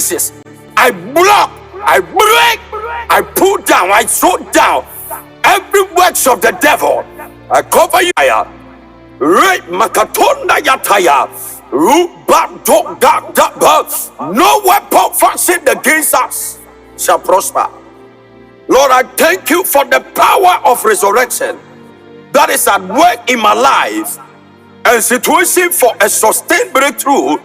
pieces. I block, I break, I pull down, I throw down every works of the devil. I cover you. Right, Makatonda Yataya. No weapon fashioned against us shall prosper. Lord, I thank you for the power of resurrection that is at work in my life and situation for a sustained breakthrough.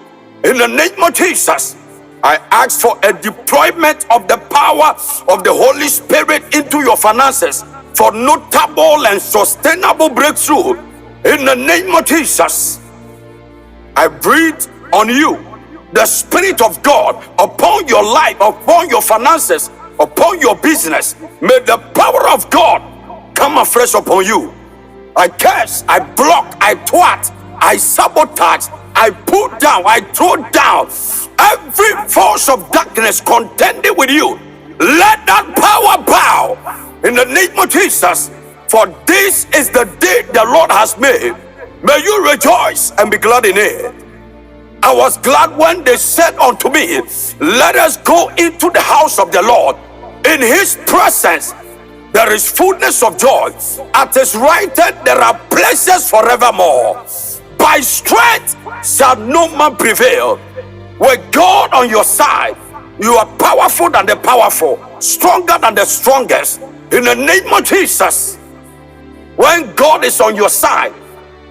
In the name of Jesus, I ask for a deployment of the power of the Holy Spirit into your finances for notable and sustainable breakthrough. In the name of Jesus, I breathe on you the Spirit of God upon your life, upon your finances, upon your business. May the power of God come afresh upon you. I curse, I block, I thwart, I sabotage, I pull down, I throw down every force of darkness contending with you. Let that power bow in the name of Jesus. For this is the day the Lord has made. May you rejoice and be glad in it. I was glad when they said unto me, let us go into the house of the Lord. In his presence there is fullness of joy. At his right hand there are pleasures forevermore. By strength shall no man prevail. With God on your side, you are powerful than the powerful, stronger than the strongest. In the name of Jesus, when God is on your side,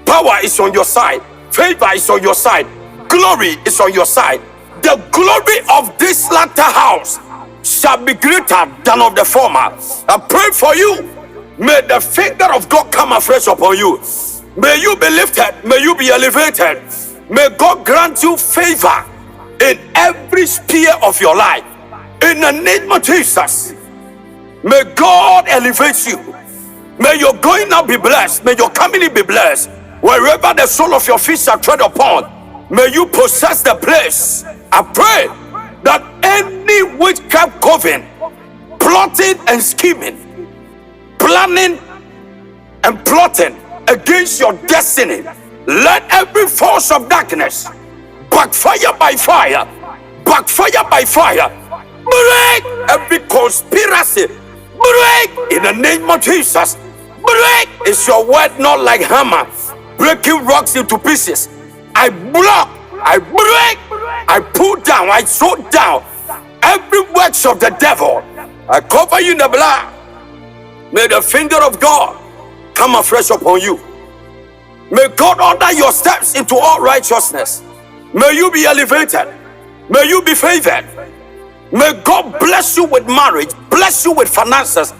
power is on your side, favor is on your side, glory is on your side. The glory of this latter house shall be greater than of the former. I pray for you. May the finger of God come afresh upon you. May you be lifted. May you be elevated. May God grant you favor in every sphere of your life. In the name of Jesus, may God elevate you. May your going out be blessed. May your coming in be blessed. Wherever the sole of your feet shall tread upon, may you possess the place. I pray that any witchcraft coven plotting and scheming, planning and plotting against your destiny, let every force of darkness backfire by fire, backfire by fire. Break every conspiracy. Break in the name of Jesus. Break is your word, not like hammer breaking rocks into pieces. I block, I break, I pull down, I throw down every works of the devil. I cover you in the blood. May the finger of God come afresh upon you. May God order your steps into all righteousness. May you be elevated. May you be favored. May God bless you with marriage, bless you with finances,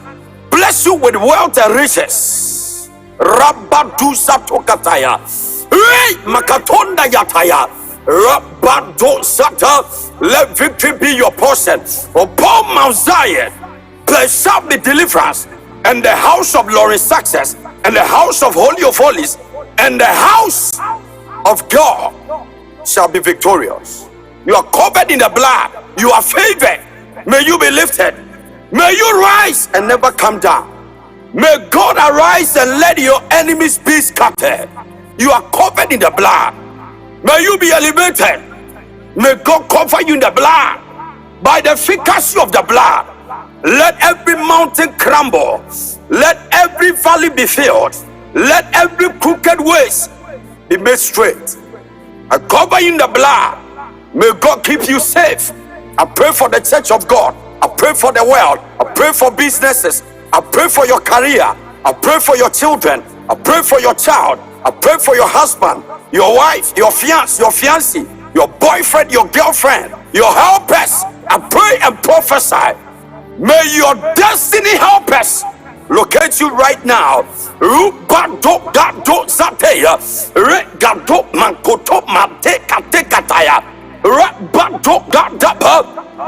bless you with wealth and riches. Rabadu Satokataya. Makatonda Yataya. Rabadu Sata. Let victory be your portion. Upon Mount Zion, there shall be deliverance. And the house of Lawrence success, and the house of Holy of Holies, and the house of God shall be victorious. You are covered in the blood. You are favored. May you be lifted. May you rise and never come down. May God arise and let your enemies be scattered. You are covered in the blood. May you be elevated. May God cover you in the blood. By the efficacy of the blood, let every mountain crumble. Let every valley be filled. Let every crooked ways be made straight. I cover you in the blood. May God keep you safe. I pray for the church of God. I pray for the world. I pray for businesses. I pray for your career. I pray for your children. I pray for your child. I pray for your husband, your wife, your fiance, your fiancé, your boyfriend, your girlfriend, your helpers. I pray and prophesy. May your destiny helpers locate you right now.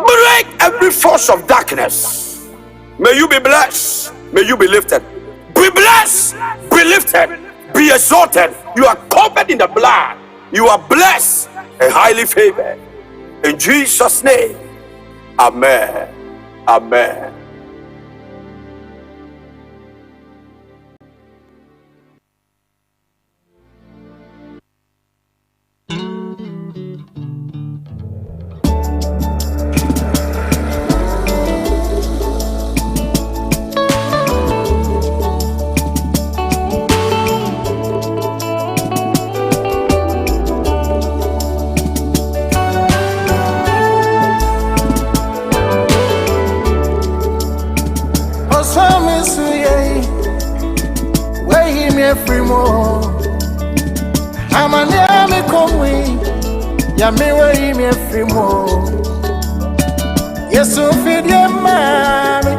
Break every force of darkness. May you be blessed. May you be lifted. Be blessed. Be lifted. Be exalted. You are covered in the blood. You are blessed and highly favored. In Jesus' name. Amen. Amen. Ya me way me free mo. Yes, so feed your mommy.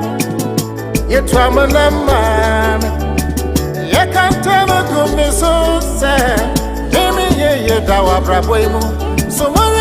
You try my mommy. You can't tell me to me so sad. Amy, yeah, dawa brabo mo. So what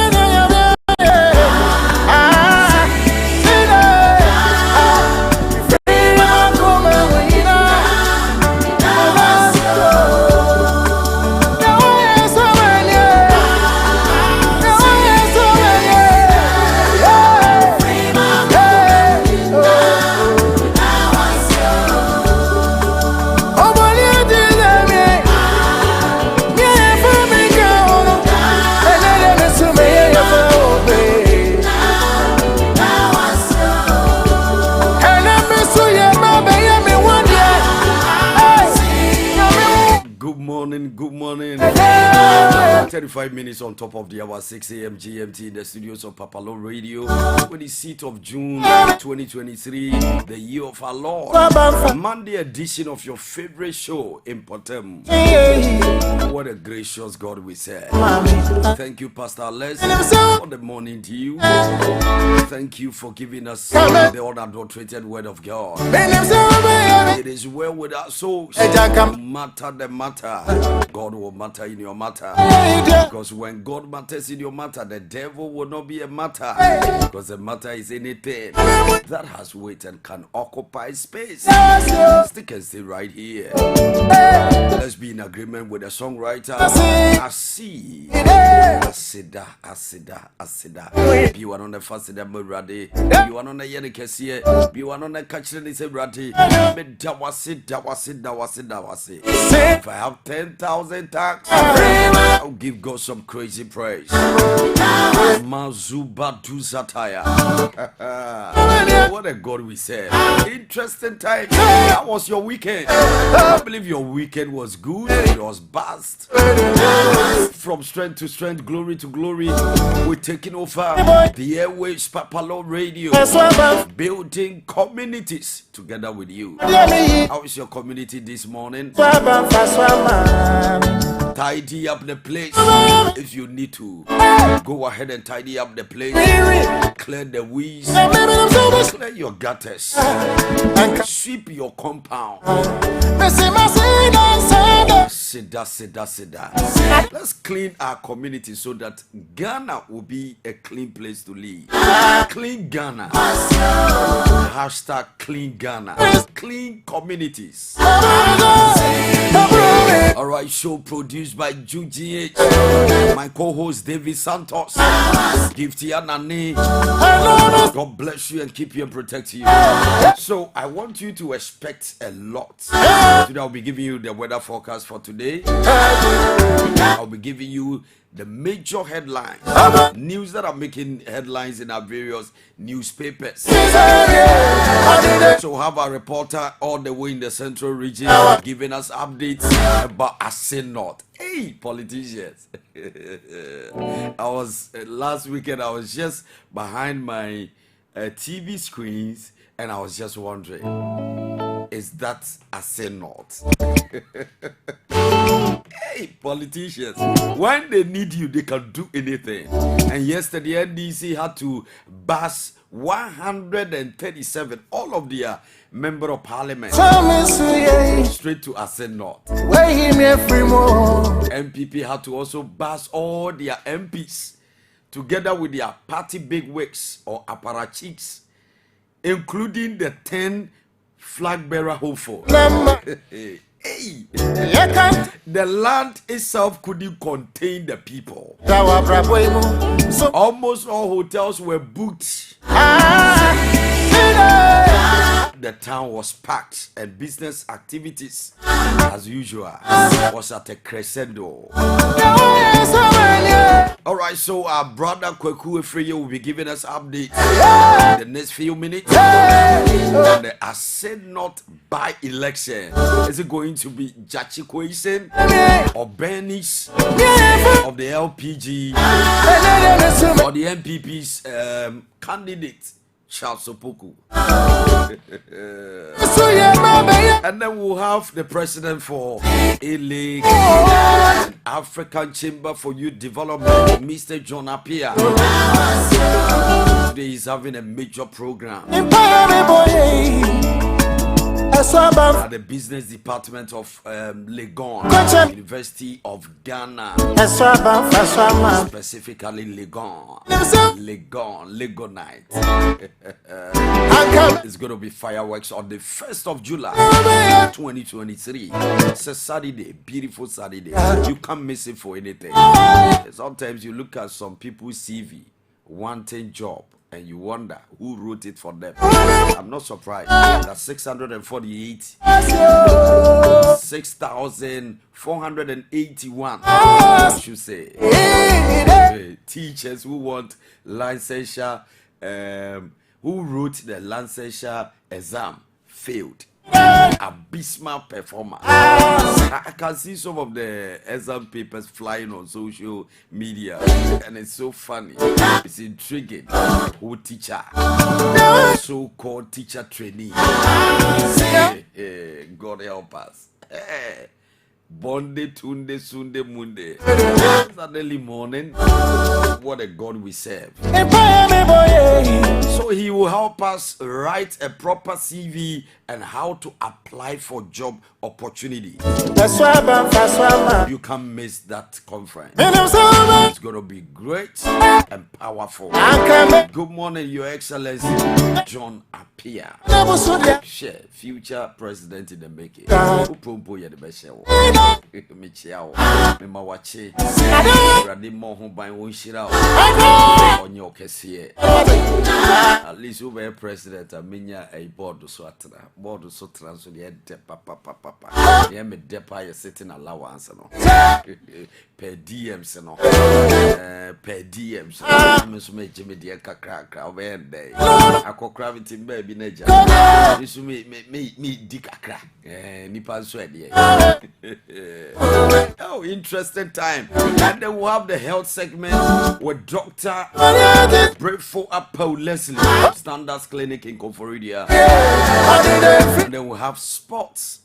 Good morning. 35 minutes on top of the hour, 6 a.m. GMT in the studios of PAPALAW Radio, with the seat of June 2023, the year of our Lord. Monday edition of your favorite show, Mpɔtam. What a gracious God we serve. Thank you, Pastor Les, for the morning to you. Thank you for giving us the unadulterated word of God. It is well with our souls. No matter the matter, God will matter in your matter. Because when God matters in your matter, the devil will not be a matter. Because the matter is anything that has weight and can occupy space. Stick and stay right here. Let's be in agreement with the songwriter. I see. Asida, Asida, Asida. You are on the first day, Muradi. You are on the Yenikesi. You are on the catcher, is a Radi. If I have 10,000 tax, I'll give God some crazy praise. Mazuba Duzataya. What a God we serve. Interesting time. How was your weekend? I believe your weekend was good. It was vast. From strength to strength, glory to glory. We're taking over the airways, PAPALAW Radio, building communities together with you. How is your community this morning? Tidy up the place. If you need to, go ahead and tidy up the place. Clear the weeds. Clear your gutters. Sweep your compound. Sida. Let's clean our community so that Ghana will be a clean place to live. Clean Ghana. Hashtag clean Ghana. Clean communities. Alright, show produced by Juji H. My co-host David Santos. Gifty Anani. God bless you and keep you and protect you. So I want you to expect a lot. Today I'll be giving you the weather forecast for today. I'll be giving you the major headlines, news that are making headlines in our various newspapers. So have a reporter all the way in the central region giving us updates about Ase North. Hey, politicians. I was last weekend, I was just behind my TV screens and I was just wondering, is that Ase North? Hey, politicians, when they need you, they can do anything. And yesterday, NDC had to bus 137, all of their member of parliament, straight to Ase North. MPP had to also bus all their MPs together with their party bigwigs or apparatchiks, including the 10 flag-bearer hopeful. Hey, the land itself couldn't contain the people. Almost all hotels were booked. The town was packed and business activities, as usual, was at a crescendo. Alright, so our brother Kweku Efreye will be giving us updates in the next few minutes on the Ase North by-election. Is it going to be Jachi Kwesen or Bernice of the LPG or the MPP's candidate Charles Opoku? And then we'll have the president for A-League and African Chamber for Youth Development, Mr. John Appiah. Today he's having a major program at the business department of Legon, University of Ghana, specifically Legonite. It's going to be fireworks on the 1st of July 2023. It's a Saturday, beautiful Saturday. You can't miss it for anything. Sometimes you look at some people's CV, wanting job, and you wonder who wrote it for them. I'm not surprised that 6,481, I should say, teachers who want licensure, who wrote the licensure exam failed. Abysmal performance. I can see some of the exam papers flying on social media, and it's so funny. It's intriguing. Who teacher, so-called teacher trainee. God help us. Bonde, Tunde, Sunday, Monday, Saturday morning. What a God we serve. So he will help us write a proper CV and how to apply for job opportunities. You can't miss that conference. It's going to be great and powerful. Good morning, Your Excellency John Appiah, future president in the making. At least we president. I mean, a board so transfer the papa. Yeah, me depa you sitting allowance no. Per DMs no. Per DMs. Me so me Jimmy dear kakra when day. Ako gravity baby neja. This me di kakra. Nipa so dey. Oh, interesting time. And then we'll have the health segment with Dr. Bradford Apple Leslie, Standards Clinic in Confordia. And then we'll have sports.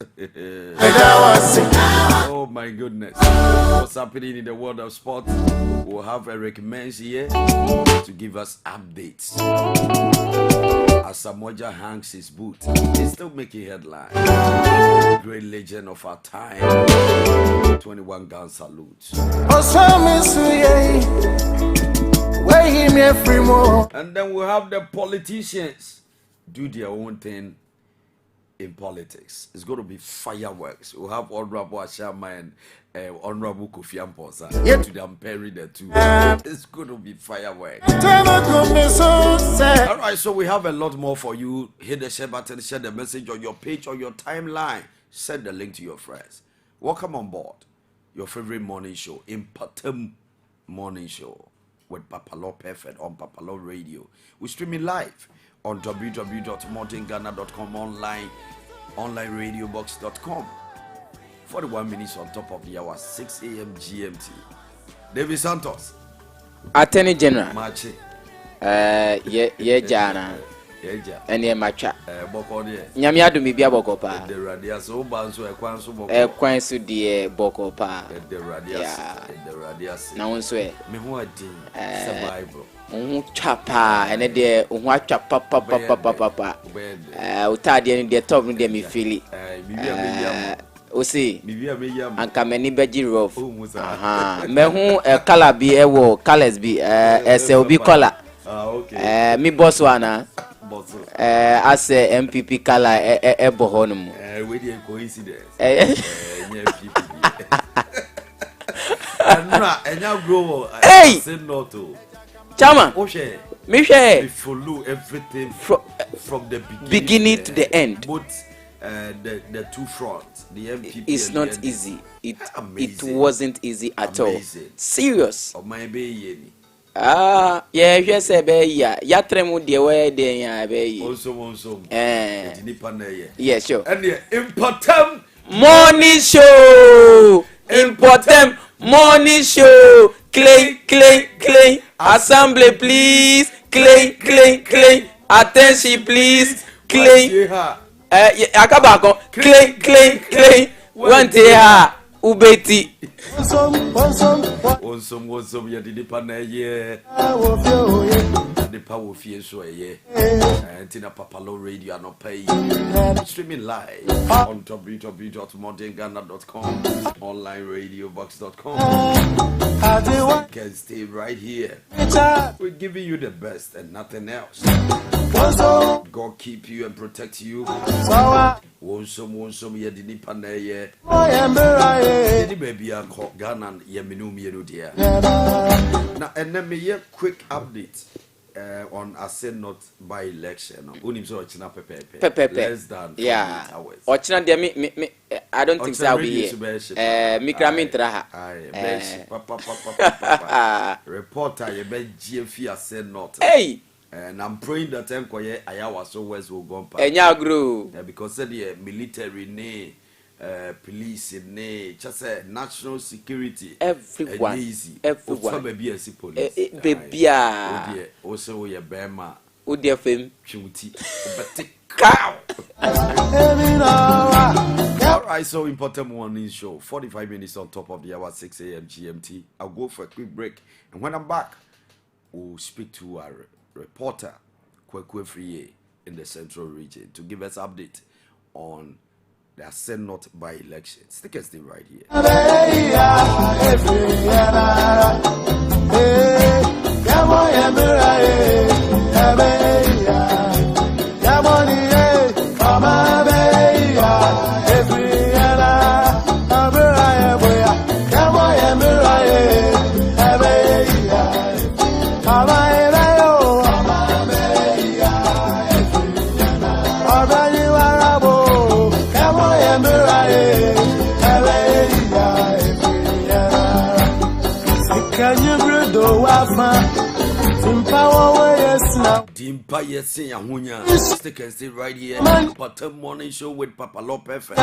Oh my goodness. What's happening in the world of sports? We'll have Eric Menz here to give us updates. As Samoja hangs his boot, he's still making headlines. Great legend of our time. 21 gun salute. And then we'll have the politicians do their own thing in politics. It's going to be fireworks. We'll have Honorable Ashama and Honorable Kofi Amposa to them bury the two. It's going to be fireworks. All right, so we have a lot more for you. Hit the share button, share the message on your page or your timeline. Send the link to your friends. Welcome on board your favorite morning show, Mpɔtam Morning Show with PAPALAW Perfect on PAPALAW Radio. We streaming live on www.mordenghana.com, onlineradiobox.com. 41 minutes on top of the hour, 6 a.m. GMT. David Santos, Attorney General. Machi. Jana. Ene macha. Boko de. Nyame adu mi bia boko pa. The radius so banso ekwan so boko. Ekwan so de boko pa. The radius. The radius. Na won so e. Me ho adin. Survival. Chapa ene de ho atwa papa. Utade ni de top ni de mi fili. O see. Anka mani beji rough. Aha. Me hu color bi e wo colors bi ese obi color. Okay. Me boss wana. As a Npp color bohonum. We dey coincidence. Npp. Enya grow. Hey. Say no to. Chama. Me share. We follow everything from the beginning to the end. Both the two fronts, the MPP. It's not easy. It wasn't easy at all. Serious. Of my baby. Yeah, yes, ya tremu de we de ya be. Also. Yeah, sure. And the Mpɔtam Morning Show. Mpɔtam Morning Show. Clay. Assembly, please. Clay. Attention, please. clean. Akabako, clean. One day, ubeti. Onsom ya di pa na ye. The power fear so ye. Tina PAPALAW radio no pay. Streaming live on www.modernghana.com, onlineradiobox.com. Can stay right here. We're giving you the best and nothing else. God keep you and protect you. Wonsom ye di pa na ye. Any baby I call Ghana ye minum ye no dear. Now and then me quick update. On not by election. Unim so ochina pepe. Less than 48 hours. Ochina dia me I don't think so I'll be here. Mikramintra ha. Reporter ye be GFI not. Hey. And I'm praying that enkoye ayawa so west will go. Enya grow. Because the military ne police ne just national security everyone baby as police baby also your bema dear fame chuti cow. All right, so important morning show 45 minutes on top of the hour 6 a.m. GMT. I'll go for a quick break, and when I'm back we'll speak to our reporter Kwekwe Friye in the central region to give us update on the Senate by election. Stick and stay right here. Dimpa yesi yahunya. Stick and stay right here. Mpɔtam morning show with PAPALAW Perfect.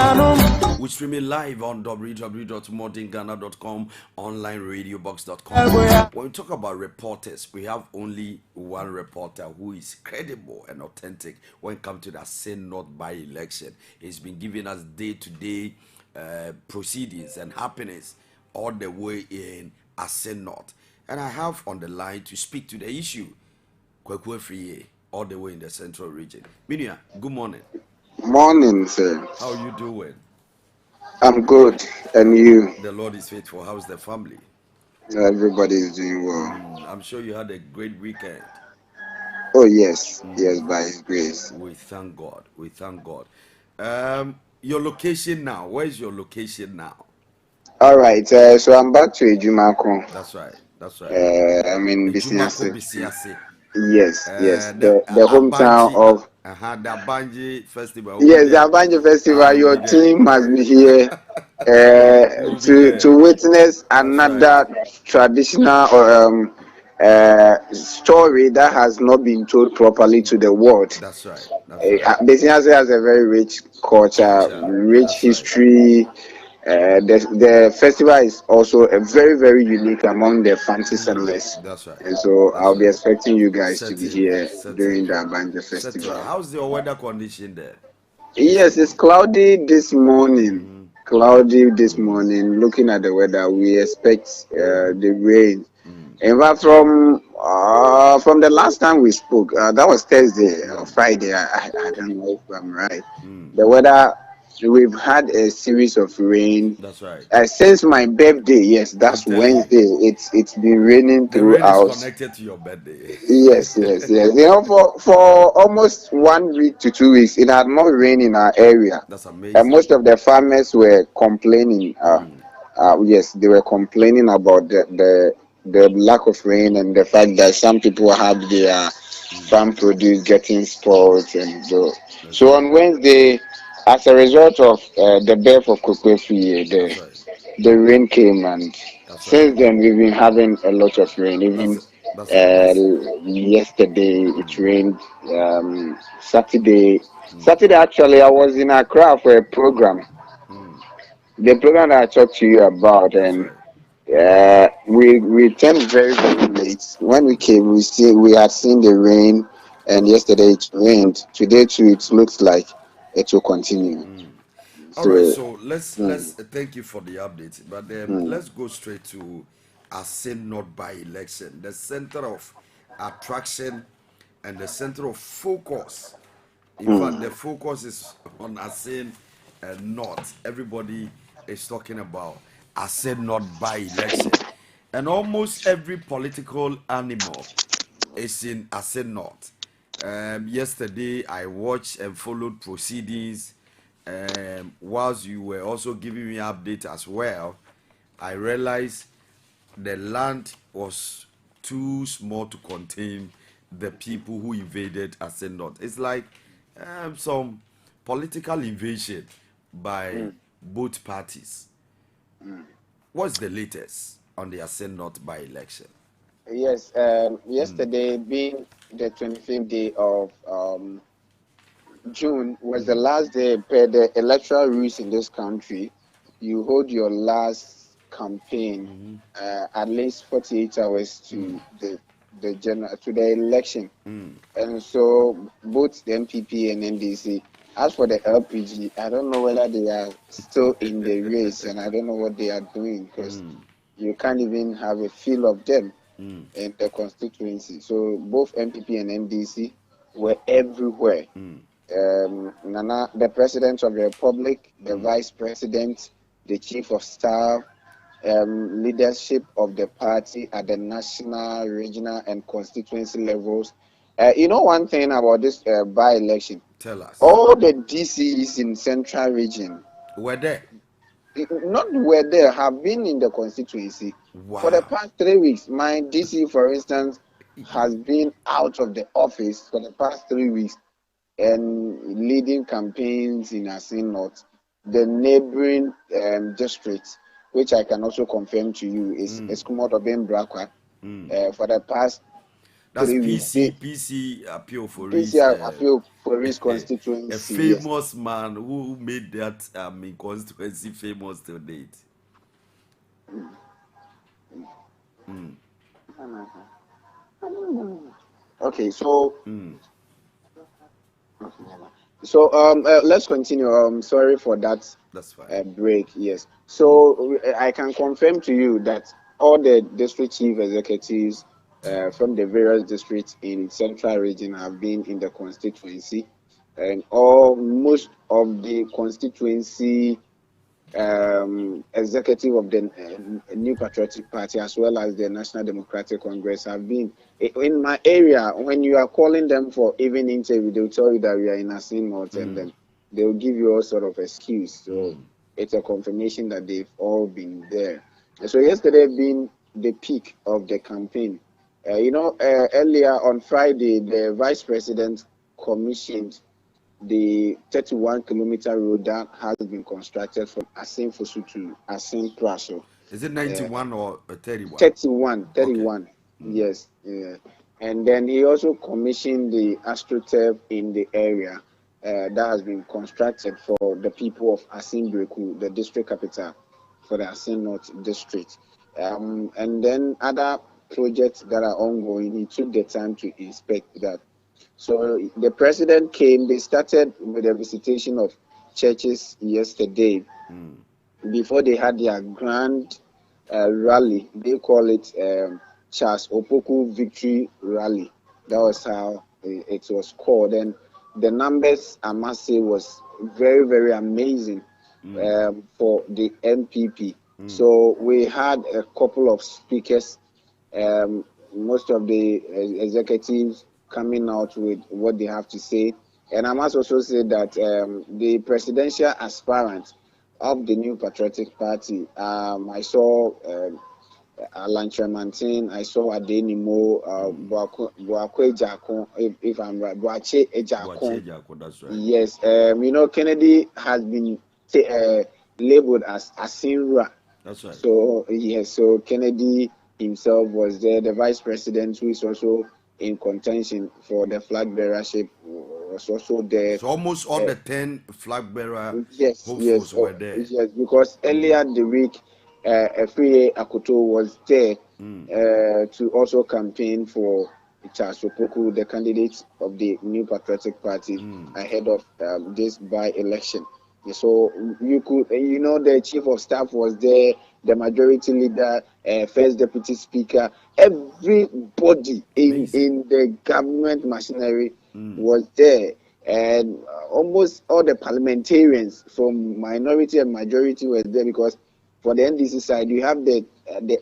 We streaming live on www.modernghana.com, onlineradiobox.com. When we talk about reporters, we have only one reporter who is credible and authentic when it comes to that Senate by election. He's been giving us day-to-day proceedings and happenings all the way in Senate. And I have on the line to speak to the issue Kwekwe Friye, all the way in the central region. Minia, good morning. Morning, sir. How are you doing? I'm good. And you? The Lord is faithful. How's the family? Everybody is doing well. I'm sure you had a great weekend. Oh, yes. Yes, by His grace. We thank God. We thank God. Your location now. Where is your location now? All right. So I'm back to Ejumako. That's right. That's right. I'm in Bisiase. Yes, the hometown of the Abanji Festival. Yes, the Abanji Festival. Your team must be here to witness another traditional story that has not been told properly to the world. That's right. Bisiase has a very rich culture, rich history. The festival is also a very, very unique among the fancy settlers. That's right. And so I'll be expecting you guys to be here during the Abanja Festival. How's the weather condition there? Yes, it's cloudy this morning. Cloudy this morning. Looking at the weather, we expect the rain. In fact, from the last time we spoke, that was Thursday or Friday. I don't know if I'm right. The weather. We've had a series of rain. That's right. Since my birthday, yes, that's Wednesday. It's been raining throughout. The rain is connected to your birthday. Yes. You know, for almost 1 week to 2 weeks, it had more rain in our area. That's amazing. And most of the farmers were complaining. Yes, they were complaining about the lack of rain and the fact that some people have their farm produce getting spoiled and so. So on Wednesday, as a result of the birth of Kwekwe Friye, the rain came, and since then we've been having a lot of rain. Even yesterday it rained. Saturday actually I was in Accra for a program. The program that I talked to you about, and we returned very, very late. When we came, we had seen the rain. and yesterday it rained. Today too, it looks like it will continue. All right, So, so let's thank you for the update, but let's go straight to Asin not by election, the center of attraction and the center of focus. In fact, the focus is on Asin and not. Everybody is talking about Asin not by election, and almost every political animal is in Asin not. Yesterday, I watched and followed proceedings. Whilst you were also giving me update as well, I realized the land was too small to contain the people who invaded Asin North. It's like some political invasion by both parties. What's the latest on the Asin North by election? yes, yesterday being the 25th day of June was the last day per the electoral rules in this country. You hold your last campaign at least 48 hours to the general to the election, and so both the MPP and NDC. As for the LPG, I don't know whether they are still in the race, and I don't know what they are doing because you can't even have a feel of them in the constituency. So both MPP and NDC were everywhere. Nana, the President of the Republic, the Vice President, the Chief of Staff, leadership of the party at the national, regional, and constituency levels. You know one thing about this by-election? Tell us. All the DCs in Central Region Were there? not were there, have been in the constituency for the past 3 weeks. My DC, for instance, has been out of the office for the past 3 weeks and leading campaigns in Asin North. The neighboring districts, which I can also confirm to you, is Eskumoto Ben Brakwa. For the past That's 3 weeks. PC appeal for PC appeal for his constituency. A famous man who made that constituency famous till date. Okay, so let's continue. Sorry for that. That's fine. Break. Yes. So I can confirm to you that all the district chief executives from the various districts in Central Region have been in the constituency, and most of the constituency executive of the New Patriotic Party as well as the National Democratic Congress have been in my area. When you are calling them for even interview, they'll tell you that we are in Asin North, and then they'll give you all sort of excuse. So it's a confirmation that they've all been there. And so yesterday being the peak of the campaign, earlier on Friday, the Vice President commissioned the 31-kilometer road that has been constructed from Asin Fosu to Asin Praso. Is it 91 or 31? 31. Okay. Mm. Yes. Yeah. And then he also commissioned the AstroTurf in the area that has been constructed for the people of Asin Breku, the district capital for the Asin North district. And then other projects that are ongoing, he took the time to inspect that. So the president came, they started with a visitation of churches yesterday before they had their grand rally. They call it Charles Opoku Victory Rally. That was how it was called. And the numbers, I must say, was very, very amazing for the NPP. So we had a couple of speakers, most of the executives coming out with what they have to say. And I must also say that the presidential aspirant of the New Patriotic Party, I saw Alan Tremantin, I saw Adenimo, Boakwe Ejako, if I'm right, Boache Ejako. That's right. Yes, Kennedy has been labeled as Asinra. That's right. So, yes, so Kennedy himself was there. The vice president, who is also in contention for the flag bearership, was also there. So almost all the 10 flag bearer hopefuls were there. Yes, because earlier the week, AKUFO-ADDO was there to also campaign for Charles Opoku, the candidate of the New Patriotic Party, ahead of this by-election. So you could, the chief of staff was there, the majority leader, first deputy speaker, everybody in the government machinery was there, and almost all the parliamentarians from minority and majority were there, because for the NDC side you have the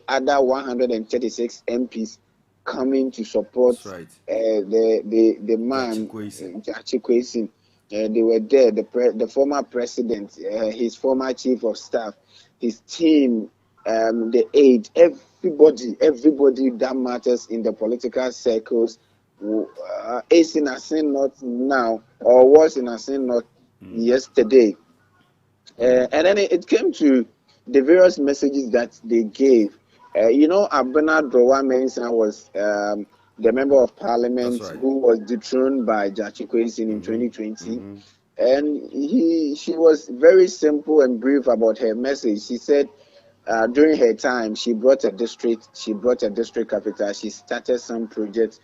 other 136 MPs coming to support the man Jachi Kwesi. They were there. The former president, his former chief of staff, his team, the aide, everybody that matters in the political circles is in Asin North now, or was in Asin North yesterday. And then it came to the various messages that they gave. Abena Drowa Mensah was the member of parliament who was dethroned by Jachi Kwesi in 2020. And she was very simple and brief about her message. She said during her time, she brought a district capital, she started some projects,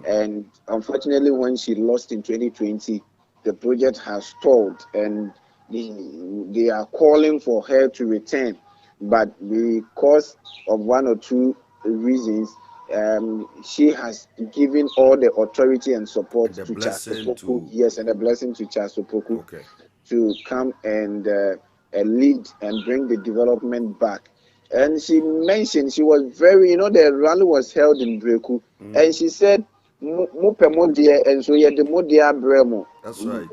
and unfortunately when she lost in 2020, the project has stalled, and they are calling for her to return. But because of one or two reasons, she has given all the authority and support to Charles Opoku. Yes, and a blessing to Charles Opoku to come and lead and bring the development back. And she mentioned, she was very, the rally was held in Breku, and she said, and so the Modia Bremo. That's right.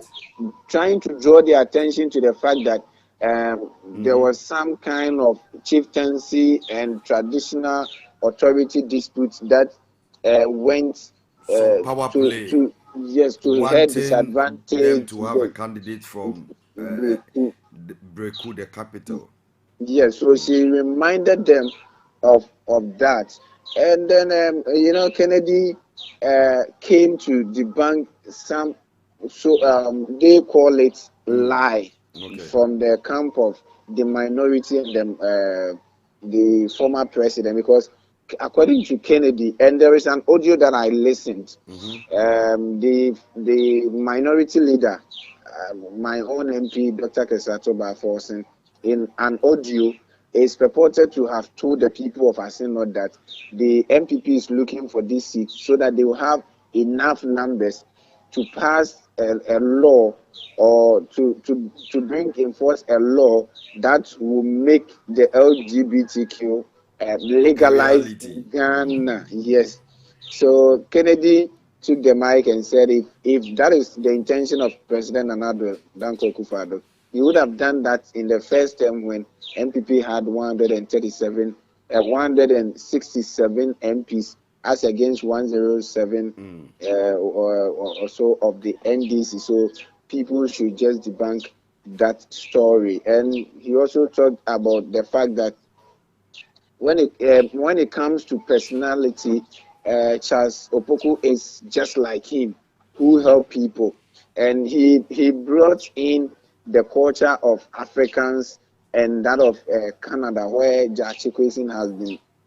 Trying to draw the attention to the fact that there was some kind of chieftaincy and traditional authority disputes that went power play. to her disadvantage. Them to have a candidate from Breku, the capital. Yes, so she reminded them of that, and then Kennedy came to debunk some. So they call it lie from the camp of the minority and the former president, because according to Kennedy, and there is an audio that I listened, the minority leader, my own MP, Dr. Kesato Baforsen, in an audio is purported to have told the people of Asinot that the MPP is looking for this seat so that they will have enough numbers to pass a law, or to enforce a law that will make the LGBTQ legalized in Ghana. Yes. So Kennedy took the mic and said, if that is the intention of President Nana Danko AKUFO-ADDO, he would have done that in the first term when MPP had 167 MPs as against 107 or so of the NDC. So people should just debunk that story. And he also talked about the fact that when it comes to personality, Charles Opoku is just like him, who help people, and he brought in the culture of Africans and that of Canada, where Jachi Kwesi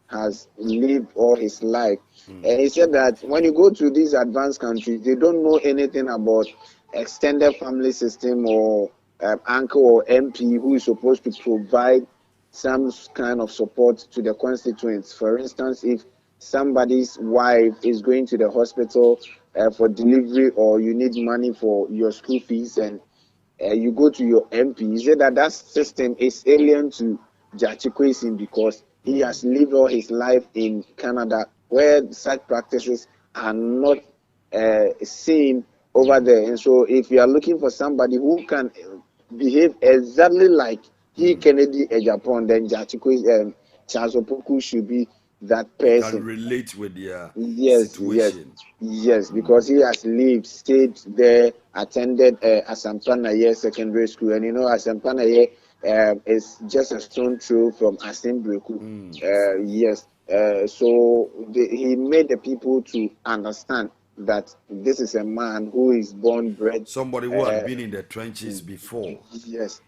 has lived all his life. And he said that when you go to these advanced countries, they don't know anything about extended family system or uncle or MP who is supposed to provide some kind of support to the constituents. For instance, if somebody's wife is going to the hospital for delivery, or you need money for your school fees, and you go to your MP, he said that system is alien to Jachi Kwesi because he has lived all his life in Canada, where such practices are not seen over there. And so if you are looking for somebody who can behave exactly like Kennedy Ejapon, then Jachi Kwesi, Charles Opoku should be that person. Can relate with their situation. Yes, because he has lived, stayed there, attended Asampanaye Secondary School, and Asampanaye is just a stone throw from Asim Breku. Yes, so he made the people to understand that this is a man who is born bred, somebody who had been in the trenches before. Yes.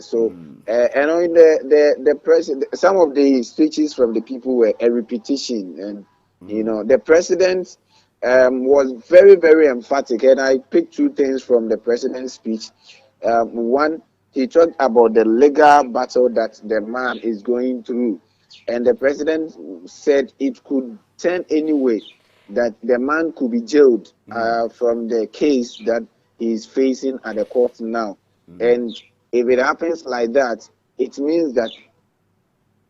So and in the president, some of the speeches from the people were a repetition, and the president was very, very emphatic. And I picked two things from the president's speech. One, he talked about the legal battle that the man is going through. And the president said it could turn anyway, that the man could be jailed from the case that he is facing at the court now. And if it happens like that, it means that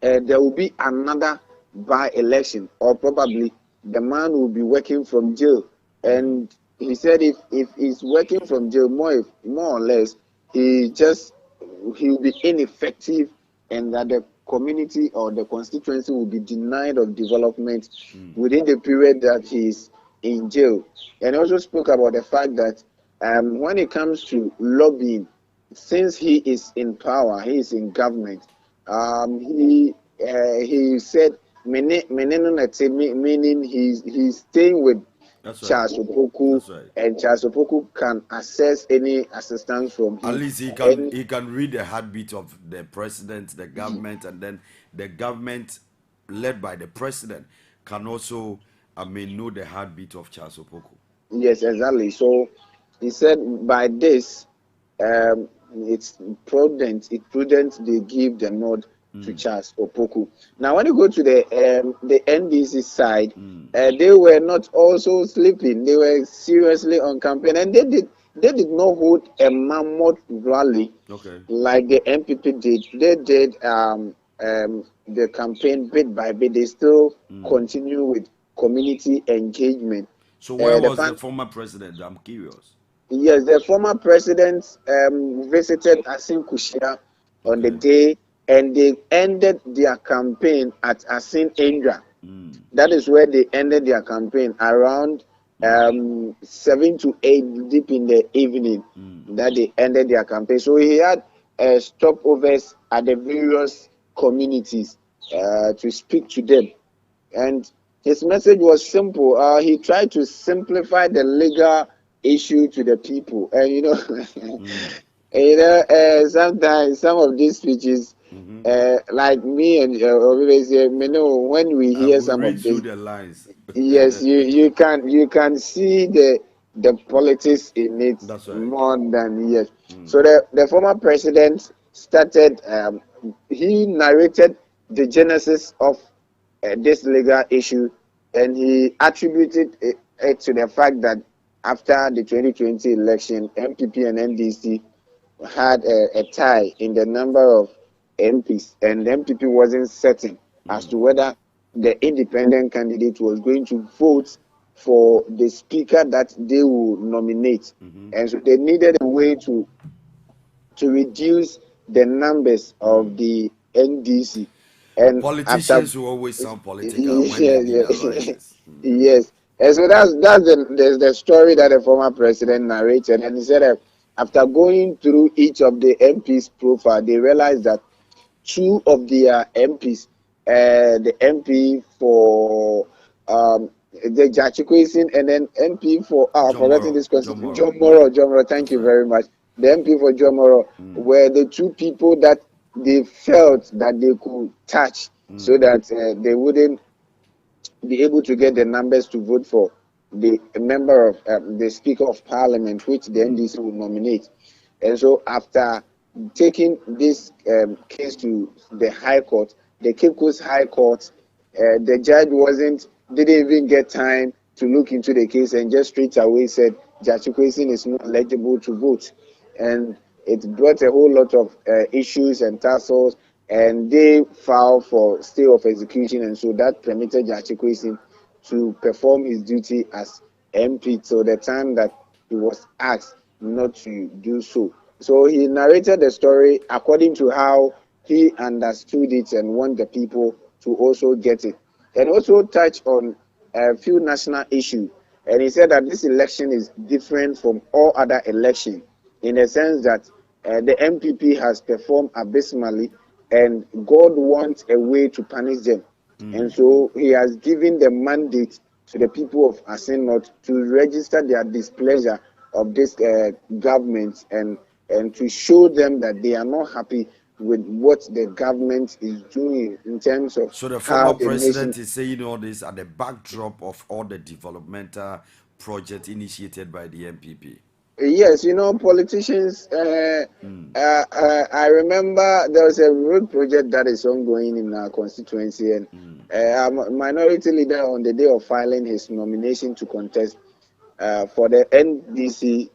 there will be another by-election, or probably the man will be working from jail. And he said if he's working from jail, more or less, he'll be ineffective, and that the community or the constituency will be denied of development within the period that he's in jail. And also spoke about the fact that when it comes to lobbying, since he is in power, he is in government, he said meaning he's staying with Charles Opoku, and Charles Opoku can access any assistance from him. At least he can read the heartbeat of the president, the government, and then the government led by the president can also know the heartbeat of Charles Opoku. Yes, exactly. So he said by this it's prudent they give the nod to Charles Opoku. Now, when you go to the NDC side, they were not also sleeping. They were seriously on campaign, and they did not hold a mammoth rally like the MPP did. They did the campaign bit by bit. They still continue with community engagement. So where was the former president? I'm curious. Yes, the former president visited Asin Kushia on the day, and they ended their campaign at Asin Indra. That is where they ended their campaign around 7 to 8 deep in the evening. That they ended their campaign. So he had stopovers at the various communities to speak to them, and his message was simple. He tried to simplify the legal issue to the people, and sometimes some of these speeches, like me and when we hear some of this, the lines. Yes, you can see the politics in it. That's right. More than yes. So the former president started. He narrated the genesis of this legal issue, and he attributed it to the fact that after the 2020 election, MPP and NDC had a tie in the number of MPs, and the MPP wasn't certain as to whether the independent candidate was going to vote for the speaker that they would nominate. And so they needed a way to reduce the numbers of the NDC. And politicians who always sound political. Yes. And so that's the story that the former president narrated. And he said after going through each of the MPs' profile, they realized that two of their MPs, the MP for the Jachikwesin, and then MP for forgetting this question, John Moro, thank you very much. The MP for John Moro were the two people that they felt that they could touch, so that they wouldn't be able to get the numbers to vote for the member of the Speaker of Parliament, which the NDC would nominate. And so after taking this case to the High Court, the Cape Coast High Court, the judge didn't even get time to look into the case, and just straight away said Jachikwesin is not eligible to vote. And it brought a whole lot of issues and tussles, and they filed for stay of execution, and so that permitted Jachikwesin to perform his duty as MP till the time that he was asked not to do so. So he narrated the story according to how he understood it and want the people to also get it. And also touched on a few national issues. And he said that this election is different from all other elections in the sense that the MPP has performed abysmally, and God wants a way to punish them. And so he has given the mandate to the people of Asin North to register their displeasure of this government, and to show them that they are not happy with what the government is doing in terms of so the how former the president nation. is saying all this at the backdrop of all the developmental projects initiated by the MPP. Yes, politicians. I remember there was a road project that is ongoing in our constituency, and a minority leader on the day of filing his nomination to contest for the NDC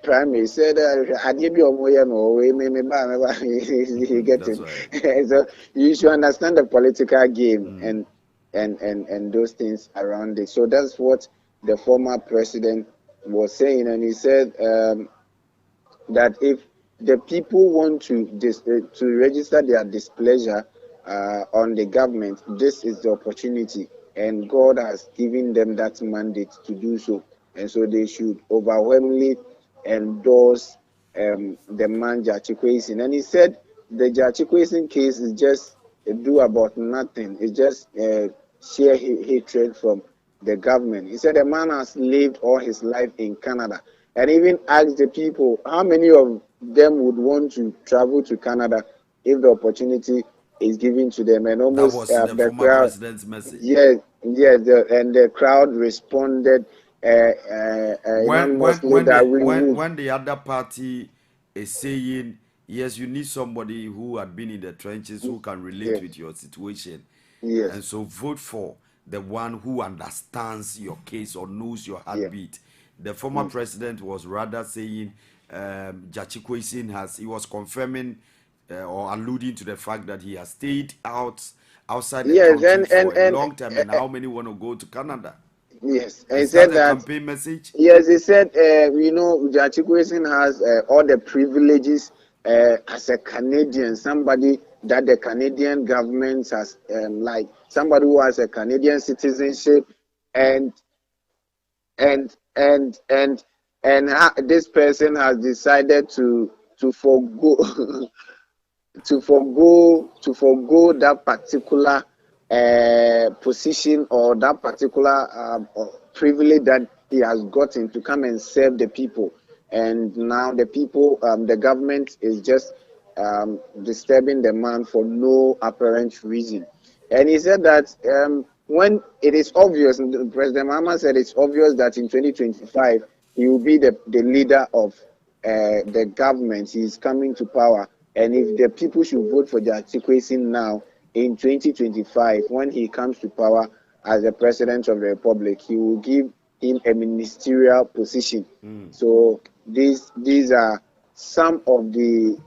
primary said, "I give you more, no way, me ba, he get That's it." right. So you should understand the political game and those things around it. So that's what the former president was saying, and he said that if the people want to register their displeasure on the government, this is the opportunity, and God has given them that mandate to do so, and so they should overwhelmingly endorse the man Jachikwesin. And he said the Jachikwesin case is just do about nothing. It's just sheer hatred from the government. He said the man has lived all his life in Canada, and even asked the people how many of them would want to travel to Canada if the opportunity is given to them. And That almost was the the former crowd, president's message. yes, yes, and the crowd responded unanimously that we would. When the other party is saying yes, you need somebody who had been in the trenches who can relate Yes, with your situation, and yes, so vote for the one who understands your case or knows your yes. heartbeat. The former president was rather saying he was confirming or alluding to the fact that he has stayed outside the Yes, country for a and long time, and how many want to go to Canada? yes, and he Is that said a that. campaign message? Yes, he said, Jachikwesin has all the privileges as a Canadian, somebody that the Canadian government has, like somebody who has a Canadian citizenship, and and and and this person has decided to forgo to forgo that particular position or that particular privilege that he has gotten to come and serve the people. And now the people, the government is just disturbing the man for no apparent reason. And he said that when it is obvious, and President Mahama said it's obvious that in 2025 he will be the leader of the government. He is coming to power. And if the people should vote for Jachikwesin now in 2025, when he comes to power as the president of the republic, he will give him a ministerial position. So these are some of the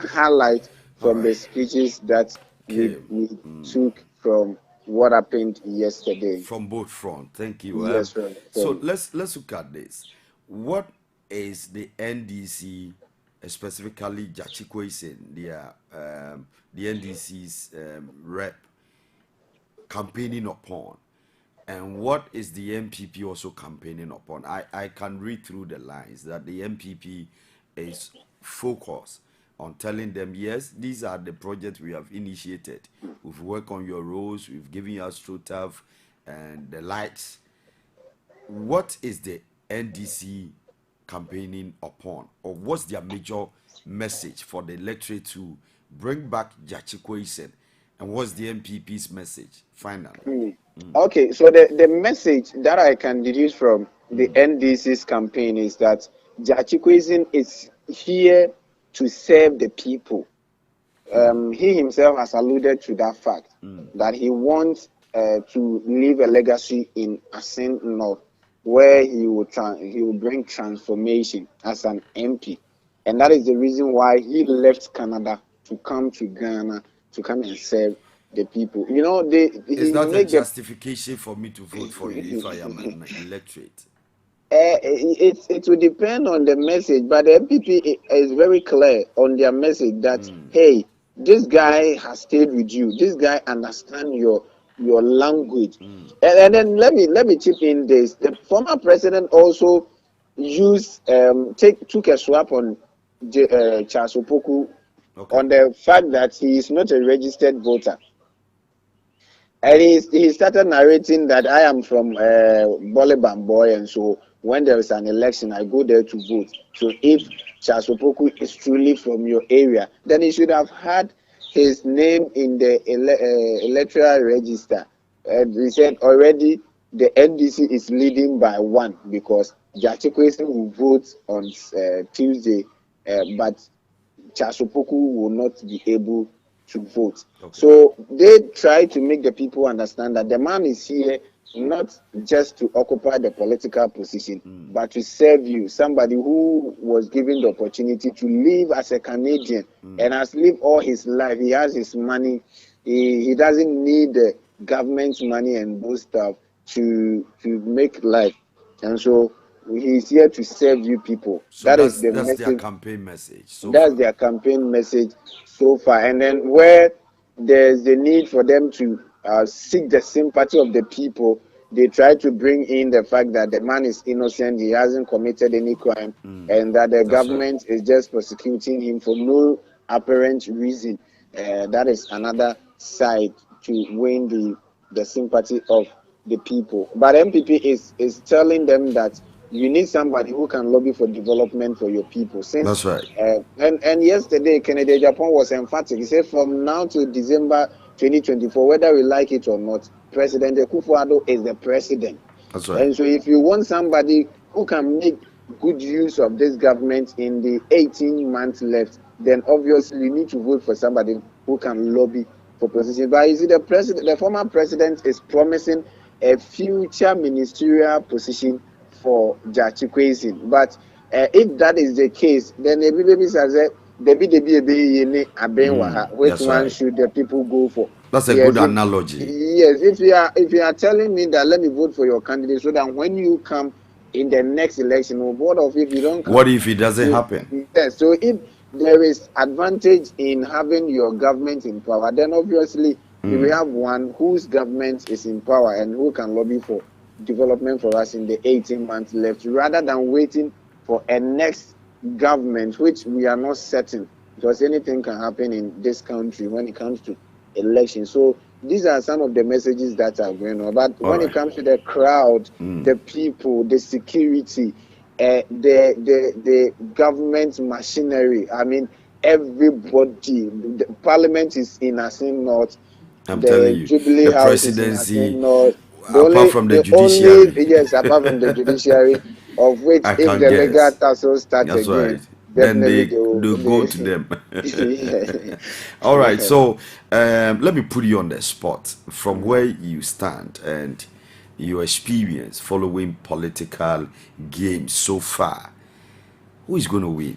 highlights All from the right. speeches that we Okay. took from what happened yesterday. From both front. Thank you. Yes, So from let's look at this. What is the NDC, specifically Jachikwesin, the NDC's rep, campaigning upon, and what is the MPP also campaigning upon? I can read through the lines that the MPP is focused on telling them, yes, these are the projects we have initiated. We've worked on your roads, we've given you AstroTurf and the lights. What is the NDC campaigning upon, or what's their major message for the electorate to bring back Jachikwesin, and what's the MPP's message finally? Okay, so the message that I can deduce from the NDC's campaign is that Jachikwesin is here to serve the people. He himself has alluded to that fact that he wants to leave a legacy in Asin North, where he will bring transformation as an MP, and that is the reason why he left Canada to come to Ghana to come and serve the people. Is He that a make the justification for me to vote for you if I am an electorate? it will depend on the message, but the MPP is very clear on their message that hey, this guy has stayed with you. This guy understands your language. And then let me chip in this. The former president also took a swap on Charles Opoku Okay. on the fact that he is not a registered voter. And he started narrating that I am from Bole Bamboy, and so when there is an election, I go there to vote. So if Charles Opoku is truly from your area, then he should have had his name in the electoral register. And we said already the NDC is leading by 1 because Jachikwesin will vote on Tuesday, but Charles Opoku will not be able to vote. Okay. So they try to make the people understand that the man is here not just to occupy the political position, but to serve you. Somebody who was given the opportunity to live as a Canadian and has lived all his life. He has his money. He doesn't need the government's money and those stuff to make life. And so he's here to serve you people. So that's their campaign message. Their campaign message so far. And then where there's the need for them to seek the sympathy of the people, they try to bring in the fact that the man is innocent, he hasn't committed any crime, and that the government is just prosecuting him for no apparent reason. That is another side to win the sympathy of the people. But MPP is telling them that you need somebody who can lobby for development for your people. That's right. And yesterday, Kennedy Japan was emphatic. He said from now to December 2024, whether we like it or not, President AKUFO-ADDO is the president. That's right. And so if you want somebody who can make good use of this government in the 18 months left, then obviously you need to vote for somebody who can lobby for position. But you see, the former president is promising a future ministerial position for Jachikwesin. But if that is the case, then the baby says which one should the people go for? That's a good analogy. Yes, if you are telling me that let me vote for your candidate, so that when you come in the next election, what if you don't come? What if it doesn't happen? Yes, so if there is advantage in having your government in power, then obviously we will have one whose government is in power and who can lobby for development for us in the 18 months left, rather than waiting for a next government, which we are not certain, because anything can happen in this country when it comes to elections. So these are some of the messages that are going on. But when it comes to the crowd, the people, the security, the government machinery, I mean, everybody, the parliament is in Asin North. I'm telling you, Jubilee the House presidency, apart from the judiciary. Yes, apart from the judiciary, of which if the legal tussle starts again, right, then they go to them. All right, so let me put you on the spot from where you stand and your experience following political games so far. Who is going to win?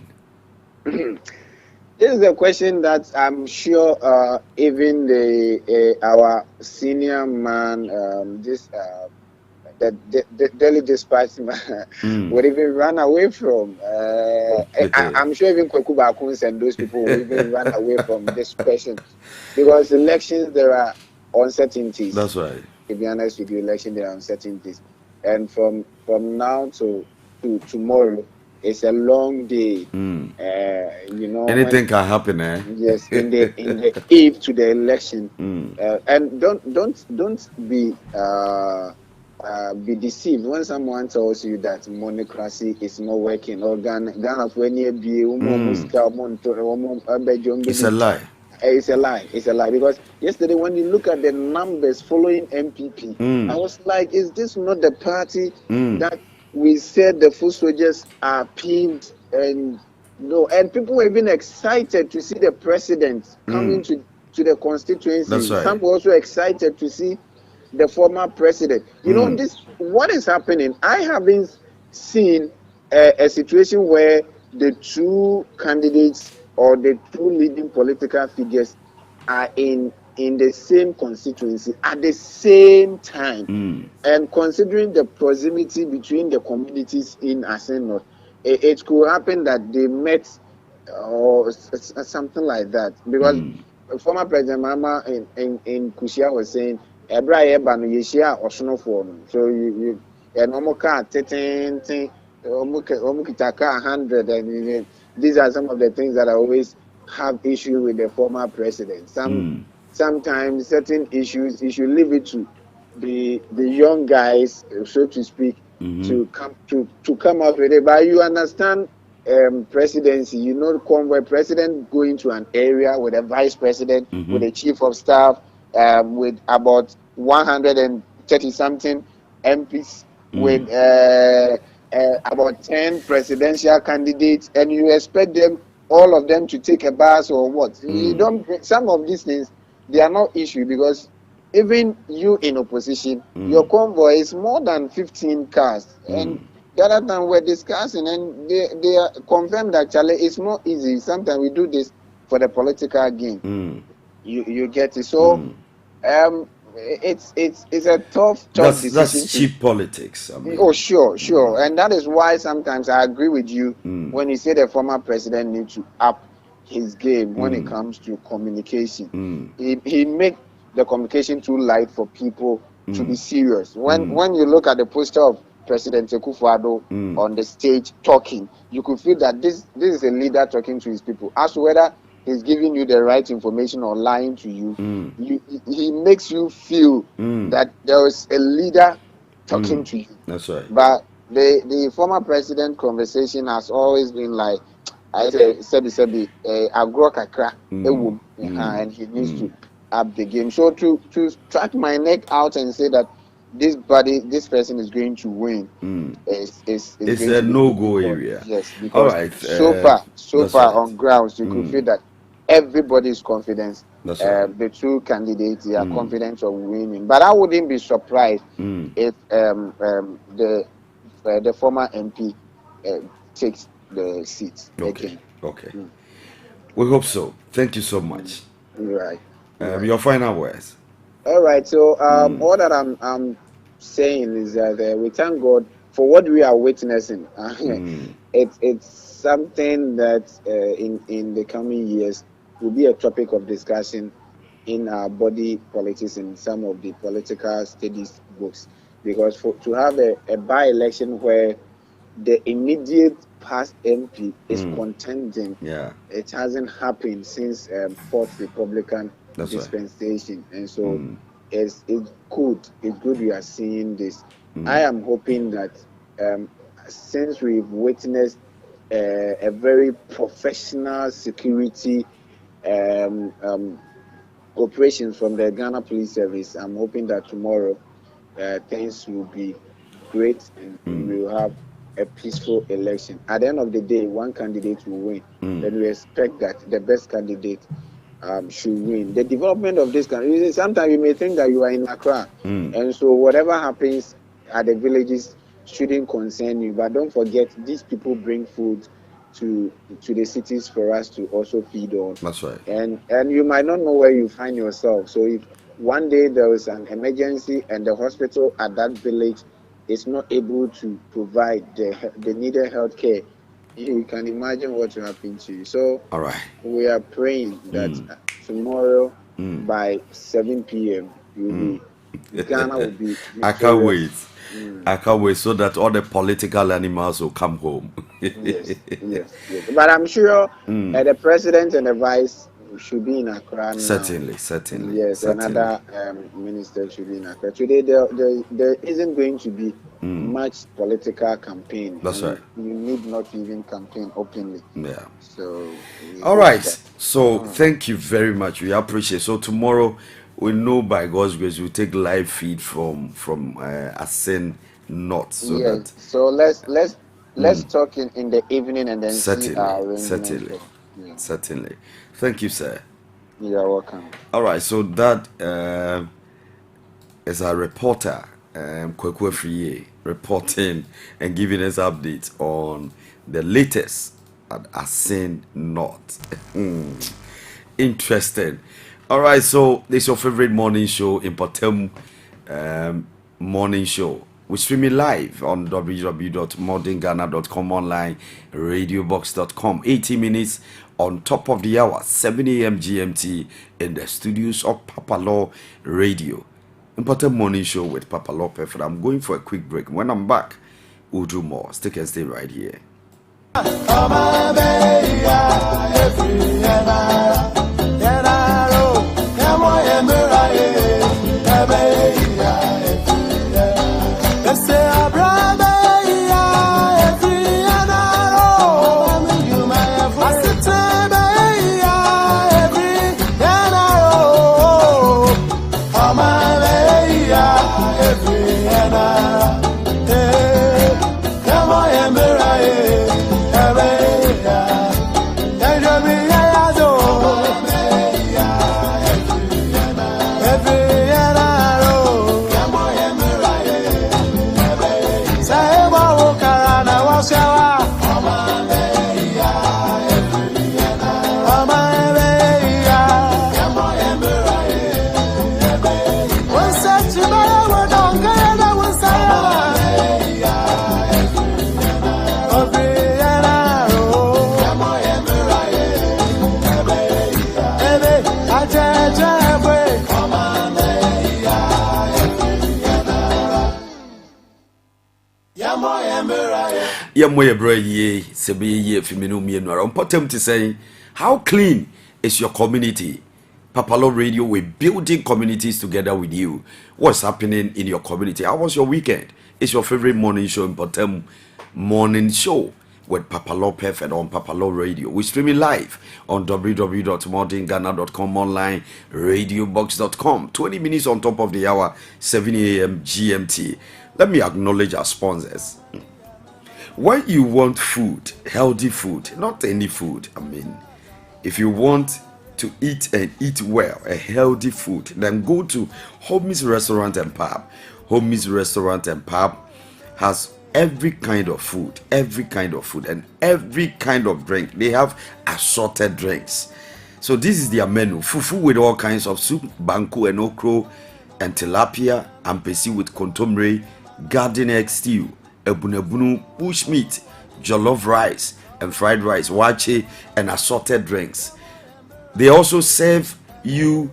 This is a question that I'm sure even our senior man, the Delhi Dispatch would even run away from. I'm sure even Kweku Bakuns and those people will even run away from this question, because elections, there are uncertainties. That's right. To be honest with you, election, there are uncertainties, and from now to tomorrow, it's a long day. Anything can happen, eh? Yes, in the eve to the election, and don't be deceived when someone tells you that monocracy is not working, or Ghana when it's a lie. It's a lie. It's a lie, because yesterday when you look at the numbers following MPP, I was like, is this not the party that we said the foot soldiers are pinned? And people were even excited to see the president coming to the constituency. That's right. Some were also excited to see the former president. What is happening? I haven't seen a situation where the two candidates or the two leading political figures are in the same constituency at the same time. And considering the proximity between the communities in Asin North, it could happen that they met or something like that. Because former President Mama in Kushia was saying, so you normal car 100, and these are some of the things that I always have issue with the former president. Sometimes certain issues you should leave it to the young guys, so to speak, to come out with it. But you understand, presidency, you know, convoy president going to an area with a vice president, with a chief of staff, with about 130 something MPs, with about 10 presidential candidates, and you expect them, all of them, to take a bus or what? You don't. Some of these things, they are not issue, because even you in opposition, your convoy is more than 15 cars. And the other time we're discussing, and they are confirmed that Charlie, it's more easy. Sometimes we do this for the political gain. You get it. So it's a tough decision. That's cheap politics. I mean. Oh, sure. And that is why sometimes I agree with you when you say the former president needs to up his game when it comes to communication. He make the communication too light for people to be serious. When you look at the poster of President AKUFO-ADDO on the stage talking, you could feel that this is a leader talking to his people. As to whether he's giving you the right information or lying to you, he makes you feel that there is a leader talking to you. That's right. But the former president conversation has always been like, I say, sebi agro kakra, and he needs to up the game. So to track my neck out and say that this person is going to win is a no-go area. Yes, because all right. So far on grounds, you could feel that everybody is confident. That's right. The two candidates, they are confident of winning. But I wouldn't be surprised if the former MP takes the seat. Okay. We hope so. Thank you so much. Right. Your final words. All right. So all that I'm saying is that we thank God for what we are witnessing. It's something that in the coming years will be a topic of discussion in our body politics in some of the political studies books, because to have a by-election where the immediate past MP is contending, it hasn't happened since Fourth Republican dispensation. Right. And so it's good we are seeing this. I am hoping that since we've witnessed a very professional security operations from the Ghana Police Service, I'm hoping that tomorrow things will be great and we will have a peaceful election. At the end of the day, one candidate will win. Then we expect that the best candidate should win. The development of this country, sometimes you may think that you are in Accra, and so whatever happens at the villages shouldn't concern you. But don't forget, these people bring food to the cities for us to also feed on. That's right. And you might not know where you find yourself. So if one day there is an emergency and the hospital at that village is not able to provide the needed health care, you can imagine what will happen to you. So all right, we are praying that tomorrow by 7 p.m. Ghana will be I can't wait. I can't wait so that all the political animals will come home. Yes. But I'm sure the president and the vice should be in Accra now. Certainly. Yes, certainly. Another minister should be in Accra. Today there isn't going to be much political campaign. That's right. You need not even campaign openly. Yeah. So all right. So thank you very much. We appreciate. So tomorrow we know by God's grace we'll take live feed from Asen North. So yes. So let's talk in the evening and then certainly. Thank you, sir. You're welcome. All right. So that is our reporter, Kweku Afriye, reporting and giving us updates on the latest at Asen North. Interesting. All right, so this is your favorite morning show, Mpɔtam morning show. We stream it live on www.modernghana.com, online, radiobox.com. 80 minutes on top of the hour, 7 a.m. GMT in the studios of PAPALAW Radio. Mpɔtam morning show with PAPALAW Perfect. I'm going for a quick break. When I'm back, we'll do more. Stick and stay right here. Say, Yamoya bra ye, sebe ye femino me no Mpɔtam to say, how clean is your community? PAPALAW Radio, we're building communities together with you. What's happening in your community? How was your weekend? It's your favorite morning show, Mpɔtam Morning Show with PAPALAW Perfect on PAPALAW Radio. We're streaming live on www.modernghana.com, online radiobox.com. 20 minutes on top of the hour, 7 a.m. GMT. Let me acknowledge our sponsors. When you want food, healthy food, not any food, I mean, if you want to eat and eat well, a healthy food, then go to Homie's Restaurant and Pub. Homie's Restaurant and Pub has every kind of food, and every kind of drink. They have assorted drinks. So this is their menu: fufu with all kinds of soup, banku and okro, and tilapia, ampesi with kontomire, garden egg stew, ebunebunu, bush meat, jollof rice and fried rice, wache, and assorted drinks. They also serve you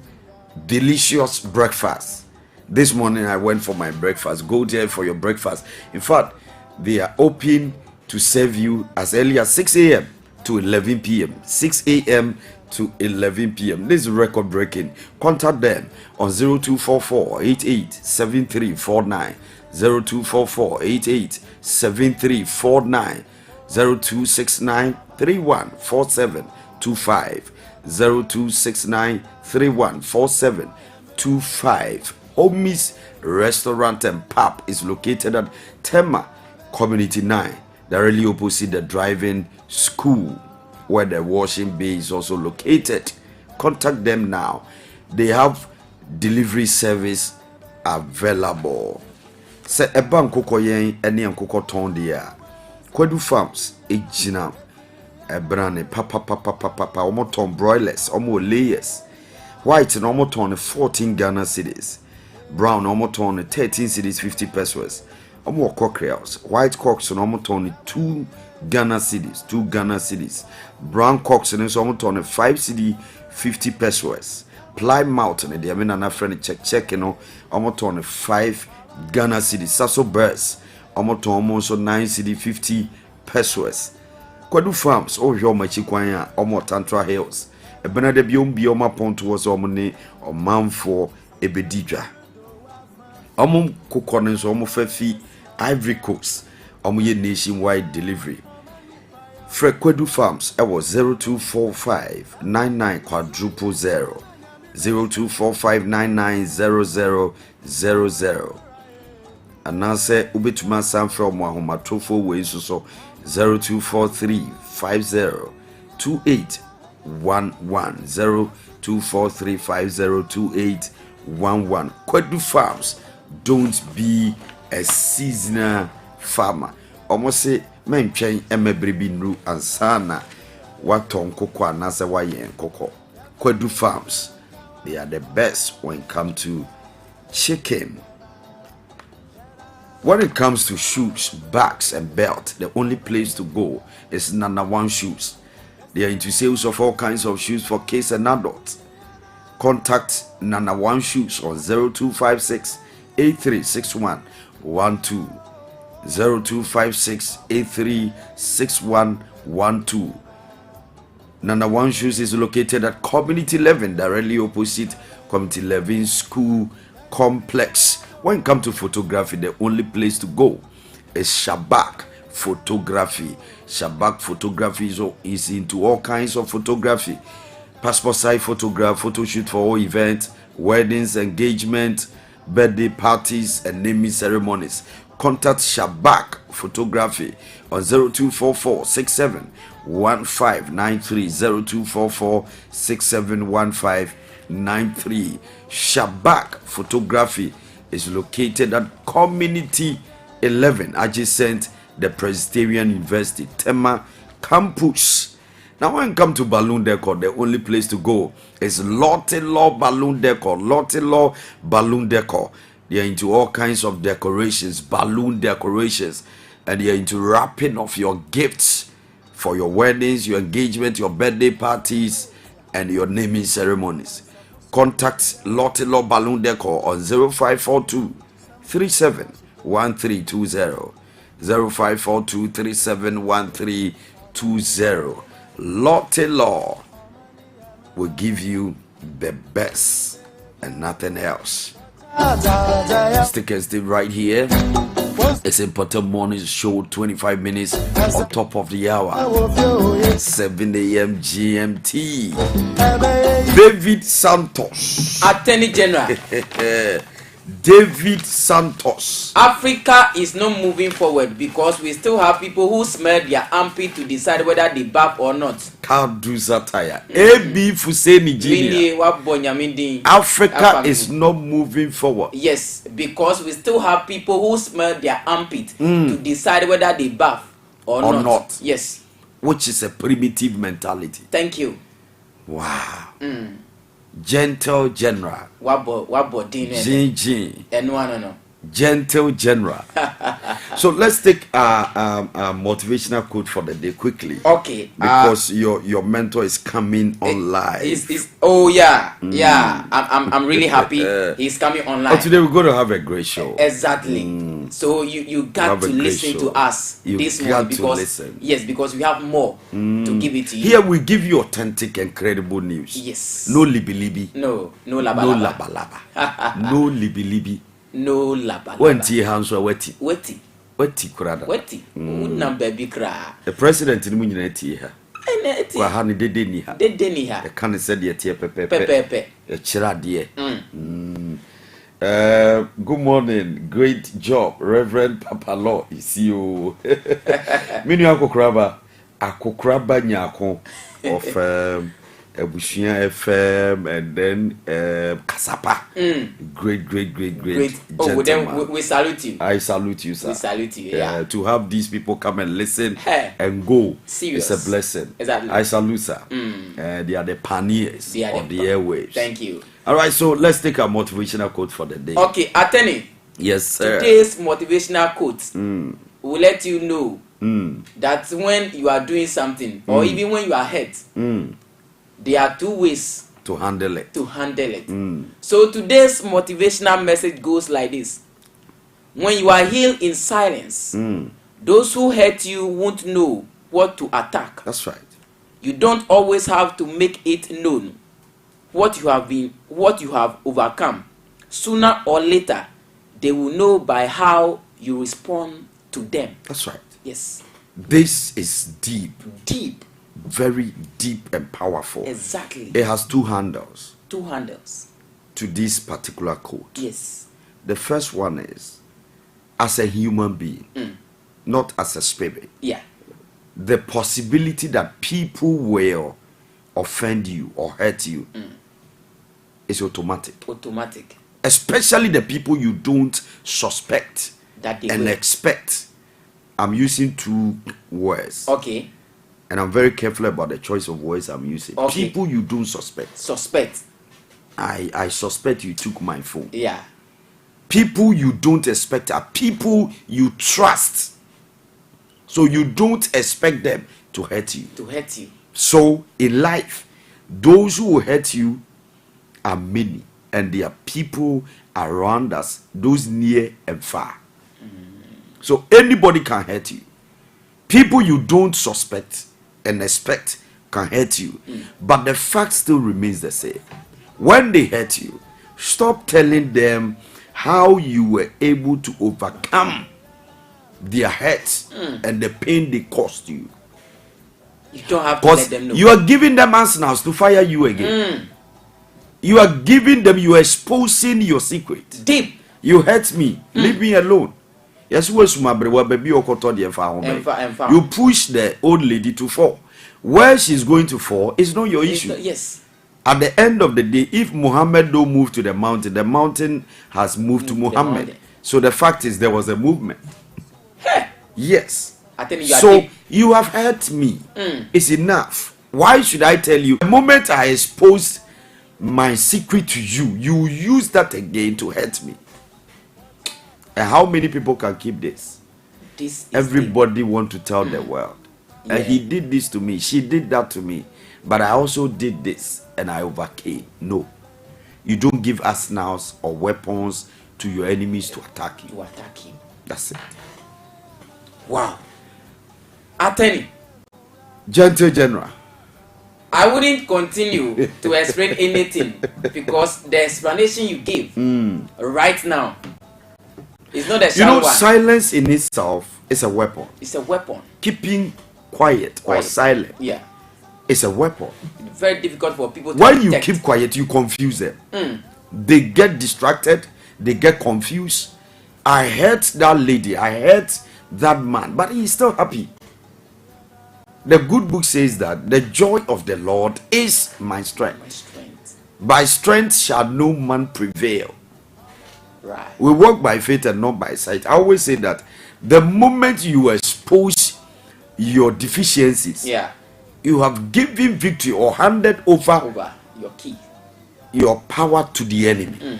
delicious breakfast. This morning I went for my breakfast. Go there for your breakfast. In fact, they are open to serve you as early as 6 a.m. to 11 p.m. 6 a.m. to 11 p.m. This is record breaking. Contact them on 0244 88 7349, 0244 88 7349, 0269 314725, 0269 314725. Homie's Restaurant and Pub is located at Tema Community 9, directly opposite the driving school, where the washing bay is also located. Contact them now. They have delivery service available. Se eba nkoko yen ene nkoko ton dia. Kwadu Farms ejina ebrane papa omo ton broilers, omo layers. White and omo ton 14 Ghana cedis. Brown omo ton 13 cedis 50 pesos. Omo cockerels, white cocks and omo ton 2 Ghana cedis. Brown cocks and omo ton 5 cedi 50 pesos. Plymouth and the amena friend check no omo ton 5 Ghana cedis. Sasso birds omo ton almost 9 cedi 50 pesos. Kwadu Farms o hwe omachi kwan a omo Tantra Hills. Ebena de biom bi omo pont was omo ne omanfo ebedidwa. Omo kokone so omo fafi Ivory Coast. Omo ye nationwide delivery. Kwadu Farms was 0245 99 quadruple 0, 0245 990000. And now say ubetuma sam from Mahomatofo way so 0243 50 2811, 0243 50 2811. Kwadu Farms, don't be a seasonal farmer. Almost say men train emebribi nru ansana waton koko anase wayen koko. Kwadu Farms, they are the best when it comes to chicken. When it comes to shoes, bags and belt, the only place to go is Nana One Shoes. They are into sales of all kinds of shoes for kids and adults. Contact Nana One Shoes on 0256 8361 12, 0256 8361 12. Nana One Shoes is located at Community 11, directly opposite Community 11 School Complex. When it comes to photography, the only place to go is Shabak Photography. Shabak Photography is into all kinds of photography. Passport size photograph, photo shoot for all events, weddings, engagement, birthday parties, and naming ceremonies. Contact Shabak Photography on 0244 67 1593, 0244 671593. Shabak Photography is located at Community 11, adjacent the Presbyterian University Tema campus. Now when it comes to balloon decor, the only place to go is Lotte Law Balloon Decor. Lotte Law Balloon Decor. They are into all kinds of decorations, balloon decorations, and they are into wrapping of your gifts for your weddings, your engagement, your birthday parties, and your naming ceremonies. Contact Lotte Law Balloon Decor on 0542 371320, 0542371320. Lotte Law will give you the best and nothing else. Stick and stay right here. It's Mpɔtam morning show, 25 minutes on top of the hour, 7 a.m. GMT. David Santos, Attorney General. David Santos. Africa is not moving forward because we still have people who smell their armpit to decide whether they bath or not. Kadu Zataya. AB Fuseni Jr. Africa is not moving forward. Yes, because we still have people who smell their armpit to decide whether they bath or not. Yes. Which is a primitive mentality. Thank you. Wow. Gentle General. Wabo Jin. No. Gentle General. So let's take a motivational quote for the day quickly. Okay. Because your mentor is coming online. I'm really happy he's coming online. Today we're going to have a great show. Exactly. So you got to listen to us this morning because we have more to give it to you. Here we give you authentic and credible news. Yes. No libi. No laba. No libi. No laba. Wenti hanso weti kurada. Weti. Number be kra. The president ni munyina eti ha. Kwa ha ni dede ni ha. The can said ye tie pepe. The chirade. Good morning. Great job, Reverend PAPALAW. Is you. Minu akokraba nyako of Ebushia FM and then Kasapa. Great gentleman. Oh, then we salute you. I salute you, sir. We salute you. Yeah. To have these people come and listen and go, serious. It's a blessing. Exactly. I salute, sir. They are the pioneers of the airwaves. Thank you. All right, so let's take a motivational quote for the day. Okay, Attorney. Yes, sir. Today's motivational quote will let you know that when you are doing something or even when you are hurt, there are two ways to handle it. So today's motivational message goes like this. When you are healed in silence, those who hurt you won't know what to attack. That's right. You don't always have to make it known what you have overcome. Sooner or later, they will know by how you respond to them. That's right. Yes. This is deep. Very deep and powerful. Exactly. It has two handles. To this particular quote. Yes. The first one is, as a human being, not as a spirit. Yeah. The possibility that people will offend you or hurt you is automatic. Especially the people you don't suspect that they and will expect. I'm using two words. Okay. And I'm very careful about the choice of words I'm using. Okay. People you don't suspect. I suspect you took my phone. Yeah. People you don't expect are people you trust. So you don't expect them to hurt you. So in life, those who will hurt you are many. And there are people around us, those near and far. So anybody can hurt you. People you don't suspect and expect can hurt you, but the fact still remains the same. When they hurt you, stop telling them how you were able to overcome their hurt and the pain they caused you. You don't have to let them know. You are giving them arsenals to fire you again. You are giving them, you are exposing your secret. Deep. You hurt me, leave me alone. Yes, you push the old lady to fall. Where she's going to fall is not your issue. Yes. At the end of the day, if Muhammad don't move to the mountain has moved to Muhammad. So the fact is there was a movement. Yes. So you have hurt me. It's enough. Why should I tell you? The moment I exposed my secret to you, you use that again to hurt me. And how many people can keep this? Everybody want to tell the world. Yeah. And he did this to me, she did that to me, but I also did this and I overcame. No, you don't give arsenals or weapons to your enemies to attack you. To attack you. That's it. Wow. Attorney. Gentle General. I wouldn't continue to explain anything because the explanation you give right now is not a shallow one. Silence in itself is a weapon. It's a weapon. Keeping quiet. Or silent. Yeah. It's a weapon. It's very difficult for people to when detect. You keep quiet, you confuse them. They get distracted. They get confused. I hurt that lady. I hurt that man. But he's still happy. The good book says that the joy of the Lord is my strength. By strength shall no man prevail. Right. We walk by faith and not by sight. I always say that the moment you expose your deficiencies, you have given victory or handed over your key, your power to the enemy.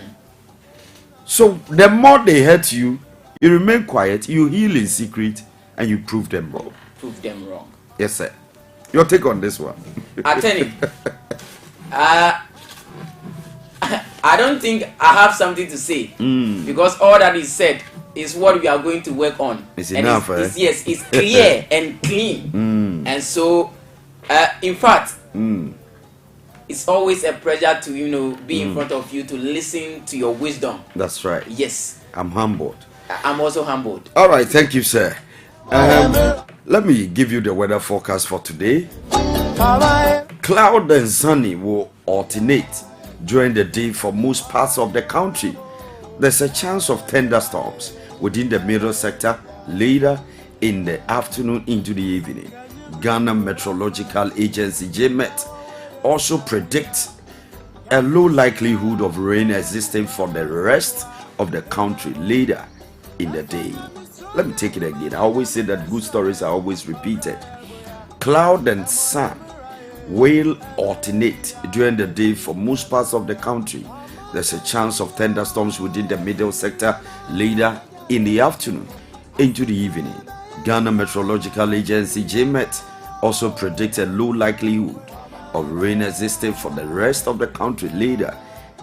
So the more they hurt you, you remain quiet, you heal in secret, and you prove them wrong. Yes, sir. Your take on this one. Attorney, I don't think I have something to say because all that is said is what we are going to work on. It's enough, yes, it's clear and clean. And so, in fact, it's always a pleasure to be in front of you to listen to your wisdom. That's right. Yes. I'm humbled. I'm also humbled. All right, thank you, sir. Let me give you the weather forecast for today. Cloud and sunny will alternate during the day for most parts of the country. There's a chance of thunderstorms within the middle sector later in the afternoon into the evening. Ghana Meteorological Agency GMET also predicts a low likelihood of rain existing for the rest of the country later in the day. Let me take it again. I always say that good stories are always repeated. Cloud and sun will alternate during the day for most parts of the country. There's a chance of thunderstorms within the middle sector later in the afternoon into the evening. Ghana Meteorological Agency GMET also predicts a low likelihood of rain existing for the rest of the country later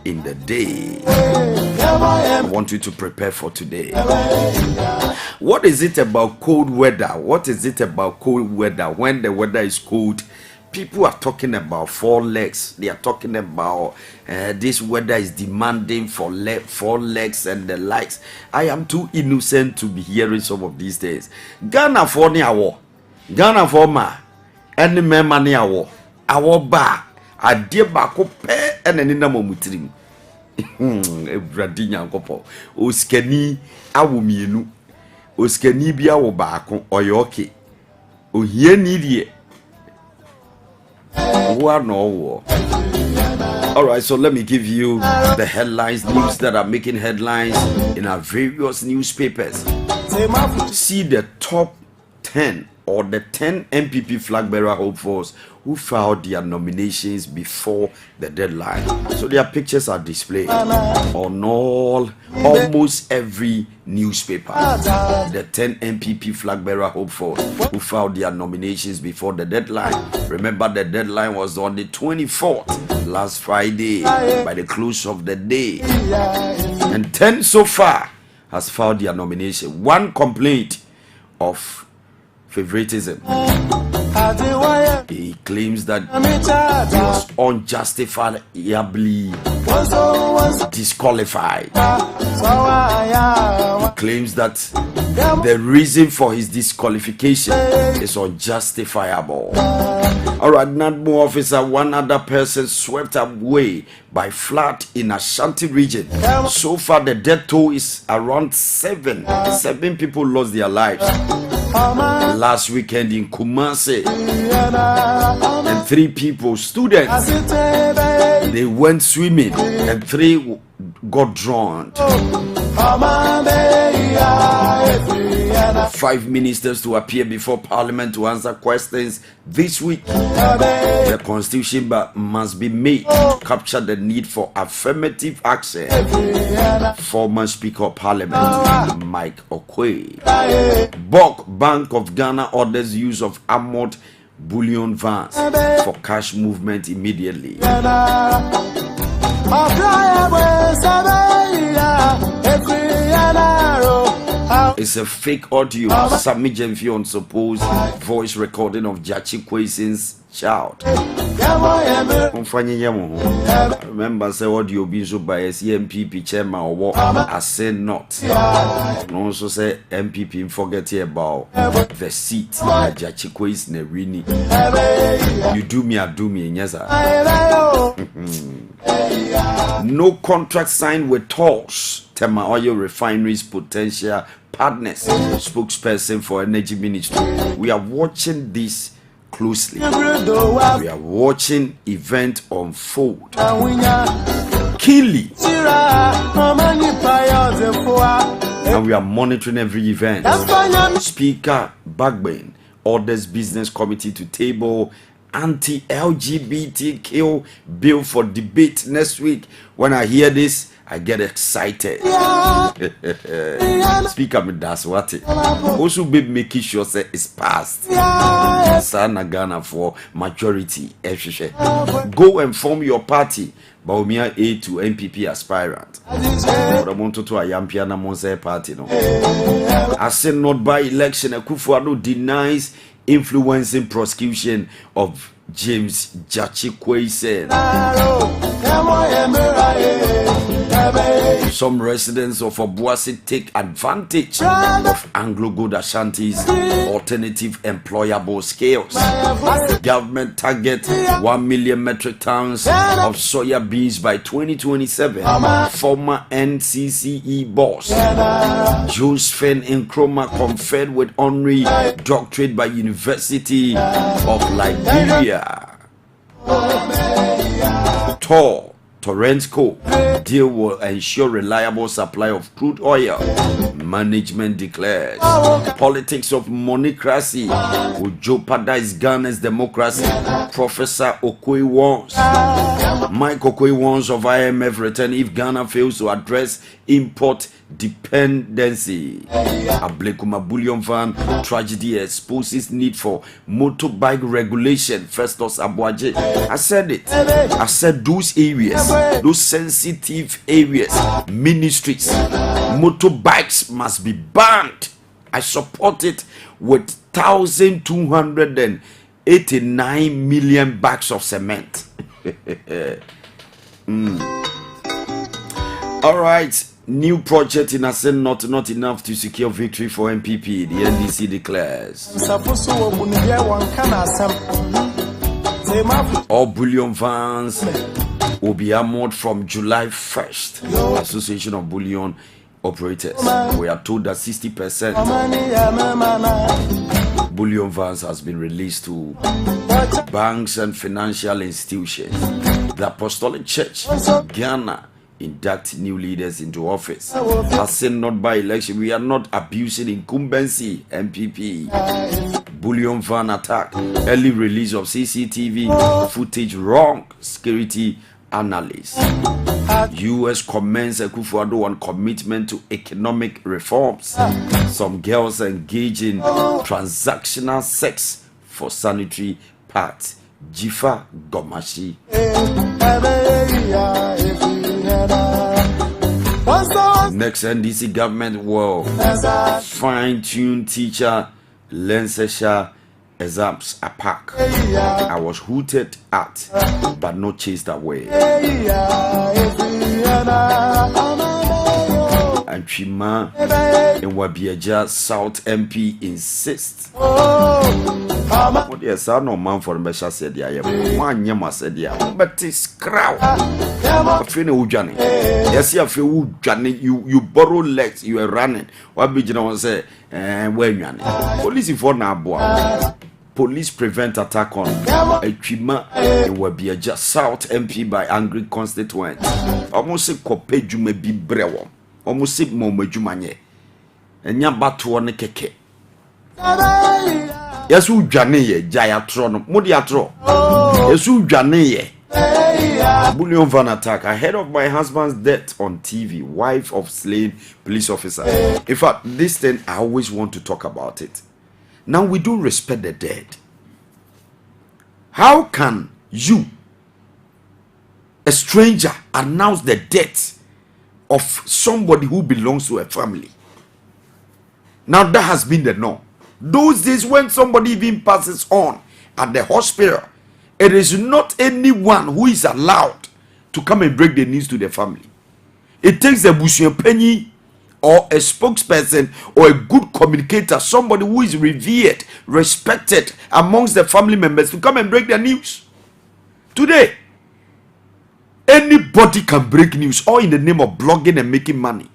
in the day. I want you to prepare for today. What is it about cold weather? What is it about cold weather? When the weather is cold, people are talking about 4 legs. They are talking about this weather is demanding for 4 legs and the likes. I am too innocent to be hearing some of these things. Ghana for ni awo, Ghana for ma, any man money awo, awo ba. Adie bako pe eneni na momutirim. Ebradi nyankopo. Oskani awo mienu. Oskani bi awo baako oyoke. Ohie ni die. Wa no wo. All right, so let me give you the headlines, news that are making headlines in our various newspapers. See the top 10 or the 10 Npp Flagbearer hopefuls who filed their nominations before the deadline. So their pictures are displayed on almost every newspaper. The 10 Npp Flagbearer hopefuls who filed their nominations before the deadline. Remember, the deadline was on the 24th, last Friday, by the close of the day. And 10 so far has filed their nomination. One complaint of favoritism. He claims that he was unjustifiably disqualified. He claims that the reason for his disqualification is unjustifiable. Alright, NADMO officer, one other person swept away by flood in Ashanti region. So far, the death toll is around 7. 7 people lost their lives last weekend in Kumasi, and 3 people, students, they went swimming and 3 got drowned. 5 ministers to appear before Parliament to answer questions this week. The constitution must be made to capture the need for affirmative action. Former Speaker of Parliament Mike Okwe. Bank of Ghana orders use of armored bullion vans for cash movement immediately. It's a fake audio. Sammy Jemfi on supposed voice recording of Jachi Kweson's child. I remember say audio being so by MPP chairman or what I said not. And also say MPP forget about the seat Jachi Kwes Nerini. You do me, I do me, yes sir. No contract signed with Tosh, Tema Oil Refineries potential partners. Spokesperson for Energy Ministry. We are watching this closely. We are watching event unfold keenly, and we are monitoring every event. Speaker Bagbane orders business committee to table anti-LGBTQ bill for debate next week. When I hear this, I get excited. Speaker me that's what it. Also be making sure say it's passed. Sana Ghana for majority. Go and form your party. Baumia A to MPP aspirant. But I want to a Yampiana Monse party. No. I said not by election. AKUFO-ADDO denies influencing prosecution of James Jachi Kwesen. Some residents of Obuasi take advantage of Anglo-Good Ashanti's alternative employable skills. Government target 1 million metric tons of soya beans by 2027. Former NCCE boss Josephine Nkrumah conferred with honorary doctorate by University of Liberia. Torrensco deal will ensure reliable supply of crude oil. Management declares politics of monocracy will jeopardize Ghana's democracy. Professor Okoye warns. Mike Okoye warns of IMF return if Ghana fails to address import dependency. Ablekuma bullion van tragedy exposes need for motorbike regulation. Festus Abuaje, I said it. I said those areas, those sensitive areas, ministries, motorbikes must be banned. I support it with 1,289 million bags of cement. All right. New project in Asen not enough to secure victory for MPP, the NDC declares. All bullion vans will be armored from July 1st. Association of Bullion Operators. We are told that 60% bullion vans has been released to banks and financial institutions. The Apostolic Church, Ghana, induct new leaders into office. As seen not by election, we are not abusing incumbency. MPP bullion van attack, early release of CCTV footage wrong. Security analyst. US commends AKUFO-ADDO on commitment to economic reforms. Some girls engage in transactional sex for sanitary pads. Jifa Gomashi. Next, NDC government will fine-tune teacher licensure exams APAC. I was hooted at, but not chased away. And Chima in Wabiaja South MP insists. What yes, I no man for Mesha said, I am one yama said, but it's crowd. I feel Ujani. Yes, you feel Ujani, you borrow legs, you are running. What be you say, when you police for now, police prevent attack on a Chima in Wabiaja South MP by angry constituents. Almost say Copeju may be brew. Almost say Momejumanye. And Yabatu on the keke. Yes, who Jane Jayatron, Modiatro. Yes, who Jane Bullion van attack ahead of my husband's death on TV, wife of slain police officer. In fact, this thing I always want to talk about it. Now we do respect the dead. How can you, a stranger, announce the death of somebody who belongs to a family? Now that has been the norm. Those days when somebody even passes on at the hospital, it is not anyone who is allowed to come and break the news to the family. It takes a penny or a spokesperson or a good communicator, somebody who is revered, respected amongst the family members, to come and break the news. Today, anybody can break news, all in the name of blogging and making money.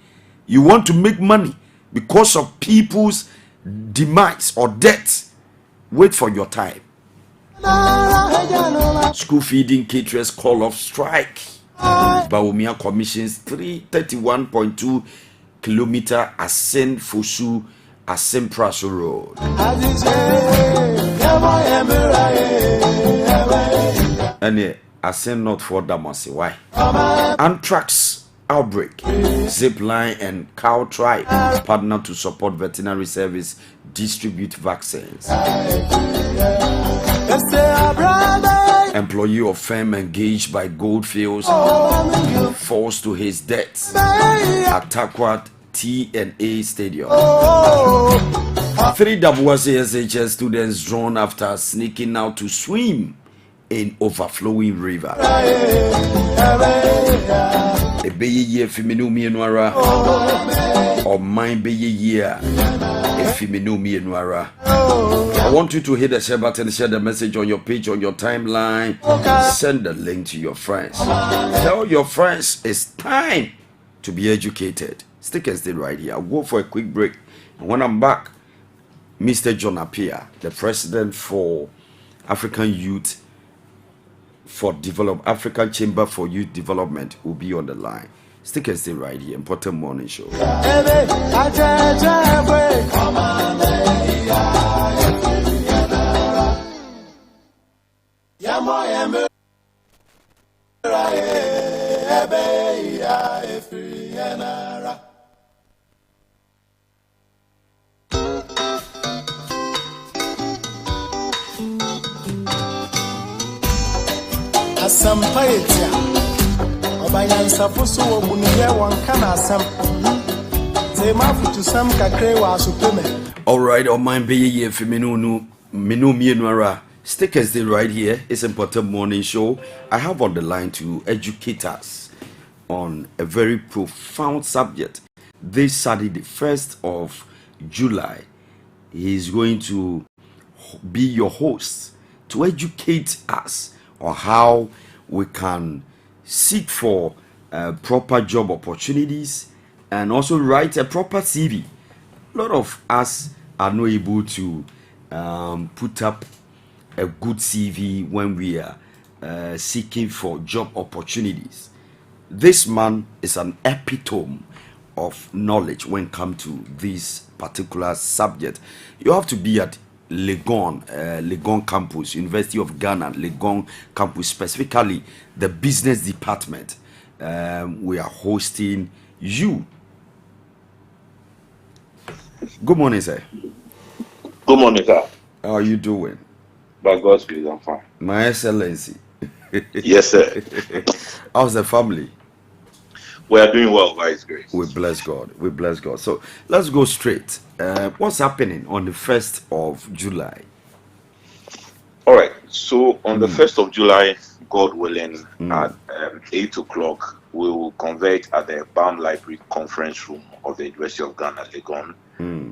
You want to make money because of people's demise or death. Wait for your time. School feeding caterers call off strike. Bawumia commissions 331.2 kilometer Asen Fosu Asen Praso Road. And Asen not for Damasi. Why? Anthrax outbreak. Zipline and Cow Tribe partner to support veterinary service, distribute vaccines. Employee of firm engaged by Goldfields falls to his death at Takwat T&A Stadium. 3 WSHS students drawn after sneaking out to swim in overflowing river. Ebeye feminu mienwara or mine beye year feminu mienwara. I want you to hit the share button, share the message on your page, on your timeline. Send the link to your friends. Tell your friends it's time to be educated. Stick and stay right here. I'll go for a quick break. And when I'm back, Mr. John Appiah, the president for African Youth African Chamber for Youth Development, will be on the line. Stick and stay right here. Mpɔtam Morning Show. Asampaetia Obayansa foso obunuye wankana asam Zema futu sam kakre wa supeme. All right, on my baby feminu mienwara. Stick and stay right here. It's Mpɔtam Morning Show. I have on the line to educate us on a very profound subject. This Saturday, the 1st of July, he is going to be your host to educate us on how we can seek for proper job opportunities and also write a proper CV. A lot of us are not able to put up a good CV when we are seeking for job opportunities. This man is an epitome of knowledge when it comes to this particular subject. You have to be at Legon campus, University of Ghana, Legon campus, specifically the business department. We are hosting you. Good morning, sir. Good morning, sir. How are you doing? By God's grace, I'm fine. My Excellency. Yes, sir. How's the family? We are doing well by His grace. We bless God. We bless God. So let's go straight. What's happening on the 1st of July? All right. So on the 1st of July, God willing, at 8 o'clock, we will convert at the BAM Library Conference Room of the University of Ghana, Legon,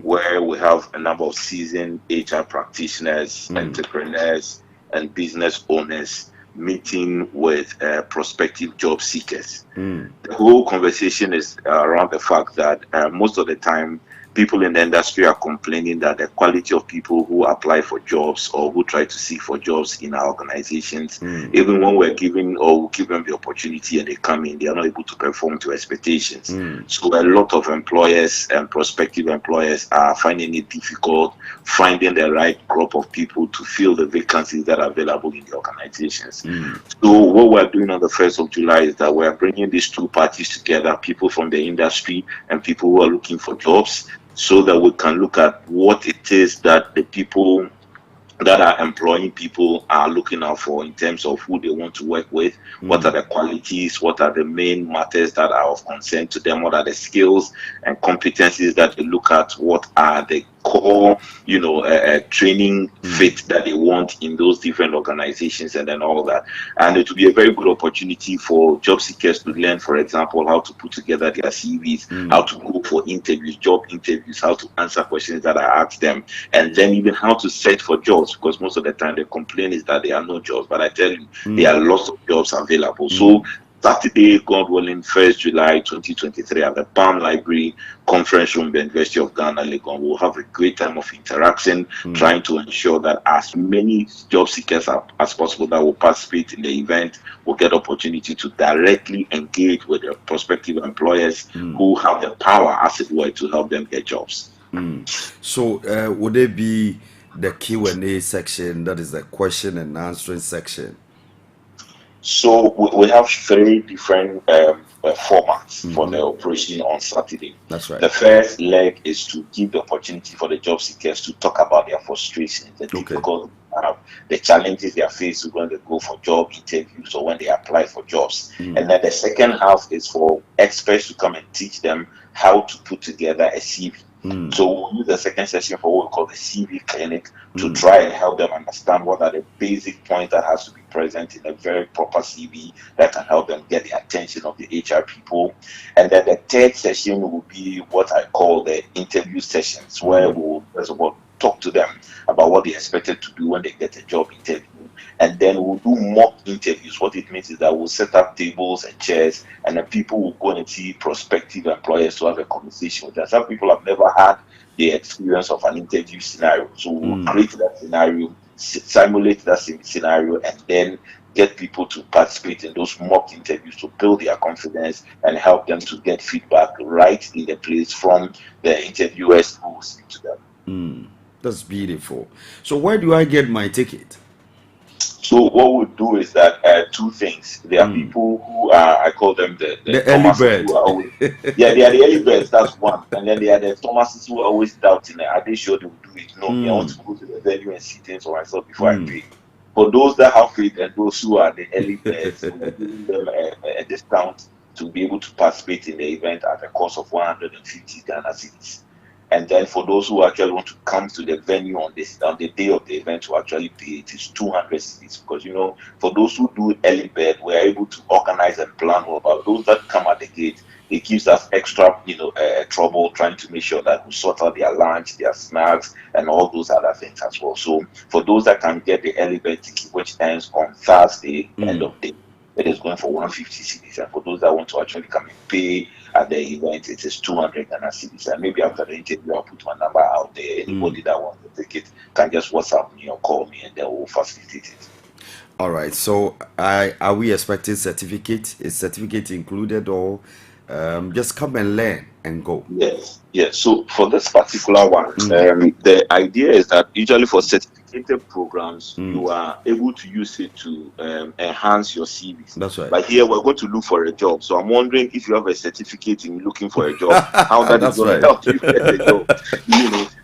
where we have a number of seasoned HR practitioners, entrepreneurs, and business owners meeting with prospective job seekers. The whole conversation is around the fact that most of the time people in the industry are complaining that the quality of people who apply for jobs or who try to seek for jobs in our organizations, even when we're giving or we give them the opportunity and they come in, they are not able to perform to expectations. So a lot of employers and prospective employers are finding it difficult finding the right crop of people to fill the vacancies that are available in the organizations. So what we're doing on the 1st of July is that we're bringing these two parties together, people from the industry and people who are looking for jobs, so that we can look at what it is that the people that are employing people are looking out for in terms of who they want to work with, what are the qualities, what are the main matters that are of concern to them, what are the skills and competencies that they look at, what are the core, training fit that they want in those different organizations, and then all that. And it will be a very good opportunity for job seekers to learn, for example, how to put together their CVs, how to go for interviews, job interviews, how to answer questions that I ask them, and then even how to search for jobs, because most of the time the complaint is that there are no jobs. But I tell you, there are lots of jobs available. So Saturday, God willing, 1st July 2023 at the Palm Library Conference Room, the University of Ghana, Legon. We'll have a great time of interaction, trying to ensure that as many job seekers as possible that will participate in the event will get opportunity to directly engage with their prospective employers who have the power, as it were, to help them get jobs. So would it be the Q&A section, that is the question and answering section? So we have 3 different formats for the operation on Saturday. That's right. The first leg is to give the opportunity for the job seekers to talk about their frustrations, the difficult, the challenges they are faced when they go for job interviews or when they apply for jobs. And then the second half is for experts to come and teach them how to put together a CV. So we'll use the second session for what we call the CV clinic to try and help them understand what are the basic points that has to be present in a very proper CV that can help them get the attention of the HR people. And then the third session will be what I call the interview sessions, where we'll first of all talk to them about what they expected to do when they get a job interview. And then we'll do mock interviews. What it means is that we'll set up tables and chairs, and then people will go and see prospective employers to have a conversation with them. Some people have never had the experience of an interview scenario. So we'll create that scenario, simulate that scenario, and then get people to participate in those mock interviews to build their confidence and help them to get feedback right in the place from the interviewers who will speak to them. That's beautiful. So where do I get my ticket? So what we'll do is that 2 things. There are people who are, I call them the early birds. They are the early birds, that's one. And then there are the Thomases who are always doubting, are they sure they will do it? No, I want to go to the venue and see things for myself before I pay. For those that have faith and those who are the early birds, we're giving them a discount to be able to participate in the event at a cost of 150 Ghana cedis. And then for those who actually want to come to the venue on the day of the event to actually pay, it is 200 cedis. Because, for those who do early bird, we're able to organize and plan well. But those that come at the gate, it gives us extra, trouble trying to make sure that we sort out their lunch, their snacks, and all those other things as well. So for those that can get the early bird ticket, which ends on Thursday, end of day, it is going for 150 cedis. And for those that want to actually come and pay at the event, it is 200 Ghana cedis. And maybe after the interview, I'll put my number out there. Anybody that wants the ticket can just WhatsApp me or call me, and they will facilitate it. All right. So are we expecting certificate? Is certificate included, or just come and learn and go? Yes. So for this particular one, the idea is that usually for certificated programs, you are able to use it to enhance your CVs. That's right. But here we're going to look for a job. So I'm wondering if you have a certificate in looking for a job, how that is going to help you get a job.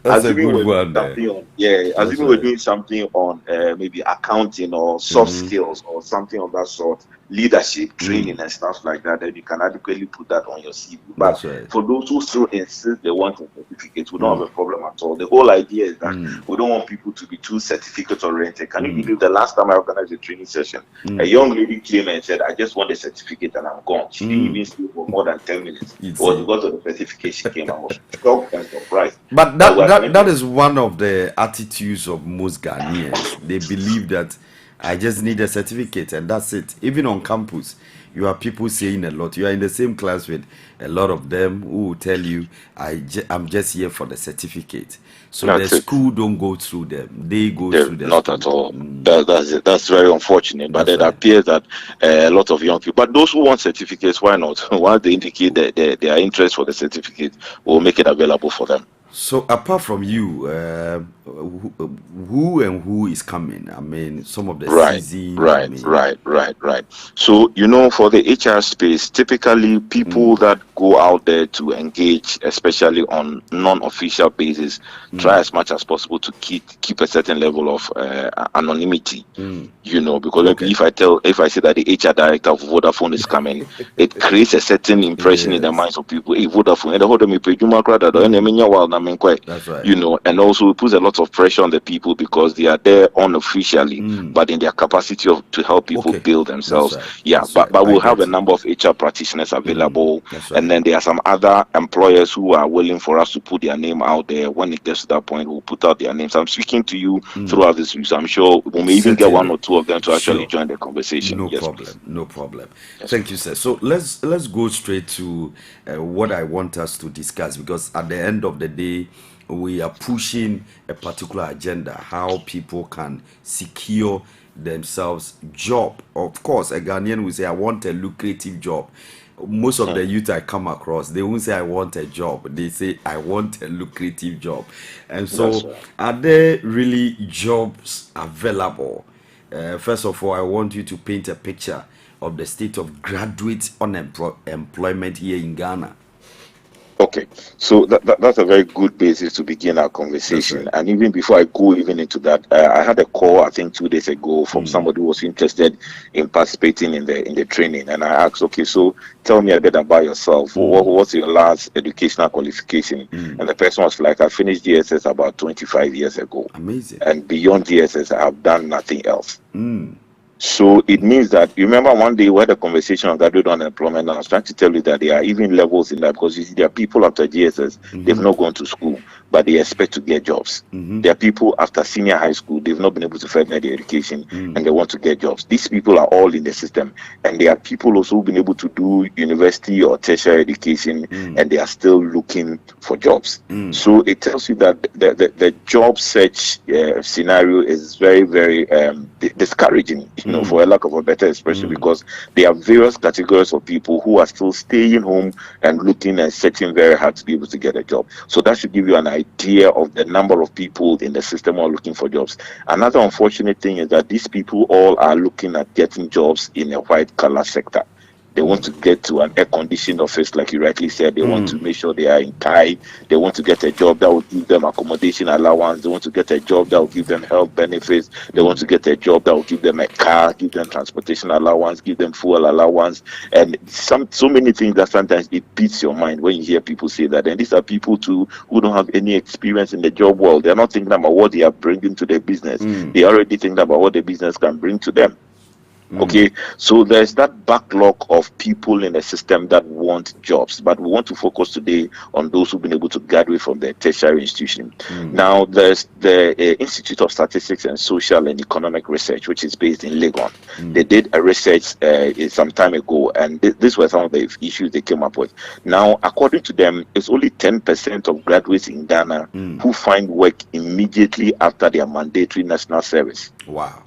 That's a good one. Assuming we're doing something on maybe accounting or soft skills or something of that sort, leadership training and stuff like that, then you can adequately put that on your CV. But for those who still insist they want a certificate, we don't have a problem at all. The whole idea is that we don't want people to be too certificate oriented. Can you believe the last time I organized a training session, a young lady came and said, I just want a certificate and I'm gone. She didn't even stay for more than 10 minutes. It was because of the certificate she came. I was shocked and surprised. But that is one of the attitudes of most Ghanaians. They believe that I just need a certificate and that's it. Even on campus, you have people saying a lot. You are in the same class with a lot of them who will tell you, I'm just here for the certificate. So the school don't go through them. They go through them. Not at all. That's very unfortunate. But it appears that a lot of young people, but those who want certificates, why not? Once they indicate their interest for the certificate, we'll make it available for them. So apart from you, who is coming? I mean, some of the season. Right. So for the HR space, typically people that go out there to engage, especially on non-official basis, try as much as possible to keep a certain level of anonymity. You know, because maybe if I say that the HR director of Vodafone is coming, it creates a certain impression in the minds of people. Hey, Vodafone, and the whole That's right. You know, and also it puts a lot of pressure on the people because they are there unofficially, but in their capacity to help people build themselves. Right. Yeah, but we'll have a number of HR practitioners available, and then there are some other employers who are willing for us to put their name out there. When it gets to that point, we'll put out their names. I'm speaking to you throughout this week, so I'm sure we may even get one or two of them to actually join the conversation. No problem. No problem. Thank you, sir. So let's go straight to what I want us to discuss, because at the end of the day, we are pushing a particular agenda, how people can secure themselves job. Of course, a Ghanaian will say, I want a lucrative job. Most of the youth I come across, they won't say I want a job. They say I want a lucrative job. And so are there really jobs available? First of all, I want you to paint a picture of the state of graduate unemployment here in Ghana. Okay, so that's a very good basis to begin our conversation. Right. And even before I go even into that, I had a call I think 2 days ago from somebody who was interested in participating in the training, and I asked, okay, so tell me a bit about yourself. What's your last educational qualification? And the person was like, I finished GSS about 25 years ago. Amazing. And beyond GSS, I have done nothing else. So it means that, you remember one day we had a conversation on graduate unemployment, and I was trying to tell you that there are even levels in that, because you see there are people after GSS, they've not gone to school, but they expect to get jobs. There are people after senior high school, they've not been able to further their education, and they want to get jobs. These people are all in the system, and there are people also who've been able to do university or tertiary education, and they are still looking for jobs. So it tells you that the job search scenario is very, very discouraging, you know, for a lack of a better expression, because there are various categories of people who are still staying home and looking and searching very hard to be able to get a job. So that should give you an idea of the number of people in the system who are looking for jobs. Another unfortunate thing is that these people all are looking at getting jobs in a white collar sector. They want to get to an air-conditioned office, like you rightly said. They want to make sure they are in tie. They want to get a job that will give them accommodation allowance. They want to get a job that will give them health benefits. They want to get a job that will give them a car, give them transportation allowance, give them fuel allowance, and so many things that sometimes it beats your mind when you hear people say that. And these are people too who don't have any experience in the job world. They're not thinking about what they are bringing to their business. They already think about what the business can bring to them. Okay, so there's that backlog of people in the system that want jobs, but we want to focus today on those who've been able to graduate from the tertiary institution. Now, there's the Institute of Statistics and Social and Economic Research, which is based in Legon. They did a research some time ago, and these were some of the issues they came up with. Now, according to them, it's only 10% of graduates in Ghana who find work immediately after their mandatory national service. Wow.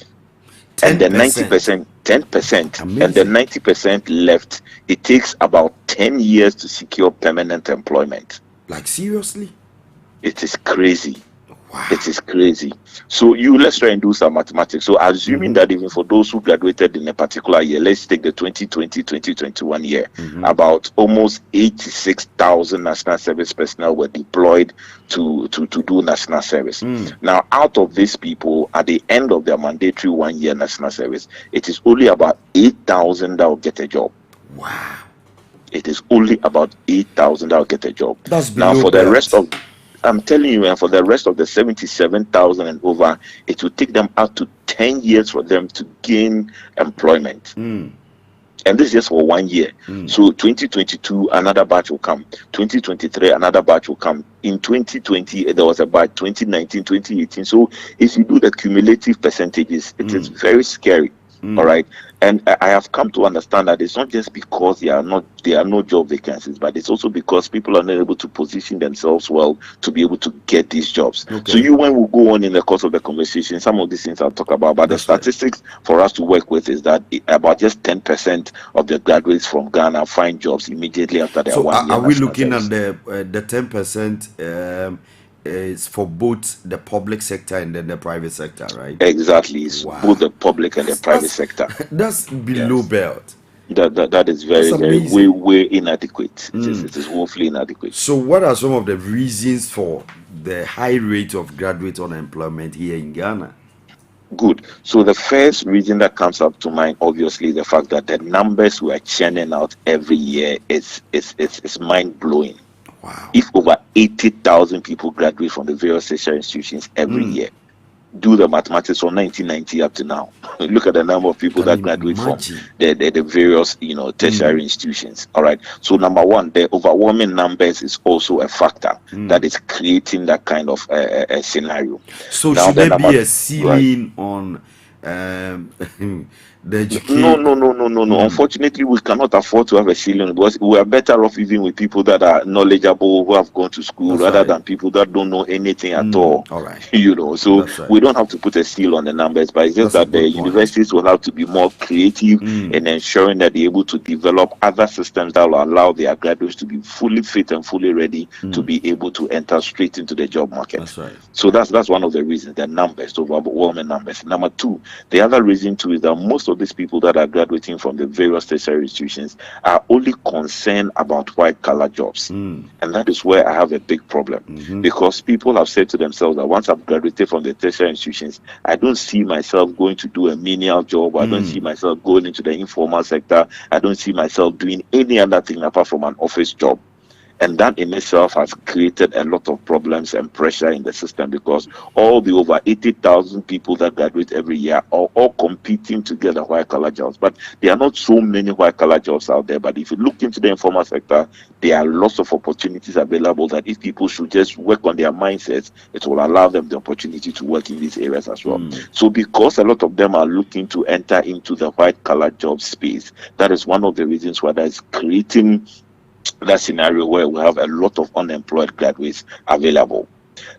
And the 90%, 10%, Amazing. and the 90% left, it takes about 10 years to secure permanent employment. Like, seriously? It is crazy. Wow. It is crazy. So let's try and do some mathematics. So assuming that even for those who graduated in a particular year, let's take the 2020-2021 year, about almost 86,000 national service personnel were deployed to do national service. Now, out of these people, at the end of their mandatory 1 year national service, it is only about 8,000 that will get a job. Wow. It is only about 8,000 that will get a job. That's now for below the rest of, I'm telling you, and for the rest of the 77,000 and over, it will take them up to 10 years for them to gain employment. And this is just for 1 year. So 2022, another batch will come. 2023, another batch will come. In 2020, there was a batch. 2019, 2018. So if you do the cumulative percentages, it is very scary. All right. And I have come to understand that it's not just because there are no job vacancies, but it's also because people are not able to position themselves well to be able to get these jobs. So when we go on in the course of the conversation, some of these things I'll talk about, but the statistics for us to work with is that about just 10% of the graduates from Ghana find jobs immediately after their 1 year. Are we looking at the 10%? Is for both the public sector and then the private sector, right? Exactly. It's both the public and the private sector. That's below belt. That is very, very way inadequate. It is woefully inadequate. So what are some of the reasons for the high rate of graduate unemployment here in Ghana? Good. So the first reason that comes up to mind, obviously, the fact that the numbers we are churning out every year is mind blowing. Wow. If over 80,000 people graduate from the various tertiary institutions every year, do the mathematics from 1990 up to now. Look at the number of people that graduate from the various tertiary institutions. All right. So number one, the overwhelming numbers is also a factor that is creating that kind of a scenario. So now, should there be a ceiling on the education? No. Unfortunately, we cannot afford to have a ceiling because we are better off even with people that are knowledgeable, who have gone to school, rather than people that don't know anything at all. All right. So we don't have to put a seal on the numbers, but it's just that the universities will have to be more creative in ensuring that they're able to develop other systems that will allow their graduates to be fully fit and fully ready to be able to enter straight into the job market. That's right. So that's one of the reasons, the numbers, the overwhelming numbers. Number two, the other reason too is that most of these people that are graduating from the various tertiary institutions are only concerned about white-collar jobs. And that is where I have a big problem, because people have said to themselves that once I've graduated from the tertiary institutions, I don't see myself going to do a menial job. I don't see myself going into the informal sector. I don't see myself doing any other thing apart from an office job. And that in itself has created a lot of problems and pressure in the system, because all the over 80,000 people that graduate every year are all competing to get the white-collar jobs. But there are not so many white-collar jobs out there. But if you look into the informal sector, there are lots of opportunities available that if people should just work on their mindsets, it will allow them the opportunity to work in these areas as well. So because a lot of them are looking to enter into the white-collar job space, that is one of the reasons why that is creating that scenario where we have a lot of unemployed graduates available.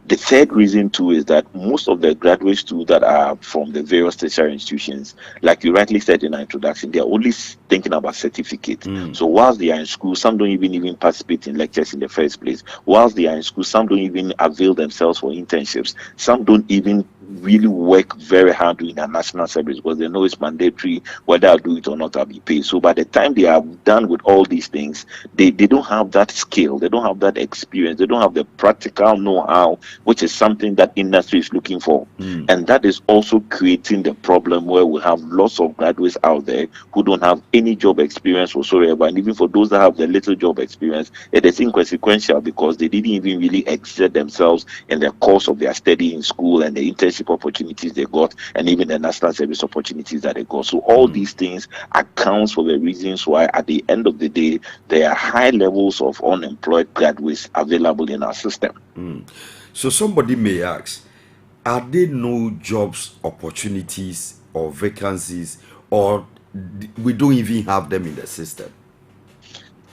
The third reason too is that most of the graduates too that are from the various tertiary institutions, like you rightly said in our introduction, they're only thinking about certificate. So whilst they are in school, some don't even participate in lectures in the first place. Whilst they are in school, some don't even avail themselves for internships. Some don't even really work very hard doing their national service because they know it's mandatory. Whether I'll do it or not, I'll be paid. So by the time they are done with all these things, they don't have that skill, they don't have that experience, they don't have the practical know-how, which is something that industry is looking for. And that is also creating the problem where we have lots of graduates out there who don't have any job experience whatsoever. And even for those that have the little job experience, it is inconsequential because they didn't even really exert themselves in the course of their study in school and the internship opportunities they got, and even the national service opportunities that they got. So all these things accounts for the reasons why at the end of the day there are high levels of unemployed graduates available in our system. So somebody may ask, are there no jobs opportunities or vacancies, or we don't even have them in the system?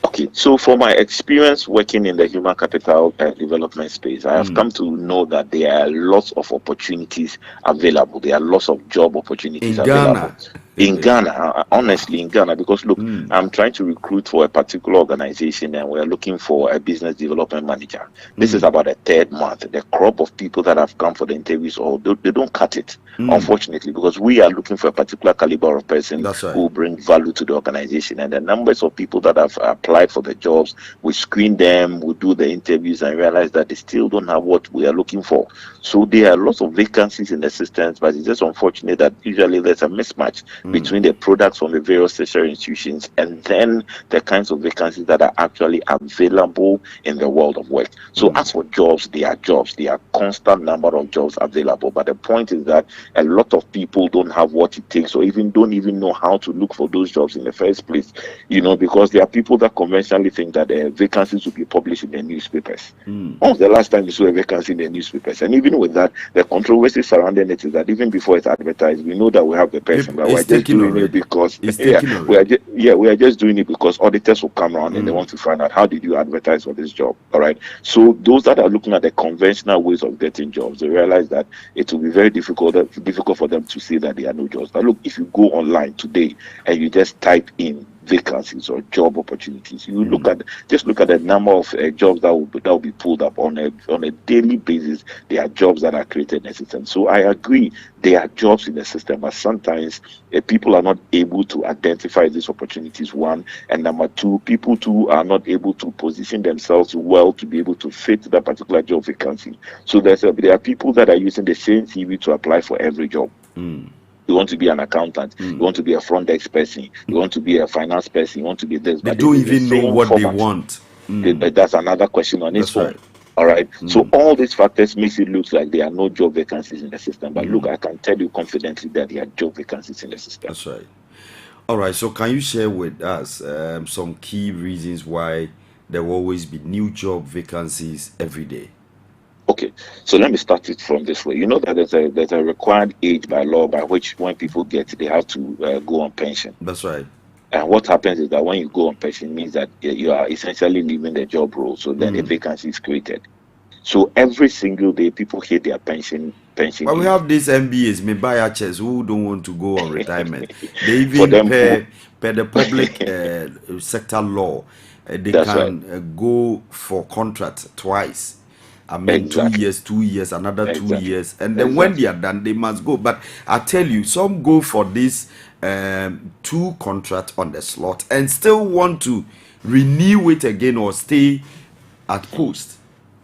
Okay, so from my experience working in the human capital development space, I have come to know that there are lots of opportunities available. There are lots of job opportunities available. In Ghana, honestly, in Ghana, because look, I'm trying to recruit for a particular organization and we're looking for a business development manager. This is about the third month. The crop of people that have come for the interviews, they don't cut it, unfortunately, because we are looking for a particular caliber of person who will bring value to the organization. And the numbers of people that have applied for the jobs, we screen them, we do the interviews and realize that they still don't have what we are looking for. So there are lots of vacancies in the systems, but it's just unfortunate that usually there's a mismatch between the products from the various tertiary institutions and then the kinds of vacancies that are actually available in the world of work. So as for jobs, there are constant number of jobs available. But the point is that a lot of people don't have what it takes, or don't even know how to look for those jobs in the first place. Because there are people that conventionally think that vacancies will be published in the newspapers. When was the last time you saw a vacancy in the newspapers? And even with that, the controversy surrounding it is that even before it's advertised, we know that we have the person, but we're just doing it because we are just doing it because auditors will come around and they want to find out how did you advertise for this job. All right. So those that are looking at the conventional ways of getting jobs, they realize that it will be very difficult for them to see that there are no jobs. But look, if you go online today and you just type in vacancies or job opportunities. You look at the number of jobs that will be pulled up on a daily basis. There are jobs that are created in the system. So I agree, there are jobs in the system, but sometimes people are not able to identify these opportunities. One, and number two, people too are not able to position themselves well to be able to fit that particular job vacancy. So there are people that are using the same CV to apply for every job. You want to be an accountant, you want to be a front desk person, you want to be a finance person, you want to be this. They don't even know what they want. That's another question on its own. Right. All right. So all these factors makes it look like there are no job vacancies in the system. But look, I can tell you confidently that there are job vacancies in the system. That's right. All right. So can you share with us some key reasons why there will always be new job vacancies every day? Okay, so let me start it from this way. You know that there's a required age by law by which when people they have to go on pension. That's right. And what happens is that when you go on pension, means that you are essentially leaving the job role, so then a vacancy is created. So every single day, people hit their pension. But we have these MBAs, Mebayachers, who don't want to go on retirement. They even per the public sector law, they can go for contract twice. I mean, exactly. 2 years, another 2 years, and then when they are done, they must go. But I tell you, some go for this 2 contract on the slot and still want to renew it again or stay at post.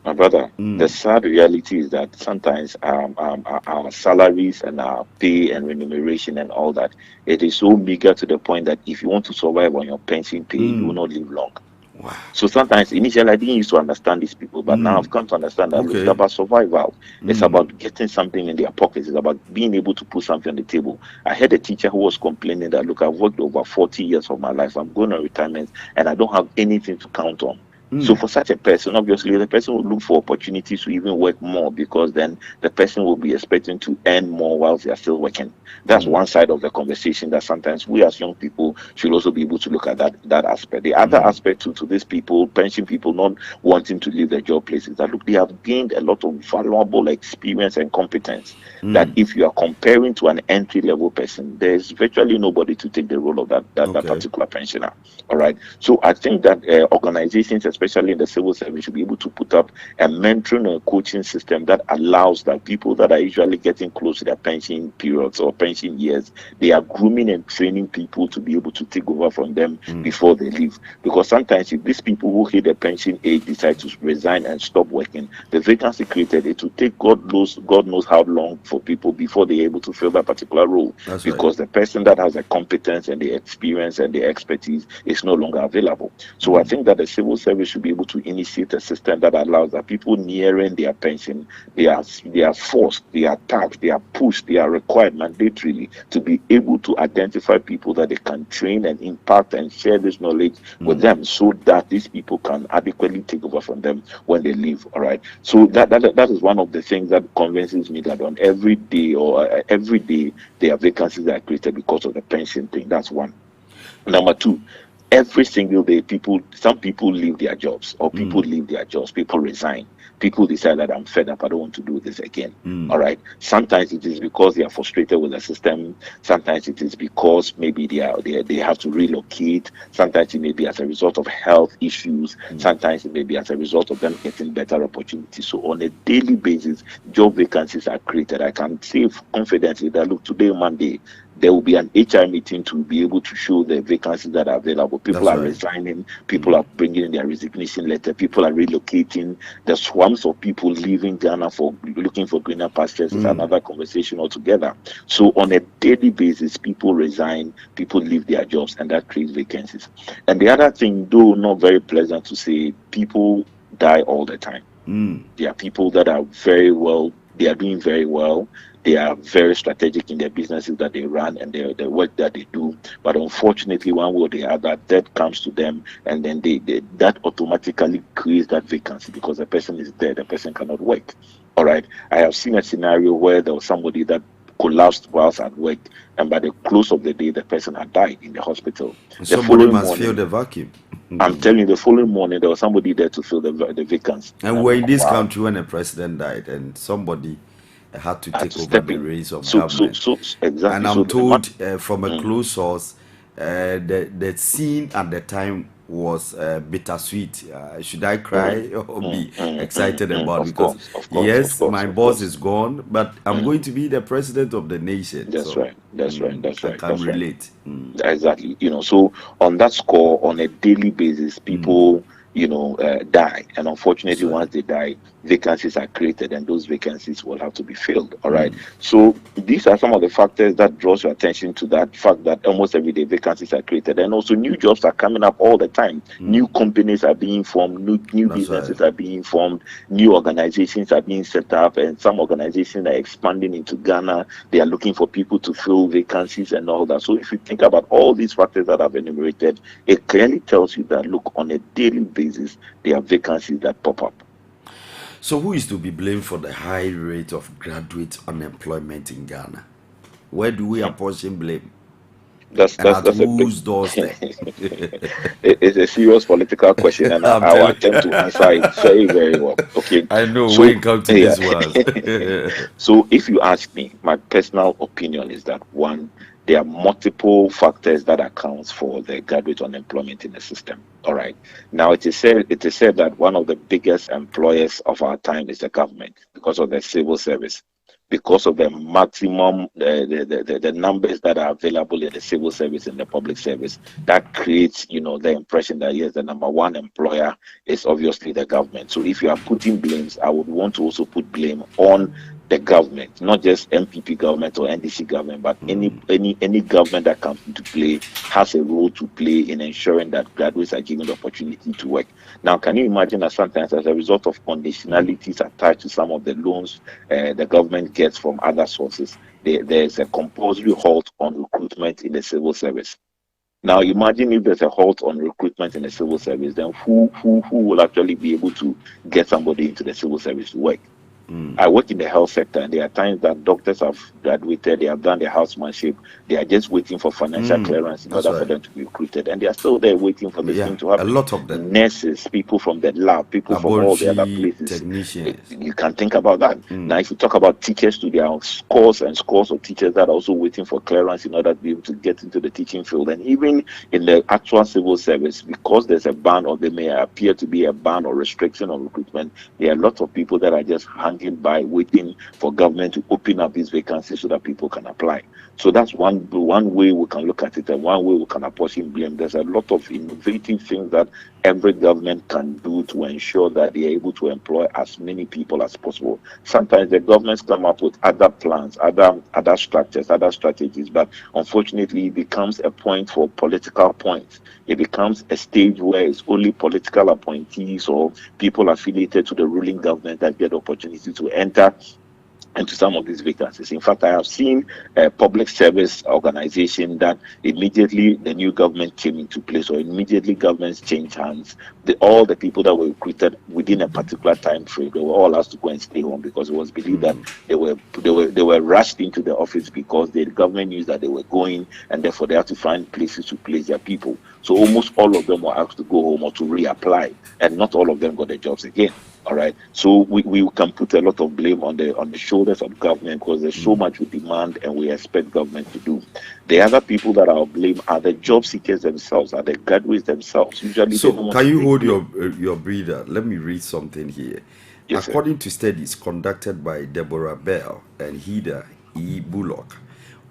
My brother, the sad reality is that sometimes our salaries and our pay and remuneration and all that, it is so meager to the point that if you want to survive on your pension pay, you will not live long. Wow. So sometimes initially I didn't used to understand these people, but now I've come to understand that it's about survival. It's about getting something in their pockets. It's about being able to put something on the table. I had a teacher who was complaining that, look, I've worked over 40 years of my life. I'm going on retirement and I don't have anything to count on. So for such a person, obviously, the person will look for opportunities to even work more, because then the person will be expecting to earn more whilst they are still working. That's one side of the conversation that sometimes we as young people should also be able to look at that aspect. The other aspect to these people, pension people not wanting to leave their job places, that look, they have gained a lot of valuable experience and competence that if you are comparing to an entry-level person, there's virtually nobody to take the role of that particular pensioner. All right. So I think that organizations, especially in the civil service, should be able to put up a mentoring and coaching system that allows that people that are usually getting close to their pension periods or pension years, they are grooming and training people to be able to take over from them before they leave. Because sometimes if these people who hit the pension age decide to resign and stop working, the vacancy created, it will take God knows how long for people before they're able to fill that particular role. That's because the person that has the competence and the experience and the expertise is no longer available. So I think that the civil service should be able to initiate a system that allows that people nearing their pension, they are forced, they are taxed, they are pushed, they are required mandatorily to be able to identify people that they can train and impact and share this knowledge with them, so that these people can adequately take over from them when they leave. All right. So that is one of the things that convinces me that on every day there are vacancies that are created because of the pension thing. That's one. Number two, every single day, some people leave their jobs, or people leave their jobs, people resign. People decide that I'm fed up, I don't want to do this again. All right. Sometimes it is because they are frustrated with the system. Sometimes it is because maybe they have to relocate. Sometimes it may be as a result of health issues. Sometimes it may be as a result of them getting better opportunities. So on a daily basis, job vacancies are created. I can say confidently that, look, today, Monday, there will be an HR meeting to be able to show the vacancies that are available. People are resigning. People are bringing in their resignation letter. People are relocating. The swarms of people leaving Ghana for looking for greener pastures is another conversation altogether. So on a daily basis, people resign, people leave their jobs, and that creates vacancies. And the other thing, though not very pleasant to say, people die all the time. There are people that are very well, they are doing very well. They are very strategic in their businesses that they run and the work that they do. But unfortunately, one way or the other, death comes to them, and then that automatically creates that vacancy, because the person is dead, the person cannot work. All right. I have seen a scenario where there was somebody that collapsed whilst at work, and by the close of the day, the person had died in the hospital. Somebody must fill the vacuum. I'm telling you, the following morning, there was somebody there to fill the vacancy. And we're in this country when a president died, and somebody had to take over the reins of government. Exactly. And I'm told from a close source the scene at the time was bittersweet. Should I cry or be excited about? Because yes, my boss is gone, but I'm going to be the president of the nation. That's right. That's right. I can relate. Exactly. So on that score, on a daily basis, people die, and unfortunately, once they die, vacancies are created, and those vacancies will have to be filled. All right. So these are some of the factors that draws your attention to that fact that almost every day vacancies are created, and also new jobs are coming up all the time. New companies are being formed, new businesses are being formed, new organizations are being set up, and some organizations are expanding into Ghana. They are looking for people to fill vacancies and all that. So if you think about all these factors that I've enumerated, it clearly tells you that look, on a daily basis, there are vacancies that pop up. So who is to be blamed for the high rate of graduate unemployment in Ghana? Where do we apportion blame? That's whose doorstep? It's a serious political question, and I will attempt to answer it very, very well. Okay. I know when it comes to this one. So if you ask me, my personal opinion is that one, there are multiple factors that accounts for the graduate unemployment in the system. All right. Now it is said that one of the biggest employers of our time is the government because of the civil service, because of the maximum the numbers that are available in the civil service and the public service. That creates the impression that yes, the number one employer is obviously the government. So if you are putting blames, I would want to also put blame on the government, not just MPP government or NDC government, but any government that comes into play has a role to play in ensuring that graduates are given the opportunity to work. Now, can you imagine that sometimes as a result of conditionalities attached to some of the loans the government gets from other sources, there's a compulsory halt on recruitment in the civil service. Now, imagine if there's a halt on recruitment in the civil service, then who will actually be able to get somebody into the civil service to work? I work in the health sector, and there are times that doctors have graduated, they have done their housemanship, they are just waiting for financial clearance in order for them to be recruited, and they are still there waiting for this thing to happen. A lot of them. Nurses, people from the lab, people from all the other places. Technicians. You can think about that. Now, if you talk about teachers, there are scores and scores of teachers that are also waiting for clearance in order to be able to get into the teaching field. And even in the actual civil service, because there's a ban, or there may appear to be a ban or restriction on recruitment, there are lots of people that are just hanging by, waiting for government to open up these vacancies so that people can apply. So that's one way we can look at it, and one way we can apportion blame. There's a lot of innovative things that every government can do to ensure that they are able to employ as many people as possible. Sometimes the governments come up with other plans, other structures, other strategies, but unfortunately it becomes a point for political points. It becomes a stage where it's only political appointees or people affiliated to the ruling government that get the opportunity to enter into some of these vacancies. In fact, I have seen a public service organization that immediately the new government came into place, or immediately governments changed hands, all the people that were recruited within a particular time frame, they were all asked to go and stay home because it was believed that they were rushed into the office because the government knew that they were going, and therefore they had to find places to place their people. So almost all of them were asked to go home or to reapply, and not all of them got their jobs again. All right, so we can put a lot of blame on the shoulders of government because there's so much we demand and we expect government to do. The other people that are blamed are the job seekers themselves, are the graduates themselves. Usually, so can you hold your breather? Let me read something here. Yes, according to studies conducted by Deborah Bell and Hida E. Bullock,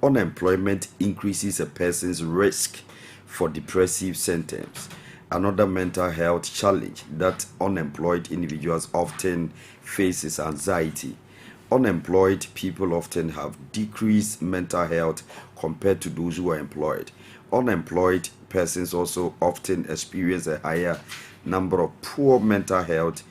unemployment increases a person's risk for depressive symptoms. Another mental health challenge that unemployed individuals often face is anxiety. Unemployed people often have decreased mental health compared to those who are employed. Unemployed persons also often experience a higher number of poor mental health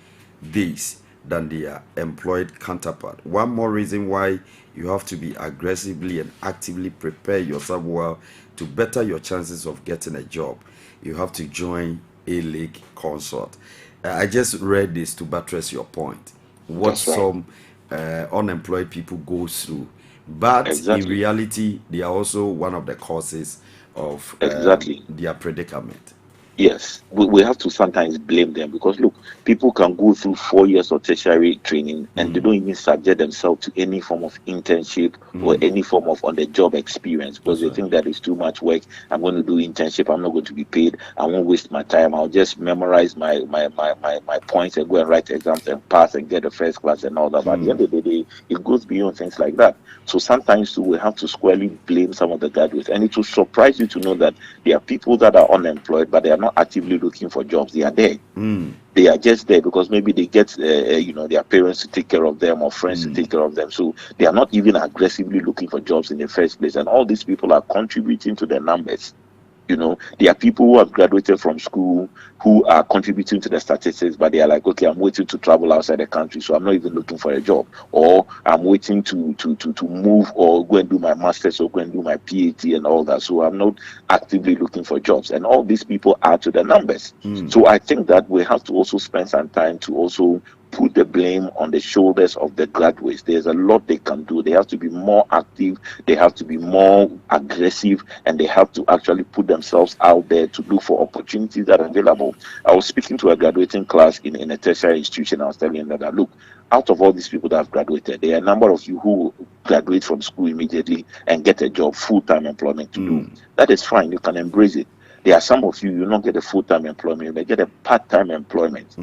days than their employed counterpart. One more reason why you have to be aggressively and actively prepare yourself well to better your chances of getting a job. You have to join a league consort. I just read this to buttress your point. What some unemployed people go through, but in reality, they are also one of the causes of their predicament. Yes, we have to sometimes blame them because look, people can go through 4 years of tertiary training and they don't even subject themselves to any form of internship or any form of on-the-job experience because they think that it's too much work. I'm going to do internship. I'm not going to be paid. I won't waste my time. I'll just memorize my points and go and write exams and pass and get a first class and all that. But at the end of the day, it goes beyond things like that. So sometimes too, we have to squarely blame some of the graduates, and it will surprise you to know that there are people that are unemployed, but they are not actively looking for jobs. They are there. They are just there because maybe they get, their parents to take care of them or friends to take care of them. So they are not even aggressively looking for jobs in the first place. And all these people are contributing to the numbers. There are people who have graduated from school who are contributing to the statistics, but they are like, okay, I'm waiting to travel outside the country, so I'm not even looking for a job, or I'm waiting to move or go and do my master's or go and do my PhD and all that, so I'm not actively looking for jobs. And all these people add to the numbers. So I think that we have to also spend some time to also put the blame on the shoulders of the graduates. There's a lot they can do. They have to be more active, they have to be more aggressive, and they have to actually put themselves out there to look for opportunities that are available. I was speaking to a graduating class in a tertiary institution. I was telling them that, look, out of all these people that have graduated, there are a number of you who graduate from school immediately and get a job, full-time employment to do. That is fine. You can embrace it. There are some of you not get a full-time employment, you may get a part-time employment.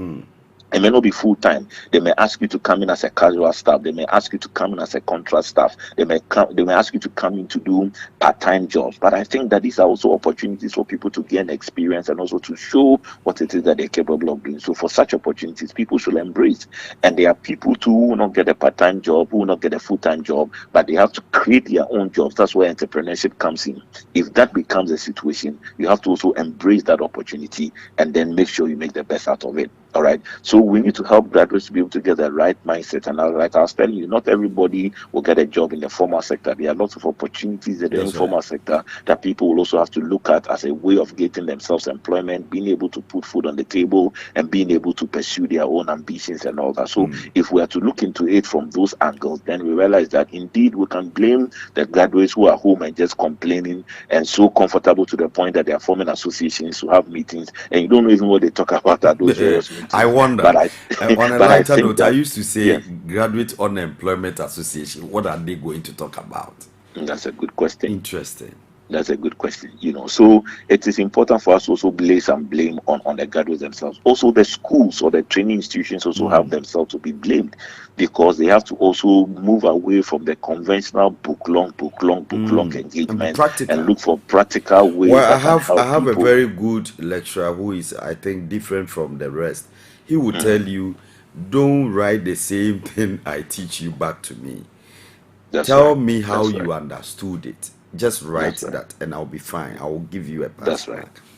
It may not be full time. They may ask you to come in as a casual staff. They may ask you to come in as a contract staff. They may ask you to come in to do part-time jobs. But I think that these are also opportunities for people to gain experience and also to show what it is that they're capable of doing. So for such opportunities, people should embrace. And there are people too who will not get a part-time job, who will not get a full-time job, but they have to create their own jobs. That's where entrepreneurship comes in. If that becomes a situation, you have to also embrace that opportunity and then make sure you make the best out of it. All right. So we need to help graduates to be able to get the right mindset. And like I was telling you, not everybody will get a job in the formal sector. There are lots of opportunities in the informal sector that people will also have to look at as a way of getting themselves employment, being able to put food on the table, and being able to pursue their own ambitions and all that. So if we are to look into it from those angles, then we realize that indeed we can blame the graduates who are home and just complaining and so comfortable to the point that they are forming associations to have meetings, and you don't know even what they talk about at those various meetings. I wonder. But on a lighter note, I used to say, yes, Graduate Unemployment Association. What are they going to talk about? That's a good question. Interesting. That's a good question. So it is important for us to also place some blame on the graduates themselves. Also, the schools or the training institutions also have themselves to be blamed, because they have to also move away from the conventional book long engagement and look for practical ways. Well, I have a very good lecturer who is, I think, different from the rest. He would tell you, don't write the same thing I teach you back to me. Tell me how you understood it. Just write that and I'll be fine. I will give you a pass.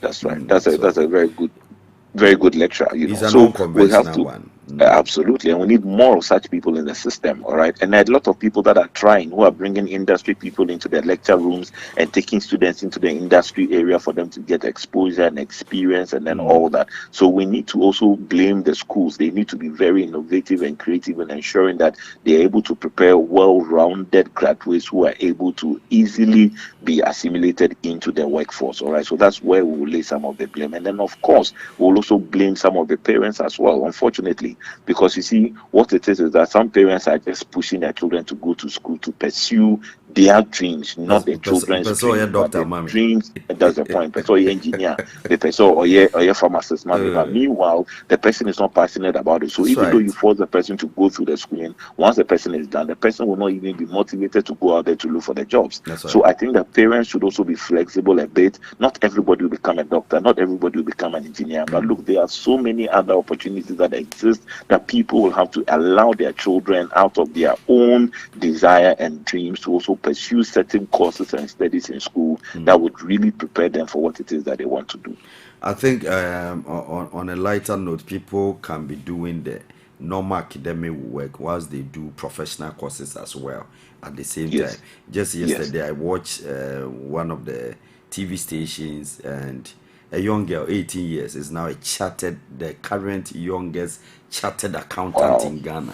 That's right. That's a very good lecture. It's an unconventional one. Absolutely, and we need more of such people in the system. All right, and there are a lot of people that are trying, who are bringing industry people into their lecture rooms and taking students into the industry area for them to get exposure and experience and then all that. So we need to also blame the schools. They need to be very innovative and creative in ensuring that they are able to prepare well-rounded graduates who are able to easily be assimilated into the workforce. All right, so that's where we will lay some of the blame, and then of course we'll also blame some of the parents as well, unfortunately. Because you see, what it is that some parents are just pushing their children to go to school to pursue their dreams, not the children's dreams, but their dreams. That's the point. Pursue your engineer, they pursue or your pharmacist, but meanwhile, the person is not passionate about it. So even though you force the person to go through the schooling, once the person is done, the person will not even be motivated to go out there to look for the jobs. So I think that parents should also be flexible a bit. Not everybody will become a doctor, not everybody will become an engineer, but look, there are so many other opportunities that exist that people will have to allow their children, out of their own desire and dreams, to also pursue certain courses and studies in school that would really prepare them for what it is that they want to do. I think on a lighter note, people can be doing the normal academic work whilst they do professional courses as well at the same time. Just yesterday, I watched one of the TV stations, and a young girl, 18 years, is now the current youngest chartered accountant in Ghana.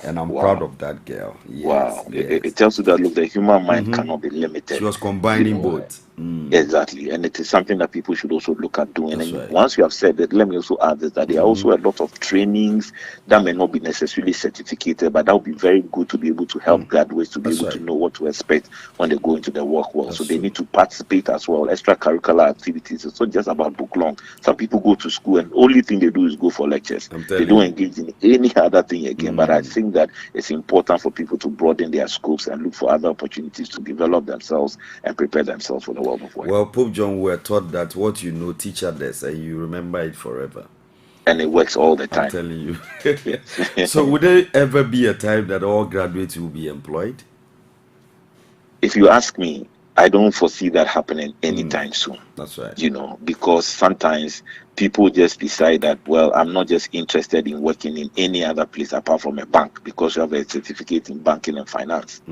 And I'm proud of that girl. Yes, It tells you that, look, the human mind cannot be limited. She was combining both. Exactly. And it is something that people should also look at doing. That's and right. Once you have said that, let me also add this, that there are also a lot of trainings that may not be necessarily certificated, but that would be very good to be able to help graduates to be able to know what to expect when they go into the work world. So they need to participate as well. Extracurricular activities. It's not just about book long. Some people go to school and only thing they do is go for lectures. They don't engage in any other thing again. But I think that it's important for people to broaden their scopes and look for other opportunities to develop themselves and prepare themselves for the world of work. Well, Pope John, we were taught that what you know, teach others, and you remember it forever. And it works all the time. I'm telling you. So would there ever be a time that all graduates will be employed? If you ask me, I don't foresee that happening anytime soon. That's right. Because sometimes people just decide that, well, I'm not just interested in working in any other place apart from a bank because you have a certificate in banking and finance.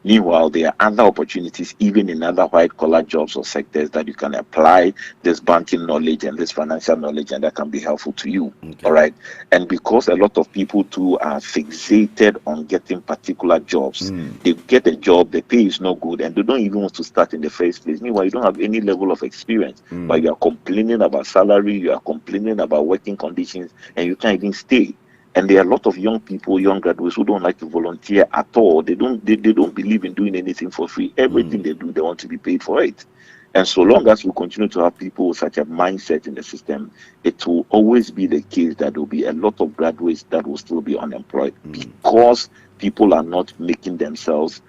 Meanwhile, there are other opportunities, even in other white-collar jobs or sectors, that you can apply this banking knowledge and this financial knowledge, and that can be helpful to you. All right. And because a lot of people too are fixated on getting particular jobs, they get a job, the pay is not good, and they don't even want to start in the first place. Meanwhile, you don't have any level of experience, but you are complaining about salary, you are complaining about working conditions, and you can't even stay. And there are a lot of young people, young graduates who don't like to volunteer at all. They don't believe in doing anything for free. Everything they do, they want to be paid for it. And so long as we continue to have people with such a mindset in the system, it will always be the case that there will be a lot of graduates that will still be unemployed because people are not making themselves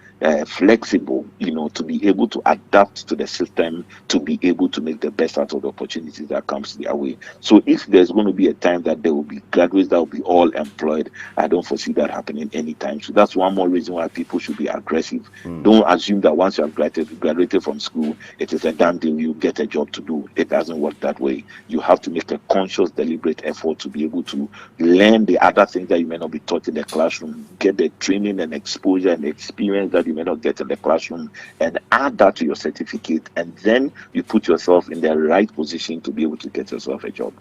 flexible, to be able to adapt to the system, to be able to make the best out of the opportunities that comes their way. So if there's going to be a time that there will be graduates that will be all employed, I don't foresee that happening anytime. So that's one more reason why people should be aggressive. Don't assume that once you have graduated from school, it is a damn deal you get a job to do. It doesn't work that way. You have to make a conscious, deliberate effort to be able to learn the other things that you may not be taught in the classroom, get the training and exposure and experience that you may not get in the classroom, and add that to your certificate, and then you put yourself in the right position to be able to get yourself a job.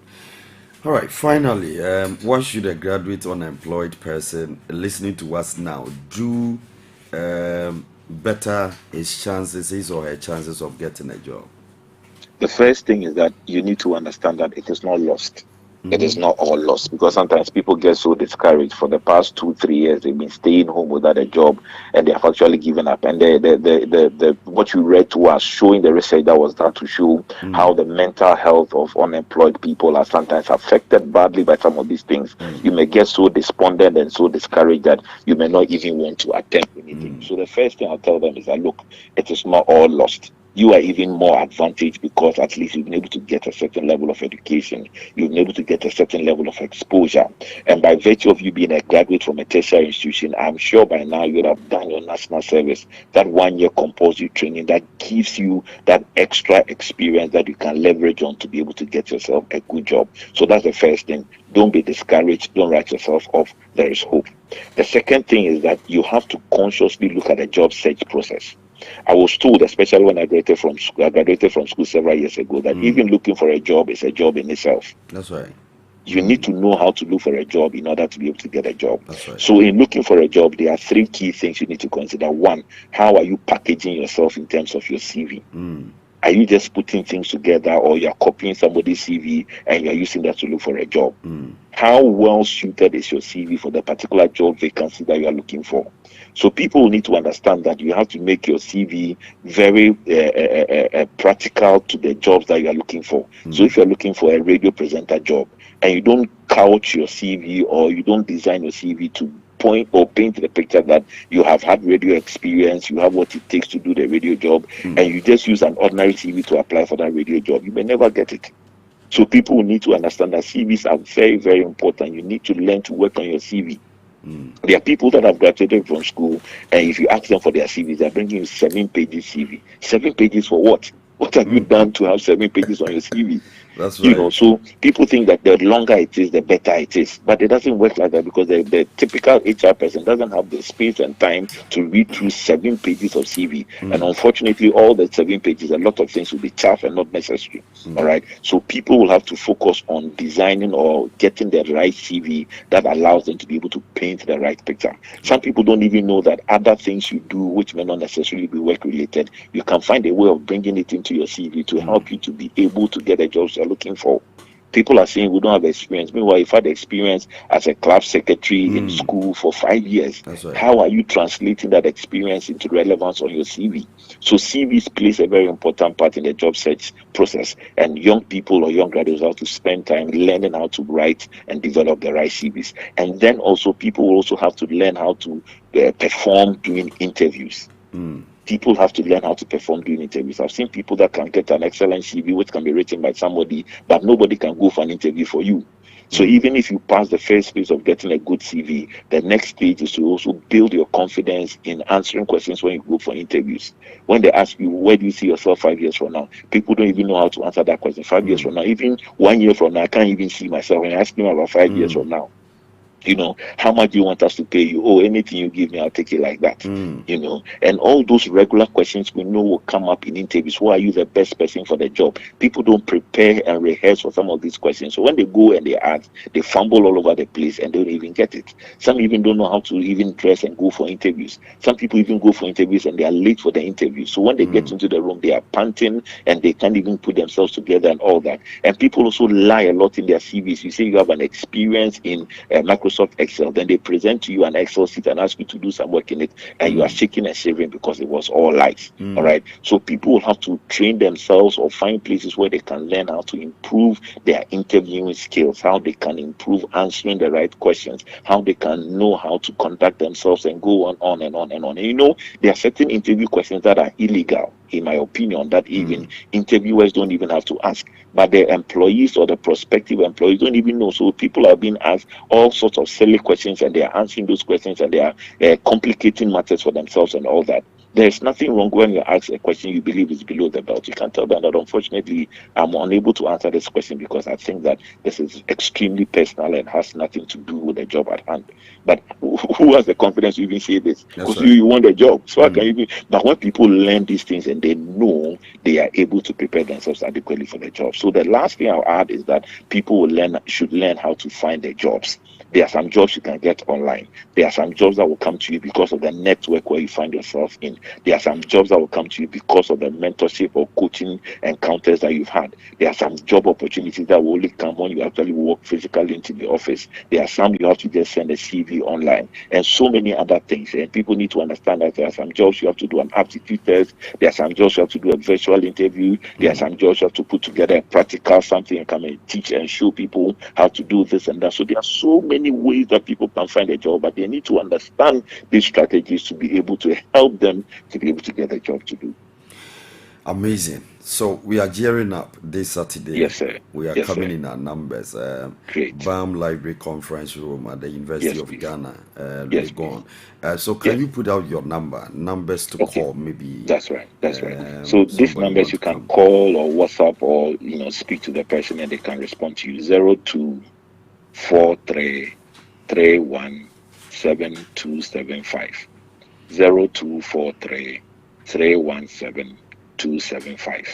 All right, finally, what should a graduate unemployed person listening to us now do better his or her chances of getting a job? The first thing is that you need to understand that it is not lost. It is not all lost, because sometimes people get so discouraged. For the past 2-3 years, they've been staying home without a job, and they have actually given up. And the what you read to us, showing the research that was done to show how the mental health of unemployed people are sometimes affected badly by some of these things. You may get so despondent and so discouraged that you may not even want to attempt anything. So the first thing I'll tell them is that, look, it is not all lost. You are even more advantaged because at least you've been able to get a certain level of education. You've been able to get a certain level of exposure. And by virtue of you being a graduate from a tertiary institution, I'm sure by now you would have done your national service, that 1-year compulsory training that gives you that extra experience that you can leverage on to be able to get yourself a good job. So that's the first thing. Don't be discouraged. Don't write yourself off. There is hope. The second thing is that you have to consciously look at the job search process. I was told, especially when I graduated from school several years ago, that even looking for a job is a job in itself. That's right. You need to know how to look for a job in order to be able to get a job. That's right. So in looking for a job, there are 3 key things you need to consider. 1, how are you packaging yourself in terms of your CV? Are you just putting things together, or you're copying somebody's CV and you're using that to look for a job? How well suited is your CV for the particular job vacancy that you are looking for? So people need to understand that you have to make your CV very practical to the jobs that you are looking for. So if you're looking for a radio presenter job and you don't couch your CV, or you don't design your CV to point or paint the picture that you have had radio experience, you have what it takes to do the radio job, and you just use an ordinary CV to apply for that radio job, you may never get it. So people need to understand that CVs are very, very important. You need to learn to work on your CV. There are people that have graduated from school, and if you ask them for their CVs, they're bringing you 7 pages CV. 7 pages for what? What have you done to have 7 pages on your CV? That's You right. know, so people think that the longer it is, the better it is. But it doesn't work like that, because the typical HR person doesn't have the space and time to read through 7 pages of CV. And unfortunately, all the 7 pages, a lot of things will be chaff and not necessary. All right. So people will have to focus on designing or getting the right CV that allows them to be able to paint the right picture. Some people don't even know that other things you do, which may not necessarily be work related, you can find a way of bringing it into your CV to help you to be able to get the jobs you're looking for. People are saying we don't have experience. Meanwhile, you've had experience as a club secretary in school for 5 years. That's right. How are you translating that experience into relevance on your CV? So CVs plays a very important part in the job search process. And young people or young graduates have to spend time learning how to write and develop the right CVs. And then also people will also have to learn how to perform during interviews. People have to learn how to perform during interviews. I've seen people that can get an excellent CV which can be written by somebody, but nobody can go for an interview for you. So even if you pass the first phase of getting a good CV, the next stage is to also build your confidence in answering questions when you go for interviews. When they ask you, where do you see yourself 5 years from now? People don't even know how to answer that question. 5 years from now, even 1 year from now, I can't even see myself. When I ask me about 5 years from now, you know, how much do you want us to pay you? Oh, anything you give me, I'll take it like that. You know, and all those regular questions we know will come up in interviews. Why are you the best person for the job? People don't prepare and rehearse for some of these questions. So when they go and they ask, they fumble all over the place and they don't even get it. Some even don't know how to even dress and go for interviews. Some people even go for interviews and they are late for the interview. So when they get into the room, they are panting and they can't even put themselves together and all that. And people also lie a lot in their CVs. You say you have an experience in Microsoft Excel, then they present to you an Excel sheet and ask you to do some work in it, and you are shaking and shivering because it was all lies. All right. So people will have to train themselves or find places where they can learn how to improve their interviewing skills, how they can improve answering the right questions, how they can know how to conduct themselves and go on and on and on. And you know, there are certain interview questions that are illegal, in my opinion, that even interviewers don't even have to ask, but the employees or the prospective employees don't even know. So people are being asked all sorts of silly questions and they are answering those questions and they are complicating matters for themselves and all that. There's nothing wrong when you ask a question you believe is below the belt. You can tell them that, unfortunately, I'm unable to answer this question because I think that this is extremely personal and has nothing to do with the job at hand. But who has the confidence to even say this? Because you want a job. So I can even. But when people learn these things and they know, they are able to prepare themselves adequately for the job. So the last thing I'll add is that people should learn how to find their jobs. There are some jobs you can get online. There are some jobs that will come to you because of the network where you find yourself in. There are some jobs that will come to you because of the mentorship or coaching encounters that you've had. There are some job opportunities that will only come when you actually work physically into the office. There are some you have to just send a CV online, and so many other things. And people need to understand that there are some jobs you have to do an aptitude test. There are some jobs you have to do a virtual interview. There are some jobs you have to put together a practical something and come and teach and show people how to do this and that. So there are so many ways that people can find a job, but they need to understand these strategies to be able to help them to be able to get a job to do. Amazing. So we are gearing up this Saturday. Yes, sir. We are coming in our numbers. Great. BAM Library Conference Room at the University of Ghana. Legon. So can you put out your numbers to call maybe? That's right. So these numbers you can call or WhatsApp or speak to the person and they can respond to you. 0243317275. 0243317275.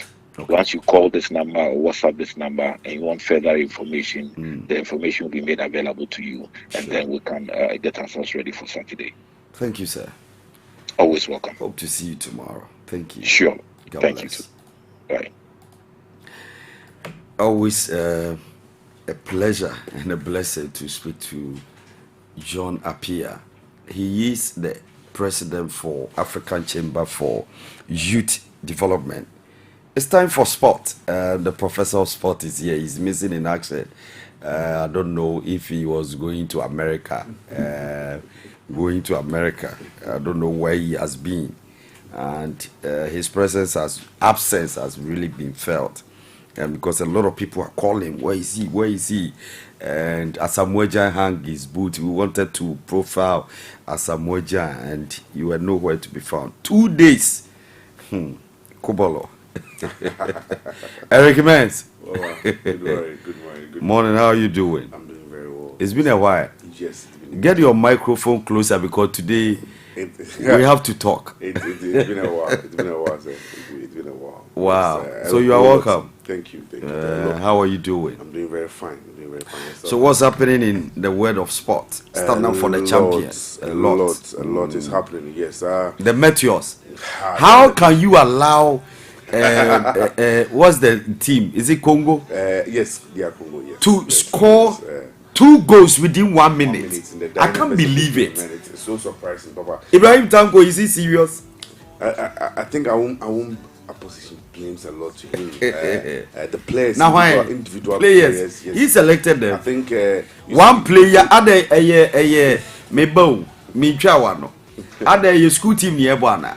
Once you call this number or WhatsApp this number and you want further information, the information will be made available to you, and then we can get ourselves ready for Saturday. Thank you, sir. Always welcome. Hope to see you tomorrow. Thank you. Sure. God Thank bless. you too. Bye. Always a pleasure and a blessing to speak to John Appiah. He is the president for African Chamber for Youth Development. It's time for sport. The professor of sport is here. He's missing in action. I don't know if he was going to America. I don't know where he has been. And his absence has really been felt. Because a lot of people are calling, where is he? And Asamoah hung his boot. We wanted to profile Asamoah and you were nowhere to be found. 2 days. Kobolo. Eric Mens. Good morning. Good morning. Morning. How are you doing? I'm doing very well. It's been a while. Yes. Get your microphone closer because today we have to talk. It's been a while. It's been a while, sir. It's been a while. Wow. Yes, So you are welcome. Thank you. How are you doing? I'm doing very fine. So what's happening in the world of sport? Standing up for the champions. A lot is happening. Yes. The Meteors. How can you allow? What's the team? Is it Congo? Yes, they are Congo. Yes. To score 2 goals within 1 minute. I can't believe it. It's so surprising, Papa. Ibrahim Tanko, is he serious? I think I won't opposition blames a lot to him. The players, Now why individual players? Yes. He selected them. I think one player other me bow me chawano. Other your school team near Bwana.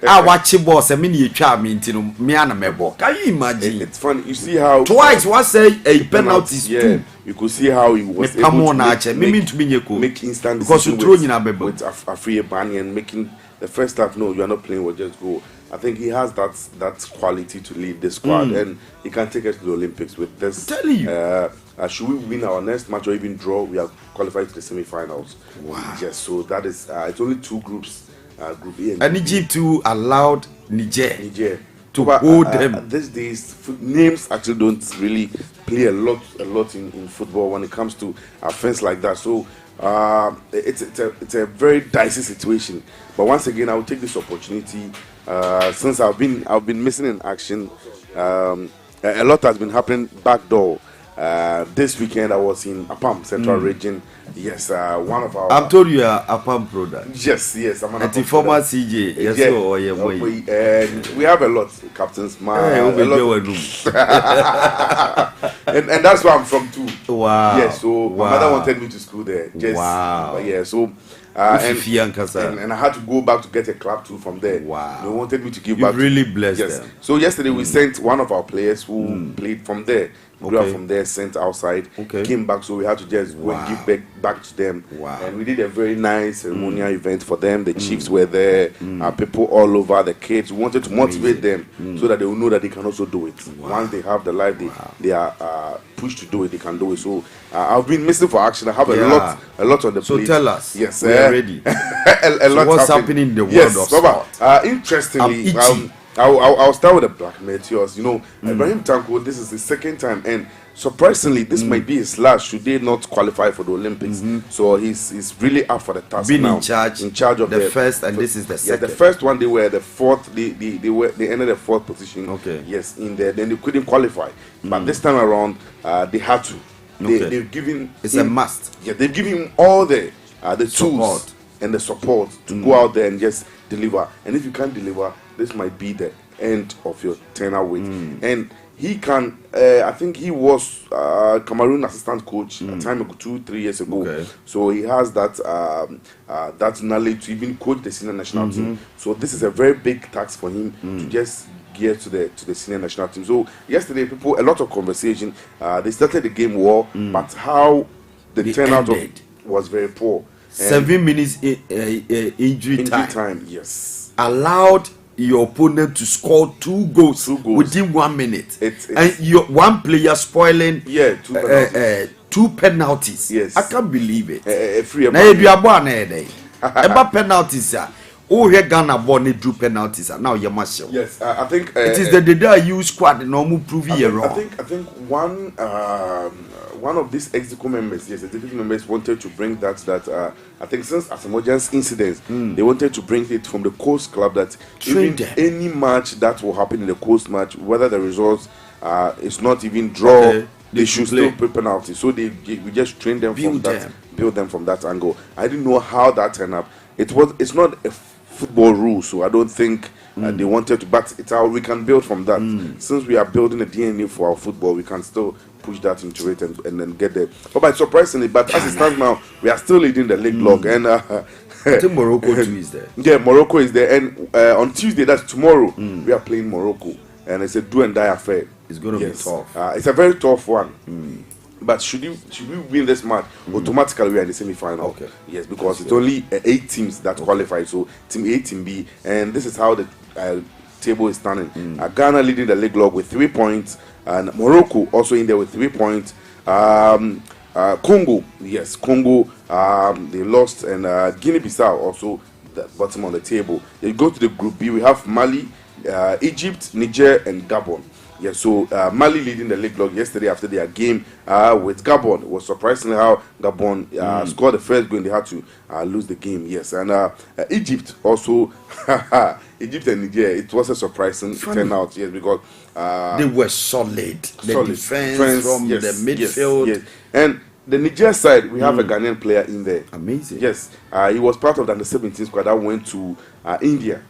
I watch boss a mini twa me into me and mebo. Can you imagine? It's funny. You see how twice was say a penalty. Yeah, you could see how he was able to make instant because you throw in a bebo with a free banning and making the first half. No, you are not playing. We'll just go. I think he has that quality to lead the squad, and he can take us to the Olympics with this. I'm telling you. Should we win our next match or even draw, we are qualified to the semi-finals. Wow. Yes, so that is it's only 2 groups, Group A and Egypt too allowed Niger to but, hold them. These days, names actually don't really play a lot in football when it comes to offense like that. So it's a very dicey situation. But once again, I will take this opportunity since I've been missing in action. A lot has been happening backdoor. This weekend I was in Apam Central Region. Yes, one of our. I'm told you are a Apam product. Yes, I'm an Apam former product. CJ. Yes, and we have a lot, captains. And that's where I'm from too. Wow. Yes, so my mother wanted me to school there. Just, wow. Yeah, so. And I had to go back to get a club too from there. Wow. They wanted me to give you back. Really blessed them. So yesterday we sent one of our players who played from there. Grew up from there, sent outside, came back, so we had to just go and give back to them. Wow. And we did a very nice ceremonial event for them. The chiefs were there, people all over, the kids. We wanted to motivate them so that they will know that they can also do it. Wow. Once they have the life, they are pushed to do it, they can do it. So I've been missing for action. I have a lot on the plate. So tell us. Yes, we are ready. a lot what's happening in the world of sport? Interestingly, I'll start with the Black Meteors. You know, Ibrahim Tanko, this is the second time, and surprisingly, this might be his last. Should they not qualify for the Olympics? So he's really up for the task Being now. in charge of the first, and this is the second. Yeah, the first one they were the fourth. They ended the 4th position. Okay. Yes, in there. Then they couldn't qualify, but this time around, they had to. They've given. It's a must. Yeah, they've given him all the tools and the support to go out there and just deliver. And if you can't deliver, this might be the end of your tenure with. And he can. I think he was Cameroon assistant coach a time ago, 2-3 years ago. Okay. So he has that knowledge to even coach the senior national team. So this is a very big task for him to just gear to the senior national team. So yesterday, a lot of conversation. They started the game well, but how the turnout was very poor. 7 minutes injury time. Yes. Allowed your opponent to score 2 goals within 1 minute. And your one player spoiling 2 penalties. Yes. I can't believe it. Free now you are born about penalties. Oh, here Ghana born drew penalties. Now you must show. Yes, I think it is the day you squad normal prove you wrong. I think one of these executive members, executive members wanted to bring that I think since Asamoah's incidents, they wanted to bring it from the Coast Club that even any match that will happen in the Coast match, whether the results is not even draw, they should still play penalties. So we just train them build them from that angle. I didn't know how that turned up. It's not a football rule, so I don't think they wanted to, but it's how we can build from that. Since we are building a DNA for our football, we can still push that into it and then get there. But surprisingly, as it stands now, we are still leading the league log. And I think Morocco too is there. Yeah, Morocco is there. And on Tuesday, that's tomorrow, we are playing Morocco. And it's a do and die affair. It's going to be tough. It's a very tough one. But should we win this match, automatically we are in the semi-final. Okay. Yes, because it's only 8 teams that qualify. So team A, team B, and this is how the table is standing. Ghana leading the league log with 3 points, and Morocco also in there with 3 points. Congo, yes, Congo, they lost, and Guinea-Bissau also the bottom on the table. You go to the Group B, we have Mali, Egypt, Niger, and Gabon. Yeah, so Mali leading the league log yesterday after their game with Gabon. It was surprisingly how Gabon scored the first goal and they had to lose the game. Yes, and Egypt also, Egypt and Niger, it was a surprising turnout. Yes, because they were solid. The defense from the midfield. Yes. And the Niger side, we have a Ghanaian player in there. Amazing. Yes, he was part of the under-17 squad that went to India.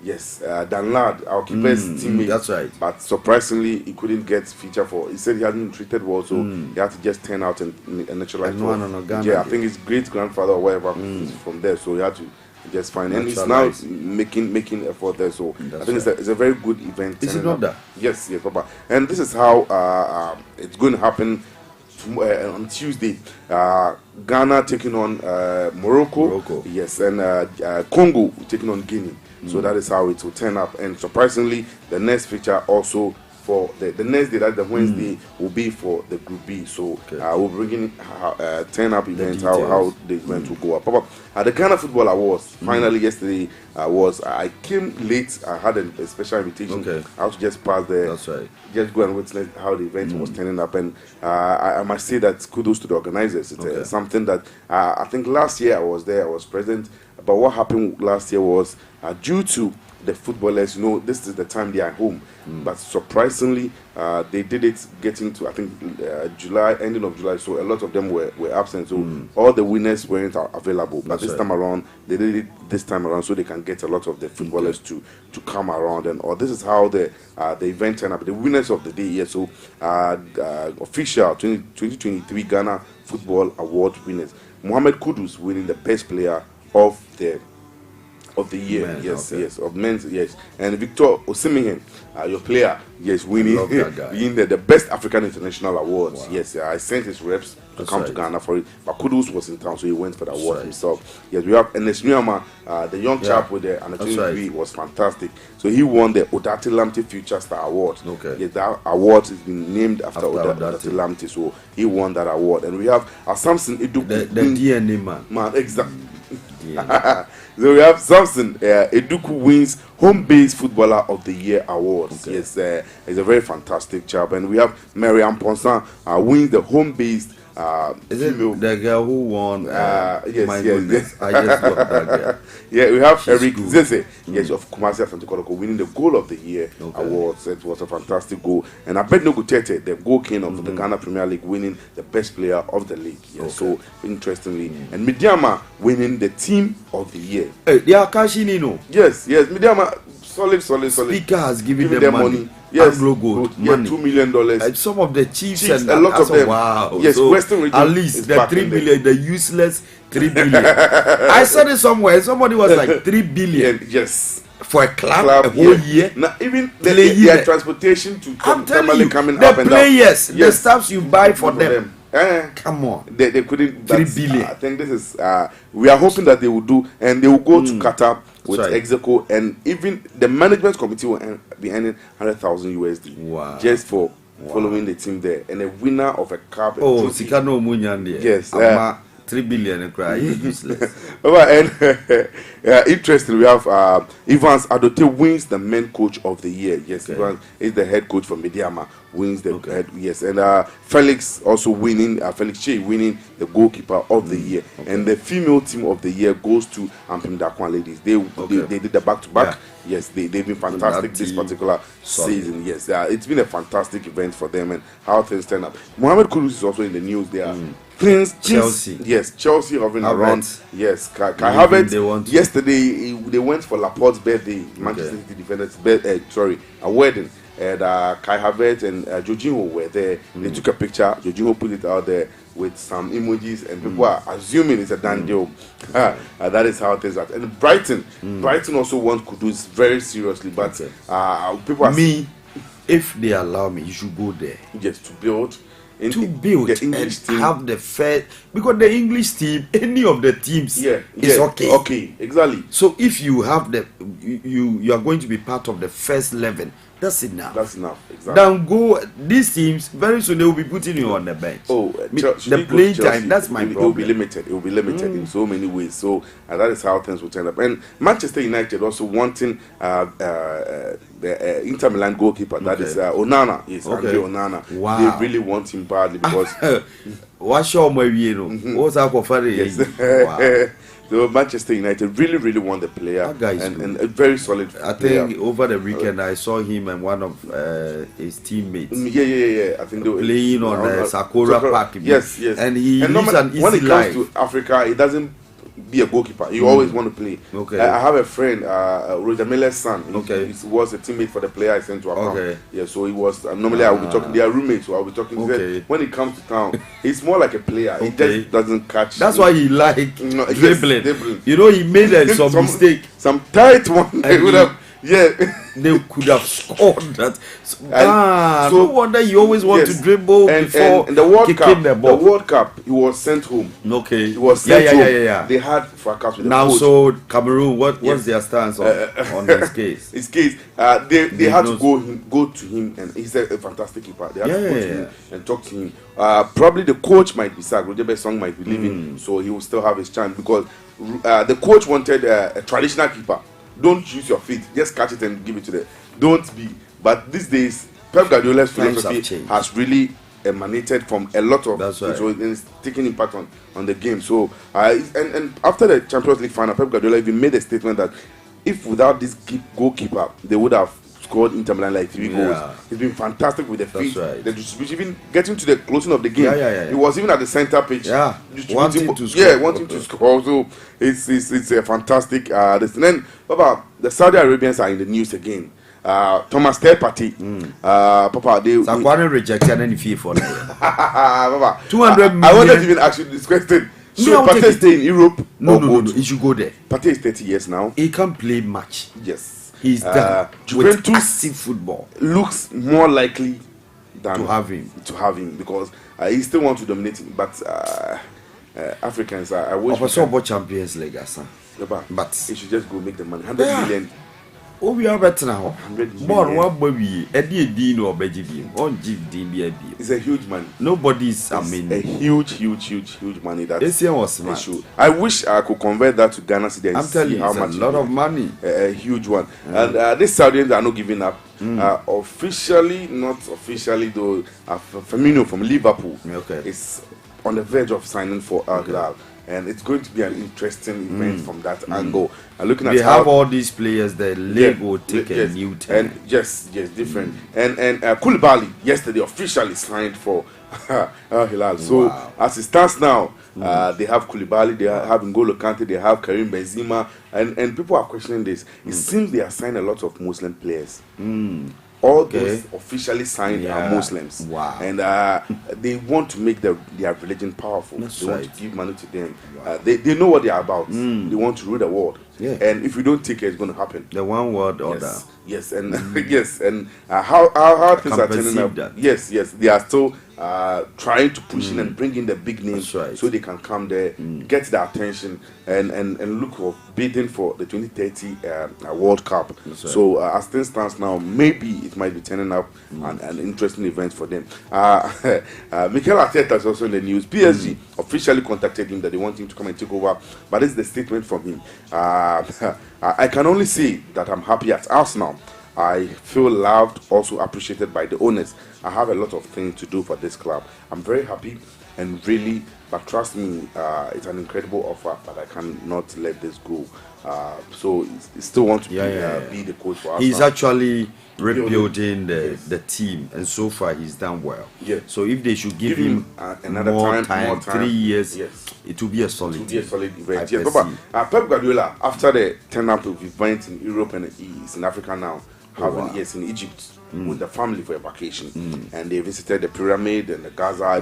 Yes, Dan Lad, our keeper's teammate. That's right. But surprisingly, he couldn't get feature for. He said he hadn't been treated well, so he had to just turn out and naturalize. Yeah, I think his great grandfather or whatever is from there, so he had to just find. And he's now making effort there. So I think it's a very good event. Is it not that? Yes, Papa. And this is how it's going to happen. On Tuesday, Ghana taking on Morocco. Yes, and Congo taking on Guinea. So that is how it will turn up. And surprisingly, the next feature also for the next day, that the Wednesday, will be for the Group B. So we'll bring in turn up event, how the event will go up. At the Ghana Football Awards, finally yesterday I came late. I had a special invitation. I had to just pass there. That's right. Just go and witness how the event was turning up, and I must say that kudos to the organizers. It's something that I think last year I was there, I was present. But what happened last year was due to the footballers, this is the time they are home. But surprisingly, they did it getting to, I think, July, ending of July. So a lot of them were absent. So all the winners weren't available. But this time around, they did it this time around so they can get a lot of the footballers to come around. And this is how the event turned up. The winners of the day here. So official 2023 Ghana Football Award winners. Mohamed Kudus winning the best player of the year. Of men's, and Victor Osimhen, your player, winning the best African International Awards. I sent his reps to come to Ghana for it, but Kudus was in town, so he went for the award himself. Yes, we have Enes Nuama, the young chap with the under 23 was fantastic. So he won the Odati Lamte Future Star Award. That award has been named after Odati Lamte, so he won that award. And we have Samson Iduku, the DNA man, exactly. So we have Samson Eduku wins Home Based Footballer of the Year award. Yes, it's a very fantastic job. And we have Mariam Ponsan wins the Home Based. Is it the girl who won? Yes. I just got that girl. We have Eric Zeze, of Kumasi Asante Kotoko, winning the Goal of the Year award. So it was a fantastic goal. And Abednego Tete, the goal king of the Ghana Premier League, winning the best player of the league. So interestingly, and Midiama winning the Team of the Year. They are cashing in. Yes, Midiama, solid. Speaker has given them money. Yes, Gold, money. $2 million. Some of the chiefs and a lot of them. Wow. Yes, so Western region. At least the 3 billion, the useless 3 billion. I saw it somewhere. Somebody was like 3 billion. Yes. For a club a whole year. Now, even their transportation to I'm telling you, coming the up and players, down. the stuffs you buy for them. Come on. They couldn't. 3 billion. I think this is. We are hoping that they will do, and they will go to Qatar with Execo, and even the management committee will be earning $100,000 Wow. just for following the team there, and a winner of a cup. Oh, Sikano Munyandi. Yes. 3 billion and cry. Useless. And interesting, we have Evans Adote wins the men coach of the year. Yes, Evans is the head coach for Mediama, wins the head. Yes, and Felix also winning. Felix Shea winning the goalkeeper of the year, and the female team of the year goes to Ampim Dakwan ladies. They did the back-to-back. Yes, they've been fantastic this particular season. Yes, it's been a fantastic event for them, and how things turn up. Mohamed Kudus is also in the news. They are Chelsea. Yes, Chelsea hovering around. Yes, Kai Havertz. Yesterday they went for Laporte's birthday, Manchester City defender's a wedding. And Kai Havertz and Jorginho were there. They took a picture. Jorginho put it out there with some emojis, and people are assuming it's a done deal. That is how things are. And Brighton also wants Kudus very seriously, but people are if they allow me, you should go there. Yes, to build. to build the English and team, have the first, because the English team, any of the teams is okay. Okay, exactly. So if you have you are going to be part of the first 11, that's enough. That's enough. Exactly. Then go, these teams very soon they will be putting you on the bench. The playing time, that's my problem. It will be limited. It will be limited in so many ways. So that is how things will turn up. And Manchester United also wanting the Inter Milan goalkeeper, that is Onana. Yes, Andre Onana. Wow. They really want him badly because what's your what's our yes. So Manchester United really want the player, and a very solid player. I think over the weekend I saw him and one of his teammates. Yeah. I think they were playing on Sakura Park. Yes. And he lives an easy life. When it comes to Africa, he doesn't be a goalkeeper. You always want to play. Okay. I have a friend, Roger Miller's son. Okay. He was a teammate for the player I sent to Accra. Okay. Yeah, so he was. Normally I will be talking. They are roommates, so I will be talking. Okay. When he comes to town, he's more like a player. He just doesn't catch. That's why he like dribbling. Yes, you know, he made some mistake. Some tight one. They would have. Yeah. They could have scored that. No wonder you always want to dribble before and the World kicking the ball. The World Cup, he was sent home. Okay. He was sent home. Yeah. They had fracas with now, the coach. so Cameroon, what's their stance on his case? His case, they had to go to him, and he's a fantastic keeper. They had to go to him and talk to him. Probably the coach might be sacked. Roger Song might be leaving, so he will still have his chance because the coach wanted a traditional keeper. Don't use your feet, just catch it and give it to them. Don't be. But these days, Pep Guardiola's philosophy has really emanated from a lot of so it's taking impact on the game. So and after the Champions League final, Pep Guardiola even made a statement that if without this goalkeeper, they would have scored Inter Milan like 3 goals. He's been fantastic with the feet, the distribution, even getting to the closing of the game. He was even at the center pitch, wanting to score. Wanting to score. So it's a fantastic. And then, Papa, the Saudi Arabians are in the news again. Thomas Partey, Papa, they rejected any fee for that. Papa, 200 million. I wanted to even ask you this question. Should Partey stay in Europe? No. He should go there. Partey is 30 years now. He can't play much. Yes. He's done. Juventus active football looks more likely than to have him because he still wants to dominate him. But Africans, I wish. About Champions League, but he should just go make the money. 100 million. Oh, we are better now. One baby, Eddie or Beji, on GDB. It's a huge money. Nobody's, a huge money. That this year was smart. I wish I could convert that to Ghana city. I'm telling you, how much? A lot of money. A huge one. And these Saudians are not giving up. Officially, not officially though. Firmino from Liverpool is on the verge of signing for Al Hilal. And it's going to be an interesting event from that angle. Looking at have all these players, the league will take a new turn. And different. And Koulibaly yesterday officially signed for Al Hilal. So as it stands now, they have Koulibaly, they have N'Golo Kante, they have Karim Benzema, and people are questioning this. It seems they are signing a lot of Muslim players. All those officially signed are Muslims. Wow. And they want to make their religion powerful. They want to give money to them. They know what they are about. They want to rule the world. And if we don't take it, it's going to happen. The one world order. Yes, and and how things are turning up. Yes, they are still trying to push in and bring in the big names so they can come there, get their attention, and look for bidding for the 2030 World Cup. So as things stands now, maybe it might be turning up an interesting event for them. Mikel Arteta is also in the news. PSG officially contacted him that they want him to come and take over, but this is the statement from him. I can only say that I'm happy at Arsenal. I feel loved, also appreciated by the owners. I have a lot of things to do for this club. I'm very happy and really, but trust me, it's an incredible offer, but I cannot let this go. So I still want to be the coach for Arsenal. He's actually rebuilding the team, and so far he's done well. So if they should give him another more time, 3 years, it will be a solid event. Pep Guardiola, after the turn-up event in Europe and he's in Africa now, in Egypt with the family for a vacation, and they visited the pyramid and the Gaza.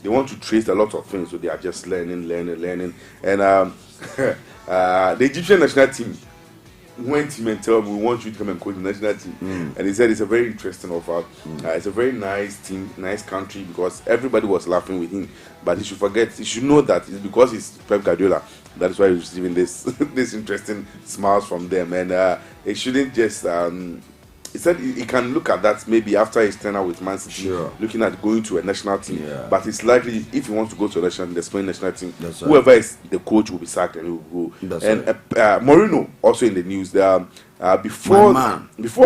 They want to trace a lot of things, so they are just learning. And the Egyptian national team, went to him and told him, we want you to come and coach the national team. And he said it's a very interesting offer. It's a very nice team, nice country, because everybody was laughing with him. But he should know that it's because he's Pep Guardiola. That is why he's receiving this this interesting smiles from them. And it shouldn't just he said he can look at that maybe after his tenure with Man City, looking at going to a national team. But it's likely if he wants to go to a the Spain national team, whoever is the coach will be sacked and he will go. Mourinho also in the news. Before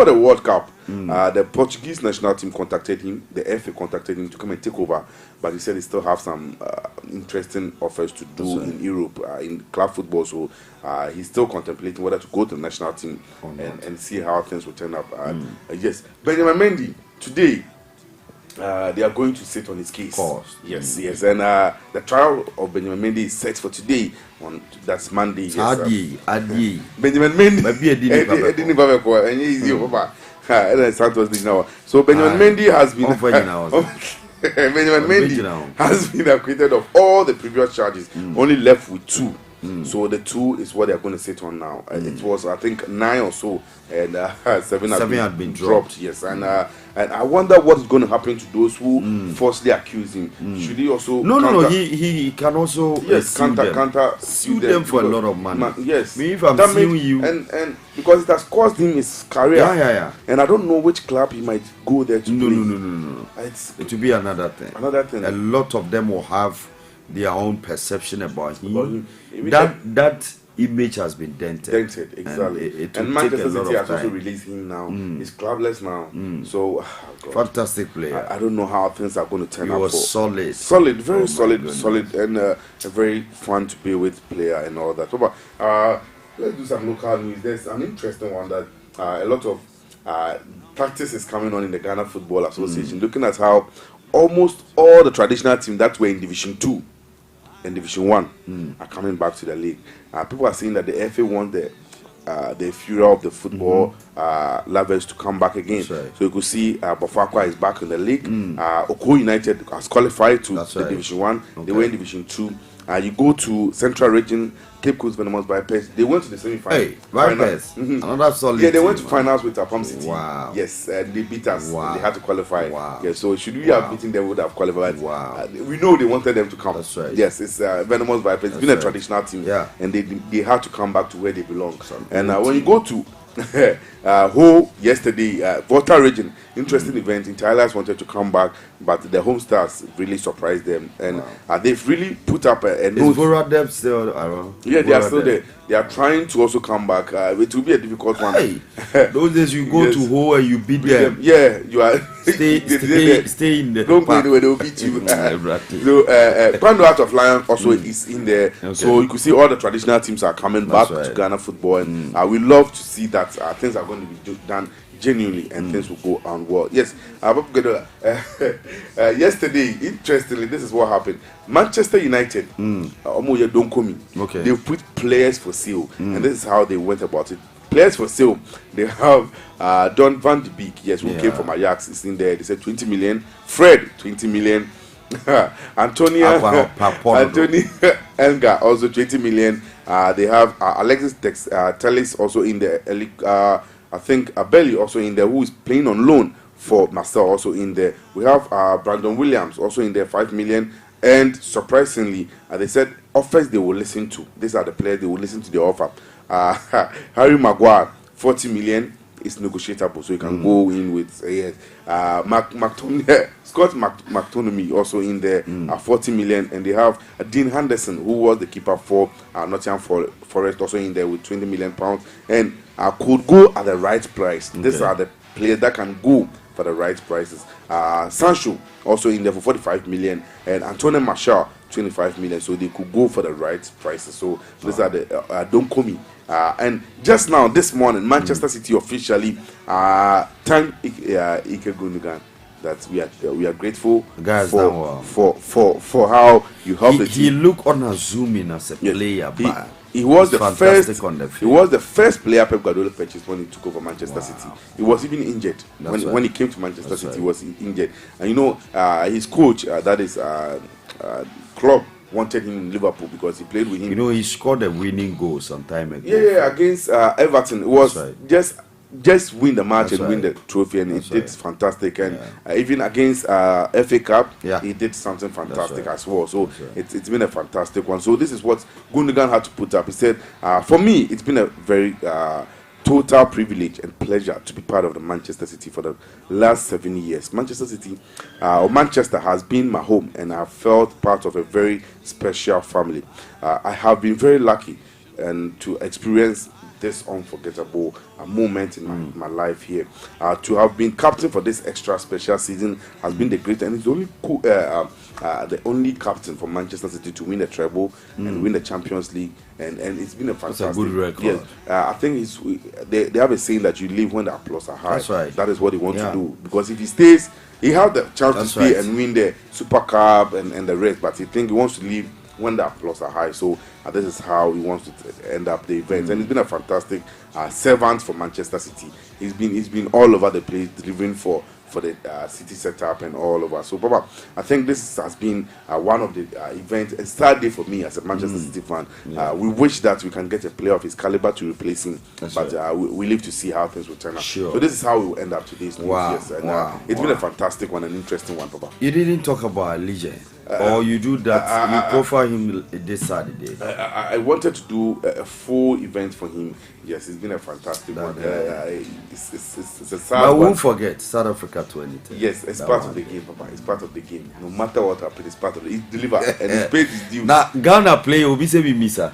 the World Cup, the Portuguese national team contacted him. The FA contacted him to come and take over, but he said he still have some interesting offers to do in Europe in club football. So he's still contemplating whether to go to the national team and see how things will turn up. Yes, Benjamin Mendy today. They are going to sit on his case. Yes, and the trial of Benjamin Mendy is set for today. That's Monday. Yes, Benjamin Mendy. So Benjamin Mendy has been Benjamin Mendy has been acquitted of all the previous charges, only left with 2. So the 2 is what they are going to sit on now. It was, I think, 9 or so, and 7 had been dropped. Yes, and I wonder what is going to happen to those who falsely accuse him. Should he also? No. He can also sue them for a lot of money. Yes, if I'm suing you, and because it has cost him his career. And I don't know which club he might go there to. No. It will be another thing. A lot of them will have their own perception about him. That image has been dented. Exactly. And Manchester City has also released him now. He's clubless now. So fantastic player. I don't know how things are going to turn out. He was solid, very solid, and a very fun to be with player and all that. So, but let's do some local news. There's an interesting one that a lot of practice is coming on in the Ghana Football Association, looking at how almost all the traditional teams that were in Division 2 and Division 1 are coming back to the league. People are saying that the FA want the fury of the football lovers to come back again. So you could see Bafakwa is back in the league. Oko United has qualified to the Division 1. They were in Division 2. You go to Central Region, Cape Coast Venomous Bypass. They went to the semi-final. Bypass. Another solid. Yeah, they went to finals with Apam City. Wow. Yes, and they beat us. Wow. They had to qualify. Wow. Yeah, so should we have beaten them, we would have qualified. Wow. We know they wanted them to come. That's right. Yes, it's Venomous Bypass. It's been a traditional team. Yeah. And they had to come back to where they belong. And when you go to Ho yesterday, Volta Region, interesting event. Inter wanted to come back, but the home stars really surprised them, and they've really put up a note. Is Voradep still around? Yeah, they are still there. They are trying to also come back. It will be a difficult one. Hey, those days you go to Ho and you beat them. Yeah, you are. Stay in the. Don't go anywhere; they will beat you. So, Pando Out of Lion also is in there. So you can see all the traditional teams are coming back to Ghana football, and we love to see that things are going to be done genuinely and things will go on well. Yes, yesterday, interestingly, this is what happened. Manchester United, they put players for sale, and this is how they went about it. Players for sale, they have Don Van de Beek, who came from Ajax, is in there. They said 20 million. Fred, 20 million. Anthony Elga, also 20 million. They have Alexis Telles also in there. I think Abeli also in there, who is playing on loan for Marcel, also in there. We have Brandon Williams also in there, 5 million. And surprisingly, they said offers they will listen to. These are the players they will listen to the offer. Harry Maguire, 40 million is negotiable, so you can go in with Scott McTominay also in there, 40 million. And they have Dean Henderson, who was the keeper for Nottingham Forest, also in there with 20 million pounds, and could go at the right price. These are the players that can go for the right prices. Sancho also in there for 45 million, and Antonio Martial 25 million, so they could go for the right prices. So these are the don't call me. And just now this morning, Manchester City officially thanked Ike Gundogan that we are grateful for how you helped the team. He looked unassuming as a player, but he was the first. He was the first player Pep Guardiola purchased when he took over Manchester City. He was even injured when he came to Manchester City. He was injured, and his coach, that is Klopp, wanted him in Liverpool because he played with him. You know, he scored a winning goal some time ago. Yeah, against Everton. It was just win the match and win the trophy, and he did fantastic. And even against FA Cup, he did something fantastic as well. So it's been a fantastic one. So this is what Gundogan had to put up. He said, for me, it's been a very total privilege and pleasure to be part of the Manchester City for the last 7 years. Manchester City, or Manchester, has been my home, and I have felt part of a very special family. I have been very lucky and to experience this unforgettable moment in my life here. To have been captain for this extra special season has been the great, and it's the only captain for Manchester City to win the treble and win the Champions League, and it's been a fantastic. That's a good record. Yes, I think they have a saying that you leave when the applause are high. That's right. That is what he wants to do, because if he stays, he had the chance to stay and win the Super Cup and the rest, but he wants to leave when the applause are high. So this is how he wants to end up the event, and he's been a fantastic servant for Manchester City. He's been all over the place delivering for the City setup and all over. So Papa, I think this has been one of the events, a sad day for me as a Manchester City fan. We wish that we can get a player of his caliber to replace him, but we live to see how things will turn out. Sure. So this is how we will end up today's news. Wow. Yes, it's been a fantastic one, an interesting one, Papa. You didn't talk about a legend. Or you do that, you profile him this Saturday. I wanted to do a full event for him. Yes, it's been a fantastic one. It's a sad but one. won't forget South Africa 2010. Yes, it's part of the game, Papa. It's part of the game. No matter what happens, it's part of it. It's delivered and it's paid his due. Now, Ghana player, Obi se misa.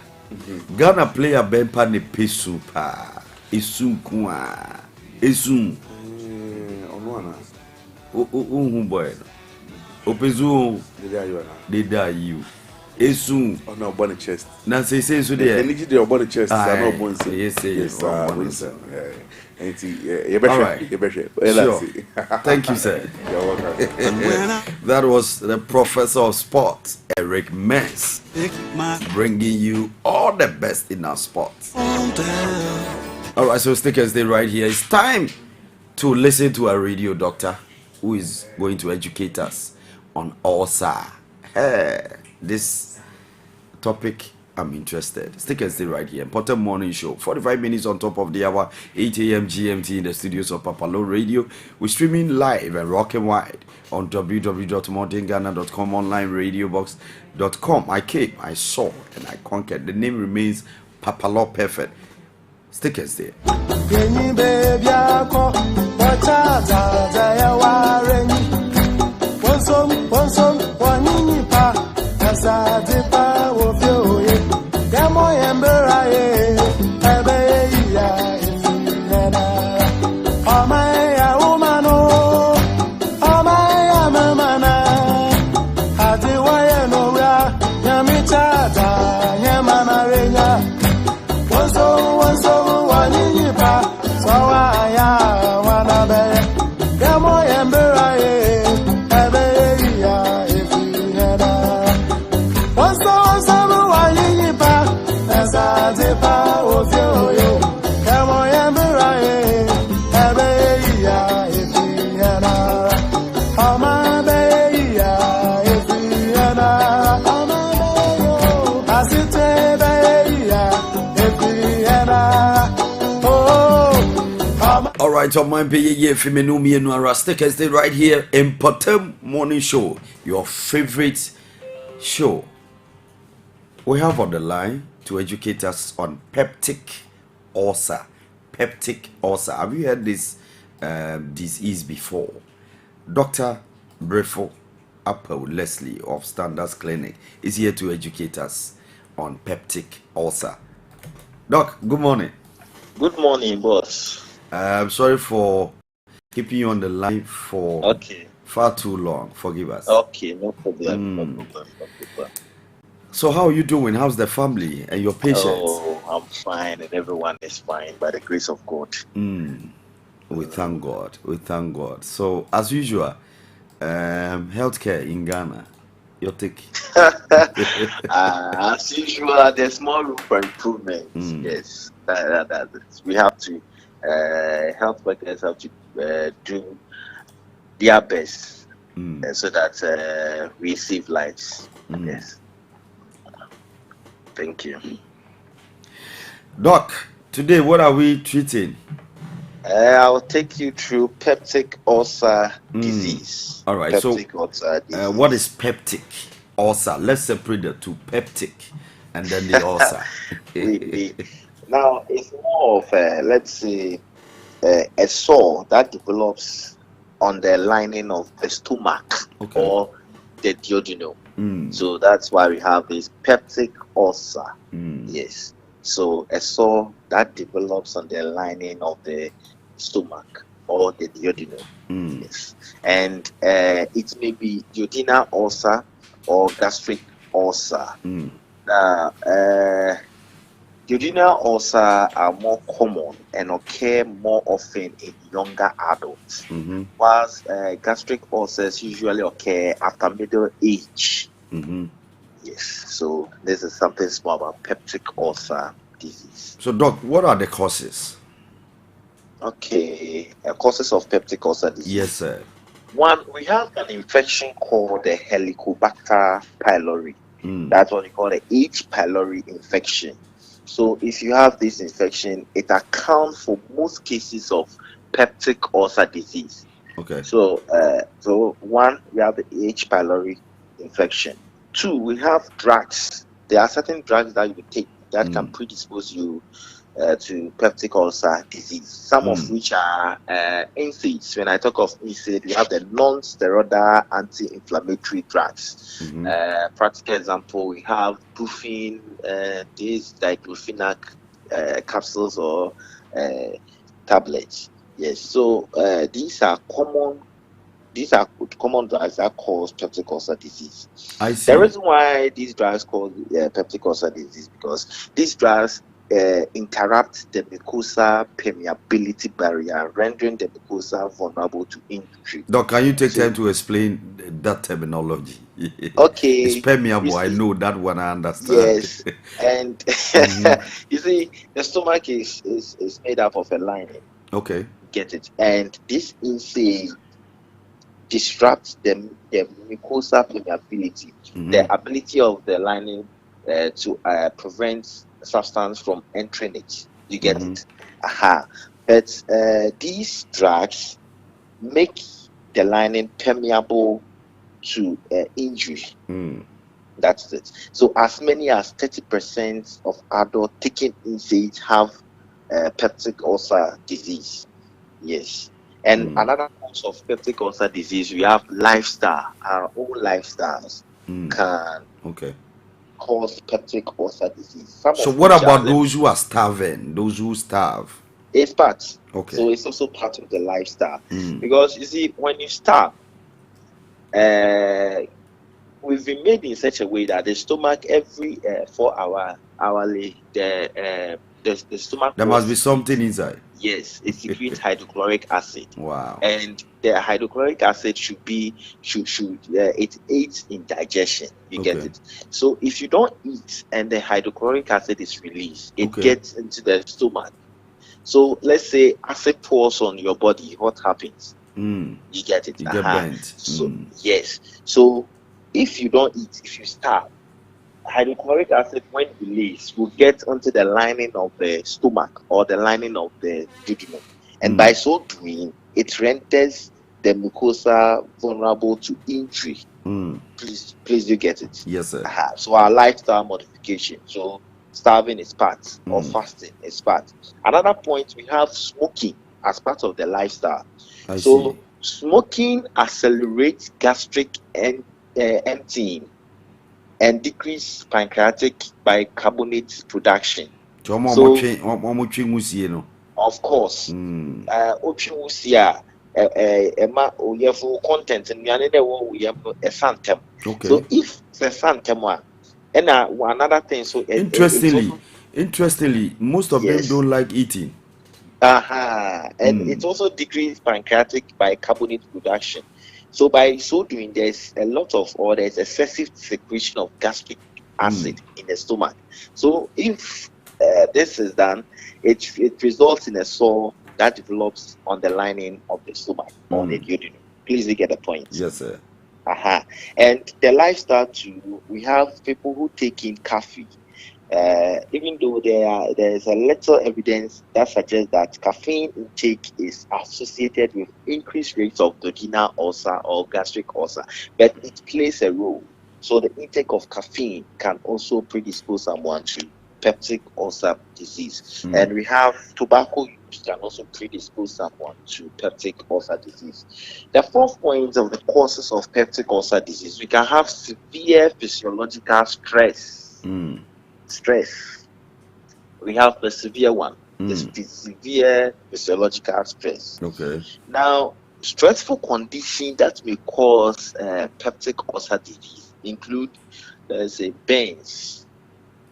Ghana player Bempa ne pesu pa. Esun kwa. Esun. Onuana. Boy. Opezu they die you. Esun. Oh no, born chest. Na say so there. Energy they born chest. I know born. Yes. Sure. Thank you, sir. You're welcome. That was the Professor of Sport, Eric Mens, bringing you all the best in our sports. All right, so stick and stay right here. It's time to listen to a radio doctor who is going to educate us on ulcer. This topic, I'm interested. Stick and stay right here. Mpɔtam Morning Show, 45 minutes on top of the hour, 8 a.m. GMT in the studios of PAPALAW Radio. We're streaming live and rocking wide on www.modernghana.com, online radiobox.com. I came, I saw, and I conquered. The name remains PAPALAW Perfect. Stick and stay. Right on my PA Feminumi and Nara stickers stay right here in Mpɔtam Morning Show, your favorite show. We have on the line to educate us on peptic ulcer. Peptic ulcer. Have you heard this disease before? Dr. Brefo Apo Leslie of Standards Clinic is here to educate us on peptic ulcer. Doc, good morning. Good morning, boss. I'm sorry for keeping you on the line for far too long. Forgive us. Okay, no problem. No problem. So how are you doing? How's the family and your patients? Oh, I'm fine and everyone is fine by the grace of God. We thank God. We thank God. So as usual, healthcare in Ghana, your take. As usual, there's more room for improvement. Yes, we have to. Health workers have to do their best so that we save lives. Yes. Thank you. Doc, today what are we treating? I'll take you through peptic ulcer disease. All right. Peptic ulcer disease. What is peptic ulcer? Let's separate the two, peptic and then the ulcer. Now, it's more of let's say a sore that develops on the lining of the stomach or the duodenum. So that's why we have this peptic ulcer. Yes. So a sore that develops on the lining of the stomach or the duodenum. Yes. And it may be duodenal ulcer or gastric ulcer. Duodenal ulcer are more common and occur more often in younger adults, whilst gastric ulcers usually occur after middle age. Yes, so this is something small about peptic ulcer disease. So, Doc, what are the causes? Okay, causes of peptic ulcer disease. Yes, sir. One, we have an infection called the Helicobacter pylori. That's what we call the H. pylori infection. So if you have this infection, it accounts for most cases of peptic ulcer disease. Okay. So, one, we have the H. pylori infection. Two, we have drugs. There are certain drugs that you take that can predispose you to peptic ulcer disease. Some of which are NSAIDs. When I talk of NSAID, we have the non-steroidal anti-inflammatory drugs. Practical example, we have Brufen, these diclofenac capsules or tablets. Yes, so these are common drugs that cause peptic ulcer disease. I see. The reason why these drugs cause peptic ulcer disease because these drugs interrupt the mucosa permeability barrier, rendering the mucosa vulnerable to injury. Doc, can you take time to explain that terminology? Okay. It's permeable. I know that one. I understand. Yes. And you see, the stomach is made up of a lining. Okay. Get it? And this insane disrupts the mucosa permeability, the ability of the lining to prevent substance from entering it. You get it? But these drugs make the lining permeable to injury. That's it. So as many as 30% of adults taking NSAIDs have peptic ulcer disease. Yes. And another cause of peptic ulcer disease, we have lifestyle. Our own lifestyles can cause peptic ulcer disease. So what about those who are starving? Those who starve? It's part. Okay. So it's also part of the lifestyle. Because you see, when you starve, we've been made in such a way that the stomach every 4 hourly, the stomach. There must be something inside. Yes, it secretes hydrochloric acid. Wow. And the hydrochloric acid should it aids in digestion. You get it. So if you don't eat and the hydrochloric acid is released, it gets into the stomach. So let's say acid pours on your body, what happens? You get it. You get burnt. So yes. So if you don't eat, if you starve, hydrochloric acid, when released, will get onto the lining of the stomach or the lining of the duodenum, and by so doing, it renders the mucosa vulnerable to injury. Please, you get it? Yes, sir. So our lifestyle modification. So starving is part, or fasting is part. Another point, we have smoking as part of the lifestyle. I see. Smoking accelerates gastric emptying and decrease pancreatic bicarbonate production. So, of course, content so if the santem and another thing, so interestingly, most of them don't like eating. And it also decreases pancreatic bicarbonate production. So by so doing, there's excessive secretion of gastric acid in the stomach. So if this is done, it results in a sore that develops on the lining of the stomach or the duodenum. Please, you get the point. Yes, sir. And the lifestyle too, we have people who take in coffee. even though there is a little evidence that suggests that caffeine intake is associated with increased rates of duodenal ulcer or gastric ulcer, but it plays a role. So the intake of caffeine can also predispose someone to peptic ulcer disease. And we have tobacco use can also predispose someone to peptic ulcer disease. The fourth point of the causes of peptic ulcer disease, we can have severe physiological stress. Stress. We have the severe one, the severe physiological stress. Okay. Now, stressful conditions that may cause peptic ulcer disease include, there's a burns.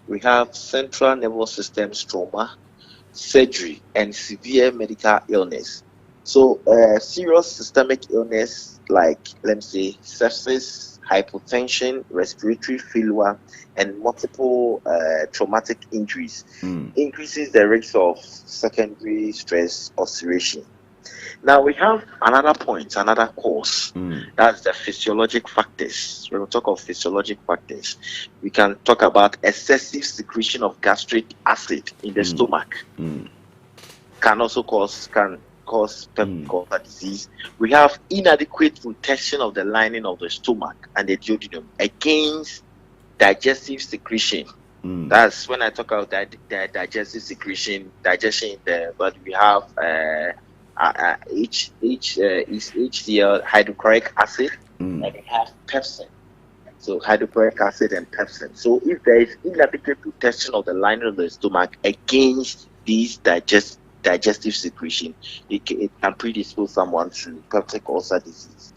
We have central nervous system trauma, surgery, and severe medical illness. So, serious systemic illness like, let me say, sepsis, hypotension, respiratory failure, and multiple traumatic injuries increases the risk of secondary stress ulceration. Now we have another point, another cause. That's the physiologic factors. When we talk of physiologic factors, we can talk about excessive secretion of gastric acid in the stomach. Can also cause peptic ulcer disease. We have inadequate protection of the lining of the stomach and the duodenum against digestive secretion. That's when I talk about digestive secretion, digestion in the body. We have HCl, hydrochloric acid, and we have pepsin. So hydrochloric acid and pepsin. So if there is inadequate protection of the lining of the stomach against these digestive secretion, it can predispose someone to peptic ulcer disease.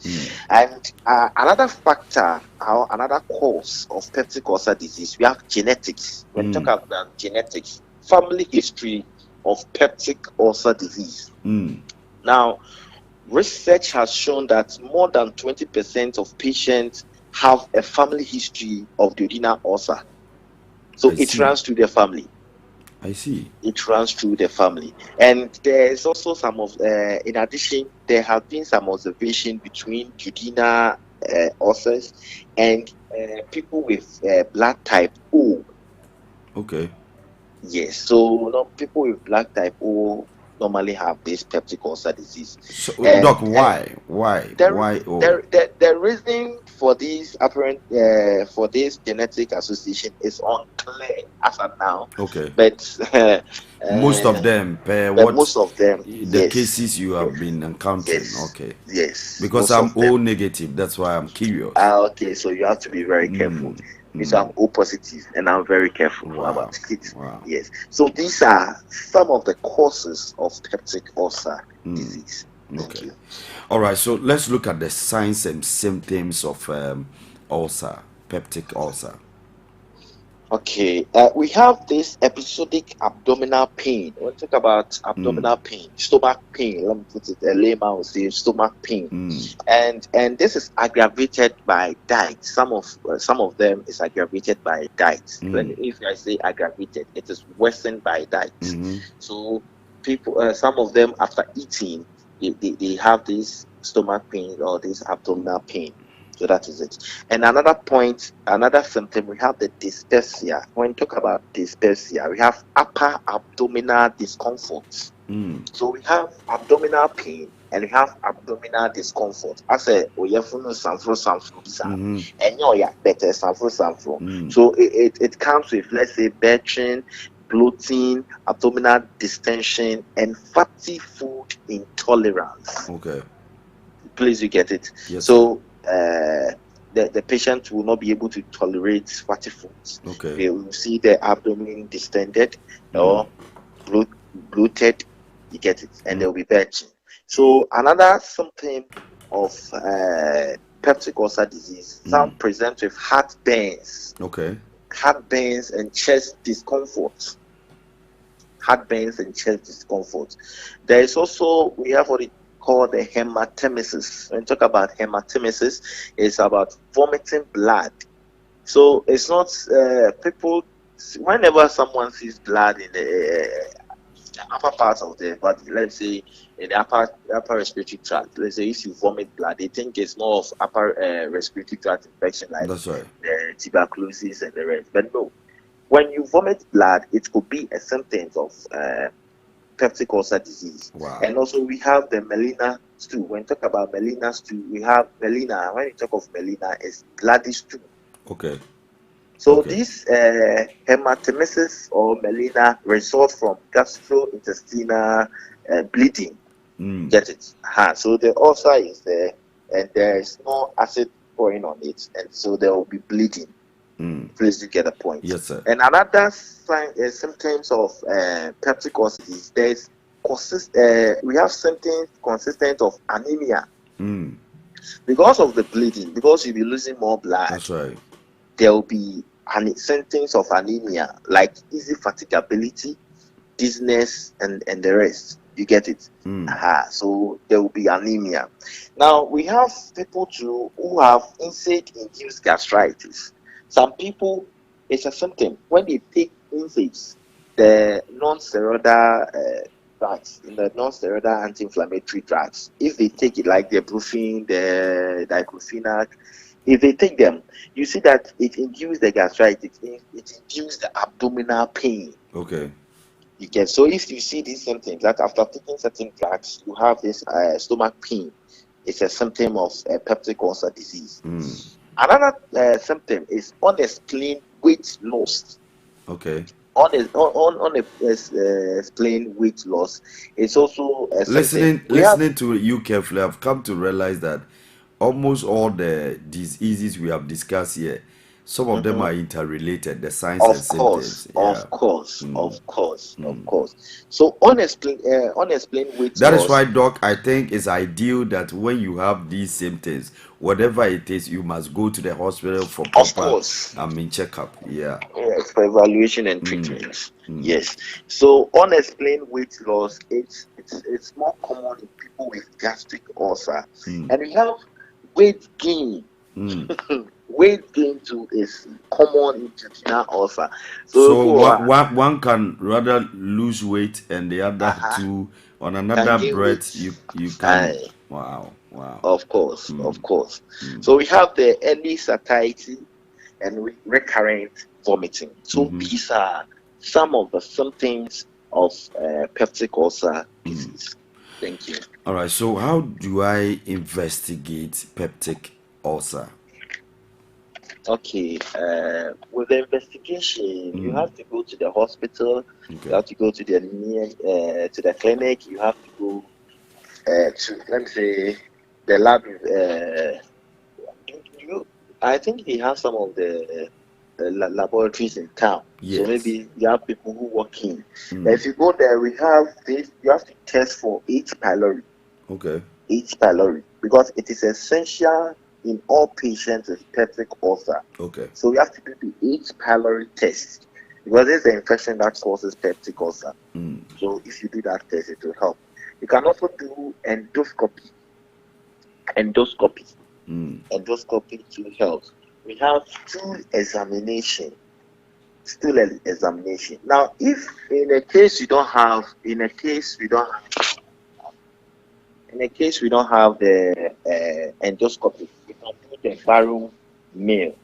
And another factor, or another cause of peptic ulcer disease, we have genetics. When we talk about genetics, family history of peptic ulcer disease. Now, research has shown that more than 20% of patients have a family history of duodenal ulcer. So it runs through the family. I see. It runs through the family. And there is also some of, in addition, there have been some observation between duodenal ulcers and people with blood type O. Okay. Yes, so people with blood type O normally have this peptic ulcer disease. So, Doc, why? Why? The reason for this apparent for this genetic association is unclear as of now. Okay. But most of them, the cases you have been encountering. Yes. Okay. Yes. Because I'm O negative, that's why I'm curious. Okay, so you have to be very careful. So I'm O positive, and I'm very careful about it. Yes. So these are some of the causes of peptic ulcer disease. Thank you. All right. So let's look at the signs and symptoms of ulcer, peptic ulcer. Okay, we have this episodic abdominal pain. When we talk about abdominal pain, stomach pain, let me put it, a layman will say stomach pain, and this is aggravated by diet. Some of them is aggravated by diet. If I say aggravated, it is worsened by diet. So people, some of them after eating, they have this stomach pain or this abdominal pain. So that is it. And another point, another symptom, we have the dyspepsia. When we talk about dyspepsia, we have upper abdominal discomfort. So we have abdominal pain and we have abdominal discomfort. I say, and better. So it comes with, let's say, belching, bloating, abdominal distension, and fatty food intolerance. Okay. Please, you get it. Yes. So the patient will not be able to tolerate fatty foods. Okay. They will see the abdomen distended or bloated. You get it, and they'll be belching. So another symptom of peptic ulcer disease, some present with heartburns. Okay. Heartburns and chest discomfort. Heartburns and chest discomfort. There is also, we have what it called the hematemesis. When we talk about hematemesis, it's about vomiting blood. So it's not people. Whenever someone sees blood in the upper part of the body, let's say in the upper respiratory tract, let's say if you vomit blood, they think it's more of upper respiratory tract infection, like That's right. Tuberculosis and the rest. But no, when you vomit blood, it could be a symptom of peptic ulcer disease. Wow. And also we have the melena stool. When you talk about melena stool, we have melena. When you talk of melena, it's bloody stool. Okay. So this hematemesis or melena results from gastrointestinal bleeding. Get it? So the ulcer is there, and there is no acid pouring on it, and so there will be bleeding. Please do get the point. Yes, sir. And another symptoms of peptic ulcer is we have symptoms consistent of anemia because of the bleeding. Because you'll be losing more blood. That's right. There will be symptoms of anemia like easy fatigability, dizziness, and the rest. You get it? So there will be anemia. Now we have people too who have NSAID-induced gastritis. Some people, it's a symptom when they take NSAIDs, the non-steroidal drugs, in the non-steroidal anti-inflammatory drugs. If they take it like the ibuprofen, the diclofenac, if they take them, you see that it induces the gastritis. It induces the abdominal pain. Okay. You get, so if you see these symptoms, that after taking certain drugs, you have this stomach pain, it's a symptom of peptic ulcer disease. Another symptom is unexplained weight loss. Okay. Unexplained weight loss. It's also a listening to you carefully. I've come to realize that almost all the diseases we have discussed here, some of them are interrelated. The signs and symptoms. Of course. So unexplained weight loss. That is why, Doc, I think it's ideal that when you have these symptoms, whatever it is, you must go to the hospital for proper checkup. Yes, for evaluation and treatment. Yes. So unexplained weight loss, it's more common in people with gastric ulcer, and we have weight gain. Weight gain too is common in intestinal ulcer. So one can rather lose weight, and the other two on another breath you can. Wow. Of course. So we have the early satiety and recurrent vomiting. So these are some of the symptoms of peptic ulcer disease. Thank you. All right. So how do I investigate peptic ulcer? Okay, with the investigation, you have to go to the hospital. You have to go to the clinic. You have to go to, let me say, the lab. I think they have some of the laboratories in town. Yes. So maybe you have people who work in. If you go there, we have this. You have to test for H. pylori. Okay. H. pylori, because it is essential in all patients with peptic ulcer. Okay. So we have to do the H. pylori test, because it's the infection that causes peptic ulcer. So if you do that test, it will help. You can also do endoscopy. Endoscopy to help. We have stool examination. Now, if in a case we don't have the endoscopy, you can do the barrel meal.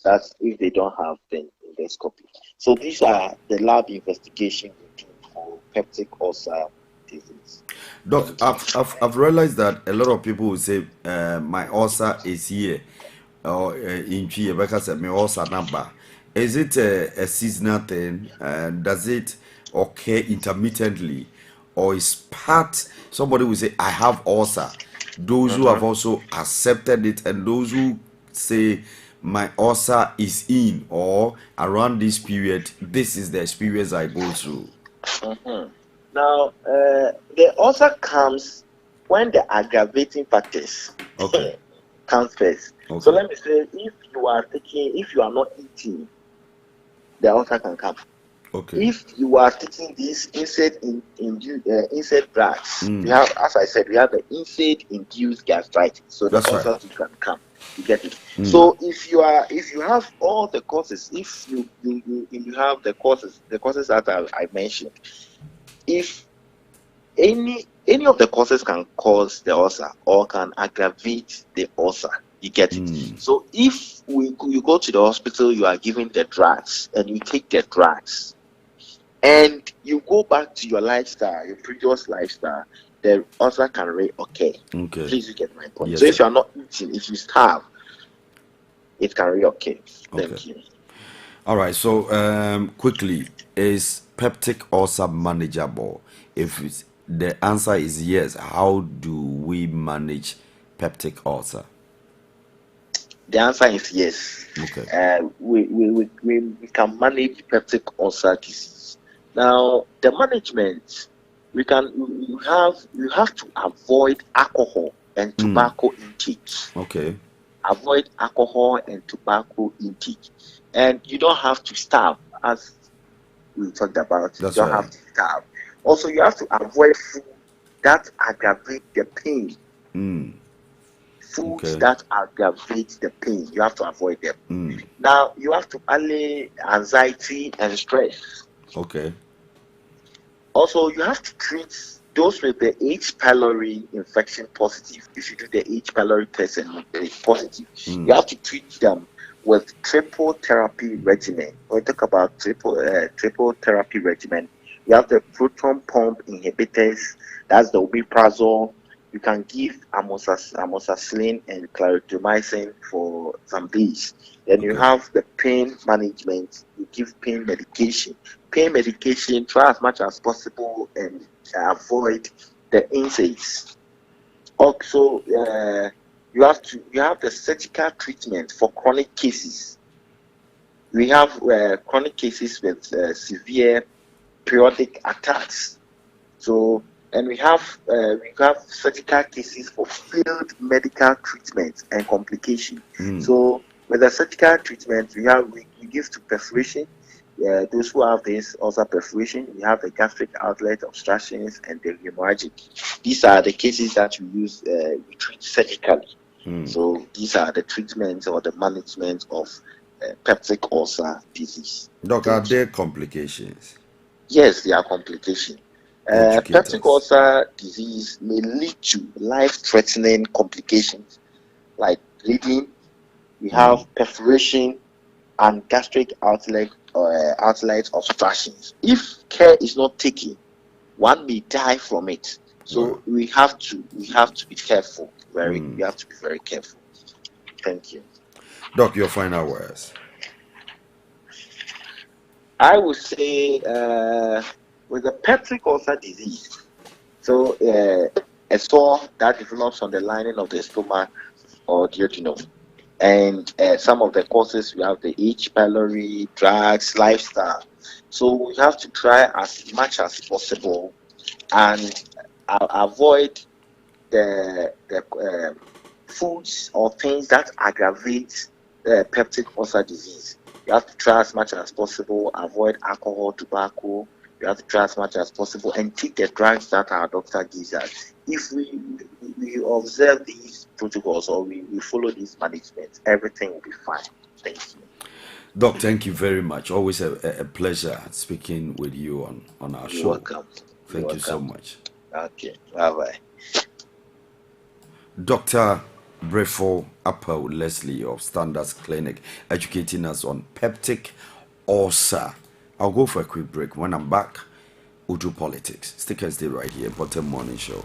That's if they don't have the endoscopy. So these are the lab investigation we do for peptic ulcer disease. Doc, I've realized that a lot of people will say my ulcer is here, or in because my ulcer number. Is it a seasonal thing? Does it occur intermittently? Or is part, somebody will say, I have ulcer. Those who have also accepted it, and those who say, my ulcer is in, or around this period, this is the experience I go through. Now, the ulcer comes when the aggravating factors come first. So let me say, if you are not eating, the ulcer can come. Okay. If you are taking these NSAID drugs, we have, as I said, we have the NSAID-induced gastritis, so the ulcer can come. You get it. So if you have all the causes, if you have the causes that I mentioned, if any of the causes can cause the ulcer or can aggravate the ulcer, you get it. So if you go to the hospital, you are given the drugs, and you take the drugs, and you go back to your lifestyle, your previous lifestyle, the ulcer can reoccur. Okay. Please, you get my point. Yes, so if sir. you are not eating, if you starve, it can reoccur. Thank you. All right. So quickly, is peptic ulcer manageable? If the answer is yes, how do we manage peptic ulcer? The answer is yes. Okay. We can manage peptic ulcer disease. Now, the management, you have to avoid alcohol and tobacco intake. Okay. Avoid alcohol and tobacco intake, and you don't have to starve, as we talked about. That's you don't right. have to starve. Also, you have to avoid food that aggravate the pain. Foods that aggravate the pain, you have to avoid them. Now, you have to allay anxiety and stress. Okay. Also, you have to treat those with the H. pylori infection positive. If you do the H. pylori test and it's positive, you have to treat them with triple therapy regimen. When we talk about triple therapy regimen, you have the proton pump inhibitors. That's the omeprazole. You can give amoxicillin and clarithromycin for some days. Then you have the pain management. You give pain medication. Pain medication, try as much as possible and avoid the NSAIDs. Also, you have the surgical treatment for chronic cases. We have chronic cases with severe periodic attacks. So, and we have surgical cases for failed medical treatment and complication. So, with the surgical treatment, we give to perforation. Those who have this ulcer perforation, we have the gastric outlet obstructions and the hemorrhagic. These are the cases that we treat surgically. So these are the treatments or the management of peptic ulcer disease. Doc, are there complications? Yes, there are complications. Peptic ulcer disease may lead to life-threatening complications like bleeding. We have perforation and gastric outlet obstructions. If care is not taken, one may die from it. So we have to be careful. We have to be very careful. Thank you. Doc, your final words. I would say with the peptic ulcer disease, so a sore that develops on the lining of the stomach or duodenum. And some of the causes, we have the H. pylori, drugs, lifestyle. So we have to try as much as possible and avoid the foods or things that aggravate peptic ulcer disease. You have to try as much as possible, avoid alcohol, tobacco. You have to try as much as possible and take the drugs that our doctor gives us. If we observe these protocols or we follow these management, everything will be fine. Thank you. Doc, thank you very much. Always a pleasure speaking with you on our show. You're welcome. Thank you so much. Okay, bye-bye. Dr. Brefo Apple Leslie of Standards Clinic, educating us on peptic ulcer. I'll go for a quick break. When I'm back, we'll do politics. Stick and stay right here. Mpɔtam Morning Show.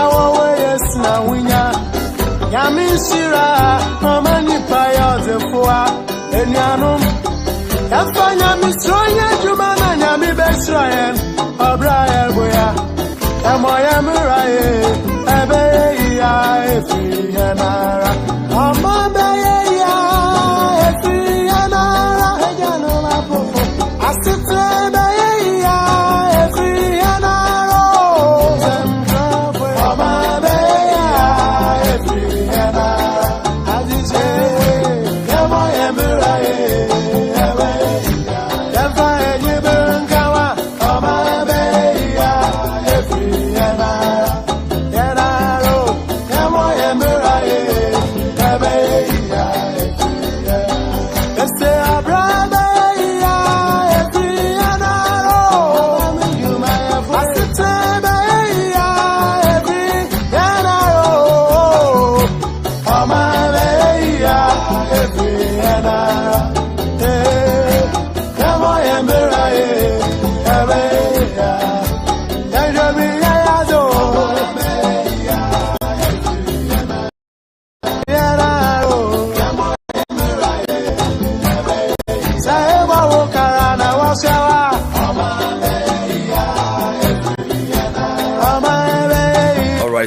wawa yes na winya. Yamishira, Mamani Paya Zefua, Enyanum. Yafanya Misroya, Jumana, Yami Besrayan, Abraham Boya, Amoya Murae, Abeya, Efianara, Amabeya, Efianara, Ejanoma Popo, Asitrebeya, Efianara, Amabeya, Efianara, Azize, Amoya Murae.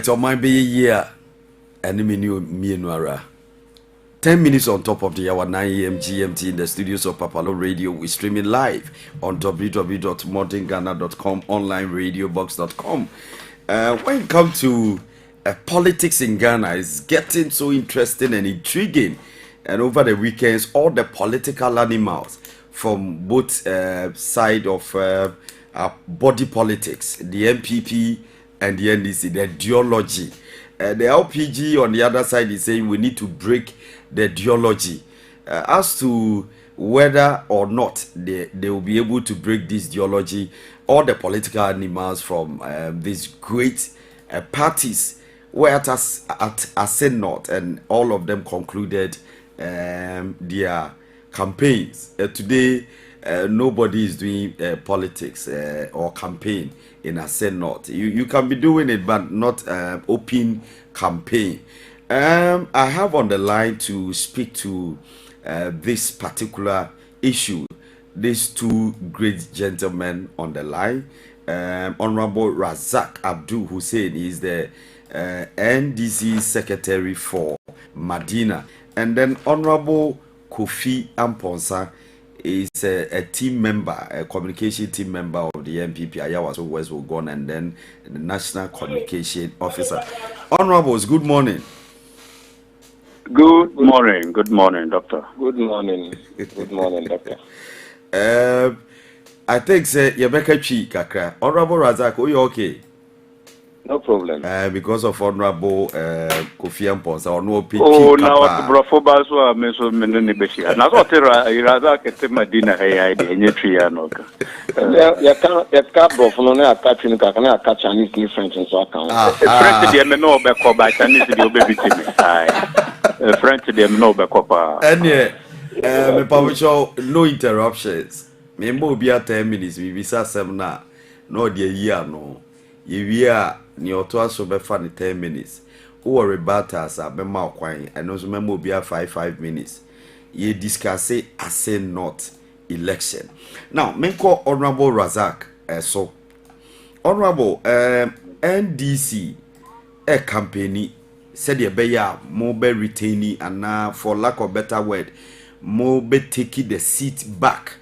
On my be year, enemy new me and 10 minutes on top of the hour, 9 a.m. GMT in the studios of PAPALAW Radio. We're streaming live on www.modernghana.com, onlineradiobox.com. When it comes to politics in Ghana, it's getting so interesting and intriguing. And over the weekends, all the political animals from both side of body politics, the Npp and the NDC, the ideology. The LPG on the other side is saying we need to break the ideology. As to whether or not they will be able to break this ideology, all the political animals from these great parties were at Senate, and all of them concluded their campaigns. Today, nobody is doing politics or campaign in a Senate. You can be doing it, but not open campaign. I have on the line to speak to this particular issue. These two great gentlemen on the line. Honorable Razak Abdul Hussein is the NDC Secretary for Medina, and then Honorable Kofi Amponsa is a team member, a communication team member of the Npp Ayawaso West Wogon, and then the National Communication Officer. Honorables, good morning. Good morning, Doctor. Good morning, Doctor. I think Yabeka Chi Kakra. Honorable Razak, are you okay? No problem. Because of Honorable Kofi Amponsa or no PP. Oh, now Brofobas were Meso Menenibeshi. And I thought Razak at Medina Hay, the Netrianoka. You can't Brofona catching Kakana, catch Chinese new French and so account. French, they know Beko by Chinese, you'll be between French, they know Bekopa. And yeah, no interruptions. Member be at 10 minutes, we be 7 now. No, dear year, no. If are near to us, so be funny 10 minutes. Who are about us at Bema Quine, and also member be at 5 minutes. Ye discuss it as say not election. Now, me call Honorable Razak, so Honorable NDC a company said the beya mobile retaining, and now for lack of better word, mobile taking the seat back.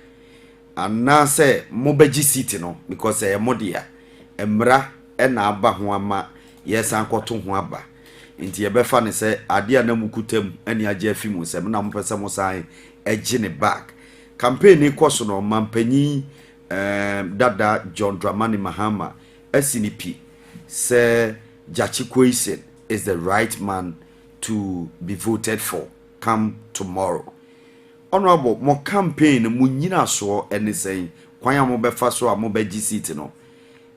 And now say mobile seat no because modia emra ena aba ho ama yes ankoto ho aba nti ye befa ne se ade a na mukutam ene age afimu se na mpese mo sai ege ne back campaign koso no mampanyi dada John Dramani Mahama SNP say Jachikoisen is the right man to be voted for come tomorrow. Honorable, mo campaign mo nyina so ene say kwan mo befa so a mo beji seat no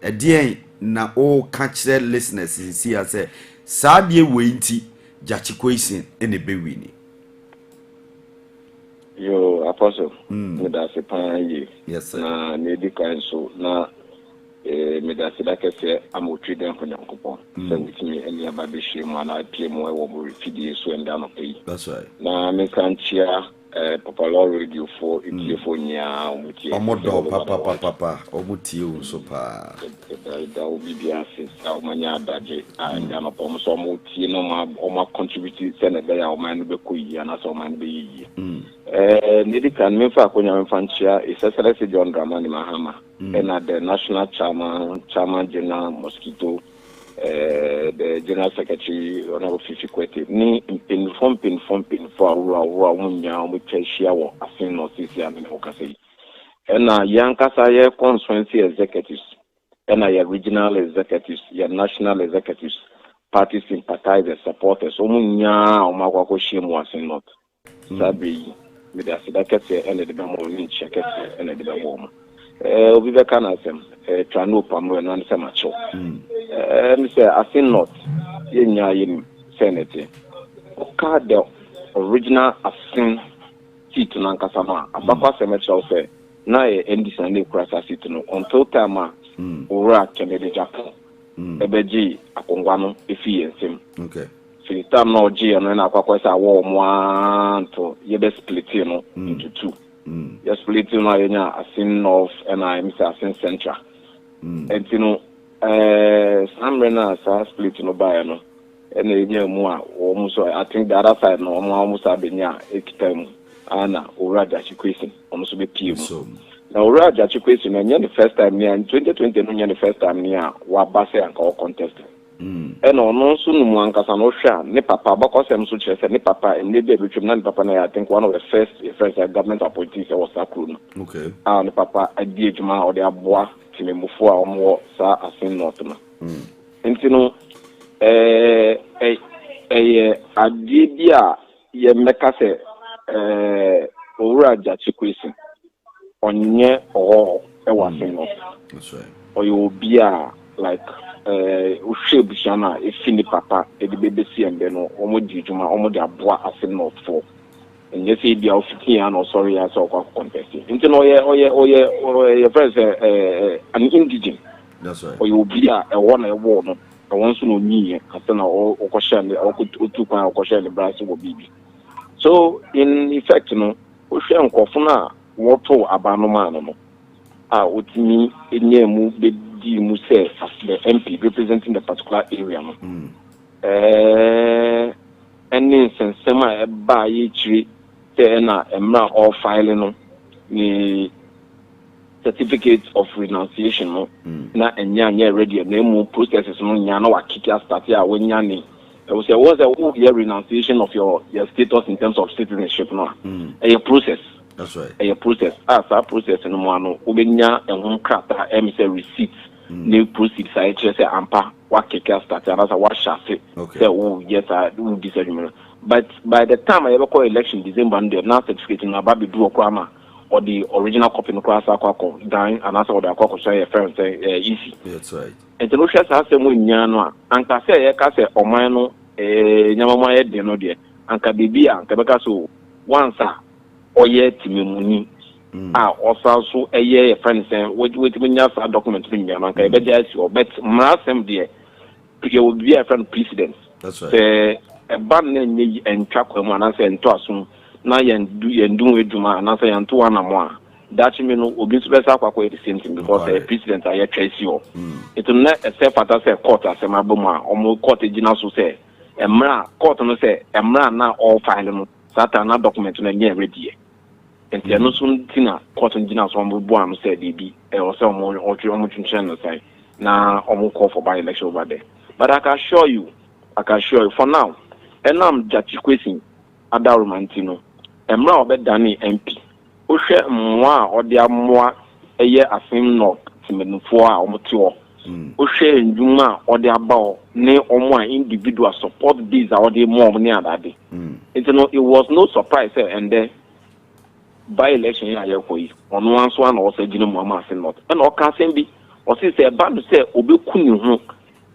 edien na o catch the listeners see as say sadie we nti Jachikoisen ene bewini. Yo apostle with that pan ye. Yes sir. Na medical so na Medasida kese amotri den for Nyankopon. So with me any ababishi man I PM we wo refidi so and down pay. That's right. Na me kan chia PAPALAW radio for nya omodo papa omutie so pa. Da obi bia se sa omanya adaje and na pom so omutie no ma contribute se na be ya oman no be koyi na so oman be yi. Nidi kan me fa konya me fanchia is Excellency John Dramani Mahama and at the National Chairman General Mosquito, the General Secretary Honorable Fifi Kwete ni inform for munya mu cheshia wo asin no sisi amen okase and yankasa ye constituency executives and regional executives ya national executives party sympathizers supporters munya o makwako shimu asin not sabi me da sida kete and the bamo ni chekete and the bamo obi be kana sem trano pamwe no ne semacho me say asin not yenya yim senate oka the original asin seat na nkasa ma abakwa semecho say na ndisa ne kurasa seat no until time ora Kennedy Japan ebeji akongwa no efi ensem okay Filita no G and na akwa sa wo mo to ye be split no into two. Ye split no yenya asin north and I miss asin central. And you know samrena sa split no by no and yenya mu a almost I think the other side no almost abenya ekitam ana uraja chikwesi almost be pm. Now uraja chikwesi no nya the first time near in 2020 no nya the first time near wa base and call contest. And on so no ankasa no hwa ne papa bakosem so kire se ne papa and ne be betwem na ne papa na I think one of the first government appointees was Sakru. Okay. Ne papa adi adwuma o de aboa timemufo a omo sa asin north no. Ntino adi bia ye meka se owura Jachikwesi onye o e wasin north. That's right. Oyo bia like Bushana, a fini papa, a baby CMB, no, almost Juma, almost a bois as a north for. And you see the Alfikian or sorry, I saw contesting. Into no, your friends, an indigent. That's right. Or you be a one a war, I want to know me, as an or question, or could 2 pound question the brass will be. So, in effect, no, Ocean Kofuna, what to Abanomano. With me, in near move the Muse as the MP representing the particular area. And in sema by each tena emra or filing the certificate of renunciation no na enya ready name processes no nya na wakiki start ya when yani I will say was a year renunciation of your status in terms of citizenship no a process. That's right. A process as a process no mo obenya ehun krata say receipt new proceeds I just say ampa what keka start and as a wash say oh yes I do disagreement. But by the time I ever call election December and the now certificate in Ababi do Okrama or the original copy no class aqua dying and also the aqua say a friend say easy. That's right. And the Lucia has a munyano and Kase Omano Yamama de no dear and Kabibia and Kabaka so once or yet Timuni. Also a year friend saying, wait, when you have a document in Yamanka, but Marasem dear, you will be a friend president. That's right. A band and track when I say and Tossum, now and do it to my answer and 2 1 more. That you know, will be the same thing because the president I trace you. It will not accept as a court as a mabuma or more court general so say, a mra court no say, a mra now all final Satan document in a year ready. And there no soon tina cotton dinners on Buam said DB, or some more or channel say, now call for by election over there. But I can assure you for now, and I'm Jachikwesi Adarumantino, and now bet Danny MP. Oshe moi or the moi a year a same not to 4 or 2. Oshe and Juma or the about ne or more individual support these or the more near that day. It was no surprise and then. By election here on one or say Mama not and or can be or say about to say obi kunu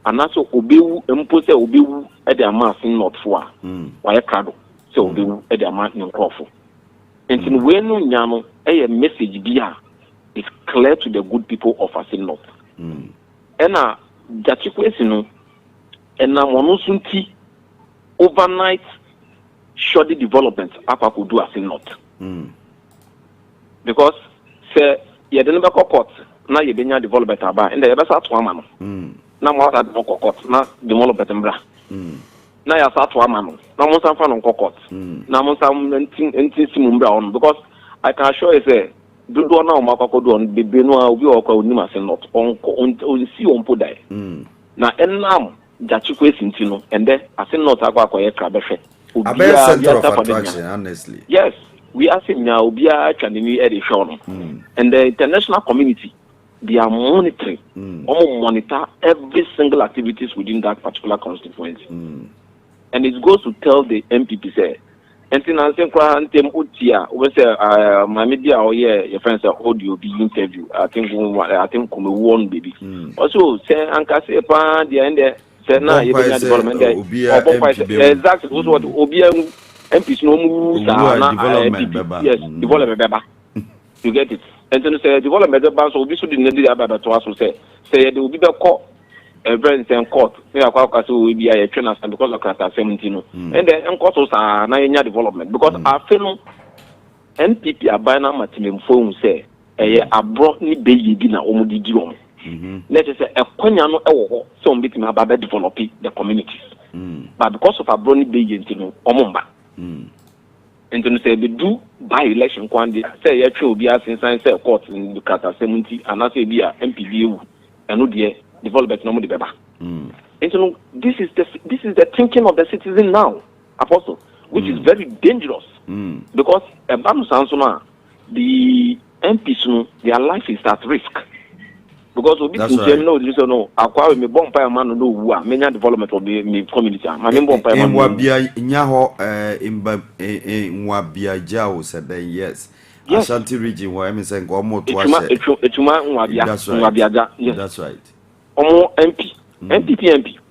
and also obi impose obi at the amassing not for why crowd so obi at the amassing crowd. And in when no nyano a message is clear to the good people of Asin North. Ena Jachikwesi no ena mono sunti overnight shoddy development apa could do as in not. Because say ye didn't be court na ye benya development aba and the best to amano. Na mo that no court na development mbra. Na ya sa to amano. Na mo san fa no court. Na mo san enti simumbra on because I can assure you say do na o makokodo on bebe no a obi okwa onim as not on si on podai. Na enam Jachikwesi ntino and then as not akwa krabehwe. A better center of attraction, honestly. Yes, we are seeing now Obia Chanini Edishon. And the international community, they are monitoring, monitor every single activities within that particular constituency. And it goes to tell the MPP say, and then I think we say my media or your friends are audio be interview. I think we won baby. Also say Anka say the end there. Now you development there. Exactly. Also what Obia MPs no move development. Yes, development beba. You get it. And then say development beba so obi so di need about to also say they will be call every in court. Say akwa so we be a trainer because of class 17 and then court also na enya development because I feel NPP abana matimem phone say abroad ni be yi na omudidi omo. Let us say a konya no ewo so on betimi aba develop the communities. But because of a brony being no omumba. And to say they do by election kwandi say ya twe obi asin san say court in the Kata 70 and I say be a MPV and no dey development no mo dey beba. And so this is the thinking of the citizen now, Apostle, which is very dangerous. Because the MPs their life is at risk. Because we no akwa me bomb pa man no wu a menya development of the community ma me bomb pa man Mwabia nyaho Mwabia jao said yes. Ashanti region where me say go mo to ase etuma Mwabia ja. That's right. Omo MP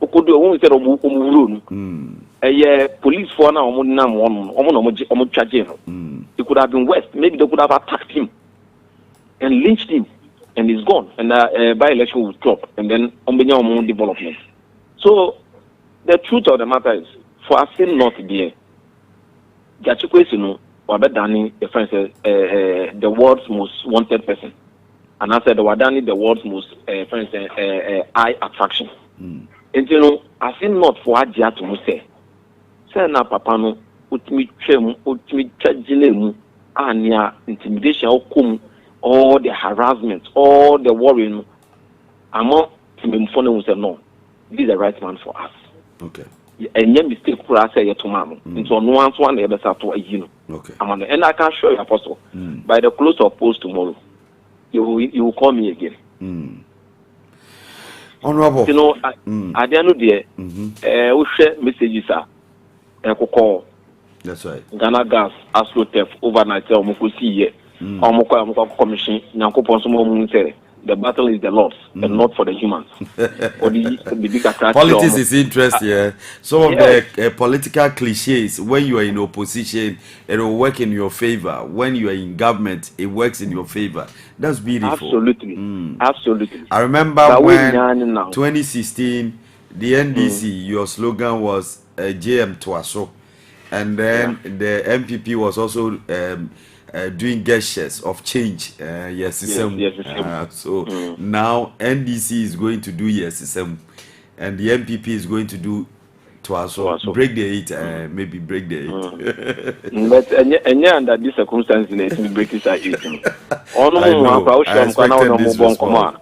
okodo won say omo wuro nu police for na omo nam omo charge no. It could have been worse. Maybe they could have attacked him and lynched him. And he's gone, and by-election will stop, and then on development. So, the truth of the matter is, for us not there, Jachikwesi Wabedani, the friend says, the world's most wanted person. And I said, Wadani, the world's most eye attraction. And I see not for Ajia to say, na papa no, utimi chajilemu, anya intimidation okum. All the harassment, all the worrying, among him phone said no, this is the right man for us. Okay. And yet mistake for us say to mama. Into no one ever start to Okay. And I can show you, Apostle, by the close of post tomorrow, you will call me again. Honorable. You know, at the end of the day, we share messages call. That's right. Ghana gas, Aslo theft, overnight, Omokusi. Commission, the battle is the Lord's and not for the humans. Politics is interesting. Some of the political cliches, when you are in opposition, it will work in your favor. When you are in government, it works in your favor. That's beautiful. Absolutely. Absolutely. I remember when 2016, the NDC, your slogan was JM Twaso. And then the MPP was also doing gestures of change. Yes. So now NDC is going to do yes, and the MPP is going to do Twaso. Break the 8, maybe break the 8. But and under these circumstances, let me break this 8. I expected this response.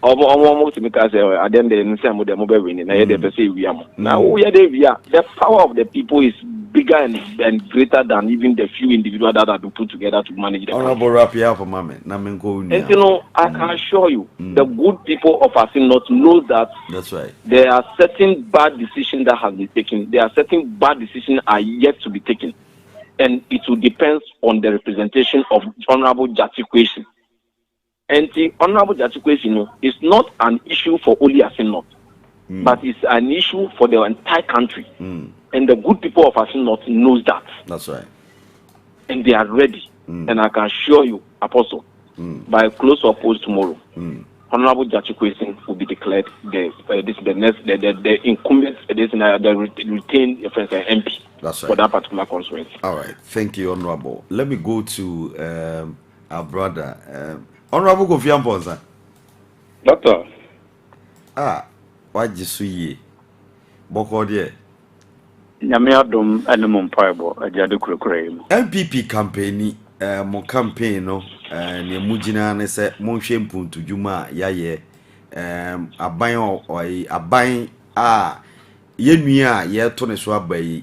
Almost because at the end of the mobile winning, now we are there. The power of the people is bigger and greater than even the few individuals that are put together to manage the country. And you know, I can assure you, the good people of Asinot know that. That's right. There are certain bad decisions that have been taken. There are certain bad decisions are yet to be taken, and it will depend on the representation of Honorable Jachikwesi. And the Honorable Jachikwesi is not an issue for only Asinot, but it's an issue for the entire country. And the good people of Asinot knows that. That's right. And they are ready. And I can assure you, Apostle, by close of post tomorrow, Honorable Jachikwesin will be declared the incumbent the retained MP. That's right. For that particular constituency. All right. Thank you, Honorable. Let me go to our brother. Honorable Kofi Amponsa. Doctor. Why just ye? Boko dear. Nyamiadum and Mumpaibo, a Jadukure. MPP campaign, mo campaign, no, and Mujina and say, Monshem Puntu Juma, yaye, a buying or a buying, yenuya, ye tone swab by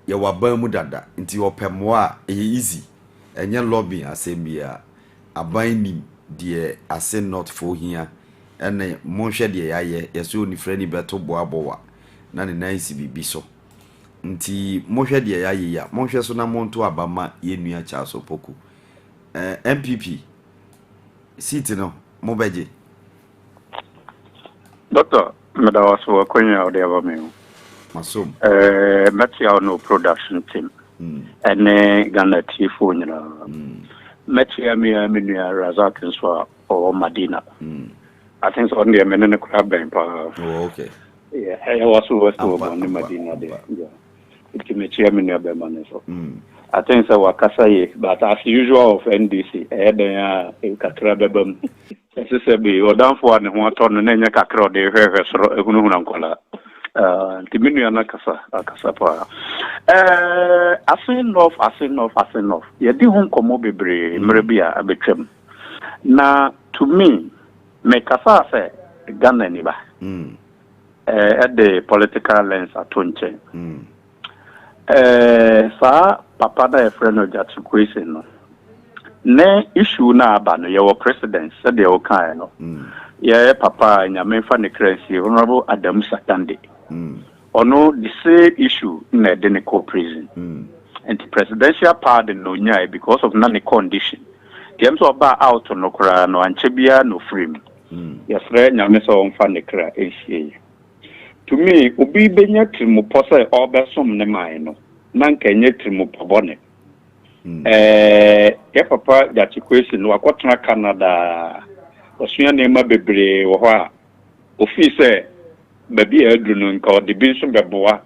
your Bermudada, into your pemoa, easy, and your lobby, I say, be a buying, dear, I say not for here. And Monshe de aye, a soon if any better boaboa, none nice be so. Nti Monshe de aye ya, Monshe so na monto abama ye nua cha so poku. MPP, sit no, mobeje. Doctor, Medawaso Konya or the Avameo. Masom. Metia no production team. And Ghana Tifo, Metia Minia Razak and Swa or Madina. I think it's only a minute crab bank. Oh, okay. Yeah, I also was on the Medina there. Yeah, it can be chairman of the money. I think so. Wakasaye, but as usual of NDC, a Kakrabebum, SSB, or down for and one ton and then a Kakro, they have a Hunankola. Timiniana Casapa. I say enough. You do home comobi, Marabia, a betrim. Now, to me, make a say Ghana niba. At the political lens at Tunche. Sa papa da friend of Jachikwesin no. Ne issue na aba no your president said the okay no. Yeah, papa nyame fa ne crazy honorable Adam Sakande. Ono the same issue na the prison. And the presidential pardon no nyai because of none condition. The so ba out no kra no anchebia no free. Yes, right nyame so on fa ne kra ehie. To me, ubi benya trimu pose obesom ne mai no. Nanka nye trimu pobone. Ya papa Jachikwesin no akotena Canada. Osuya nema bebre wo ho a. Ofi se baby adru no nka odi bi so beboa.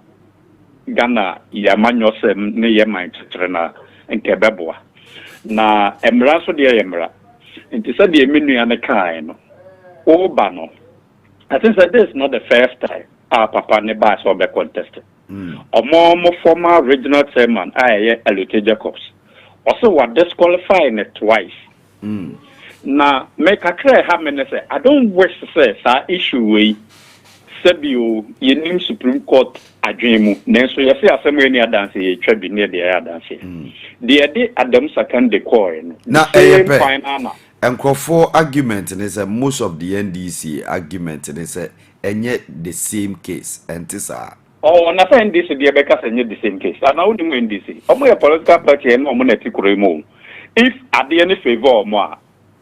Ghana ya manyosem ne ye man tetre na nke beboa. Na emra so de emra. Nti se de menu ya ne kai no. Oba no. I think that this is not the first time. Papa ne ba so be contested. Omo former regional chairman Alute Jacobs. Also what disqualifying it twice. Na make a clear how many say I don't wish to say that issue we Sebio yenim Supreme Court adwemu. Nenso ye say asem any dance ye twa near the dance. The Adam Sakande coin. Na final Nkrofo argument is most of the NDC argument is and yet the same case and this are na say NDC the because and the same case and now the NDC omo your political party and omo na tikuremo if at the any favor or more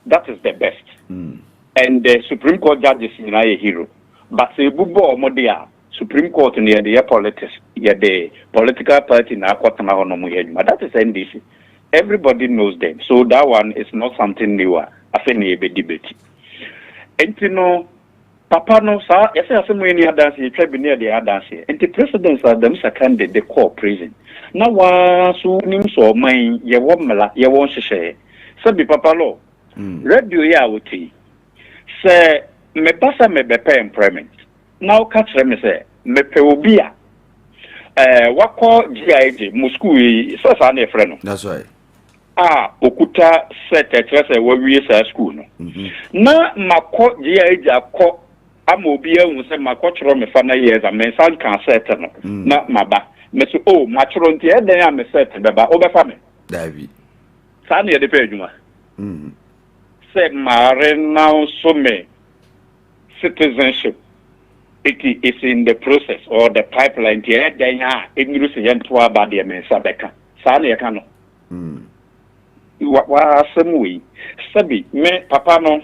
that is the best and the Supreme Court judges in a hero but say bubo omo dia Supreme Court near the politics the political party na kwatana hono mo yeduma that is NDC. Everybody knows them. So that one is not something new. I think a debate. And you know, Papa no sir, yes, I say any dance, you try near the dance. And the presidents are them second the core prison. Now so nim so mine ye womela, ye won share. Sabi PAPALAW. Radio ya wuti. Say me pasa me bepe employment. Now catch them say me pe obia. Wako GIG Musku so sa na friend. That's right. Okuta set etrese we sa school no. Na mako GIG akọ amobi ehun se mako choro me fa na years a me san kan set no. Na maba. Me so ma choro nti e den a me set beba obefa me. David. Sa na ye de pe adwuma. Se mare now so me citizenship. It is in the process or the pipeline. Then English to about the Sabeka. Sani Akano. What some way. Sabi, me papa no,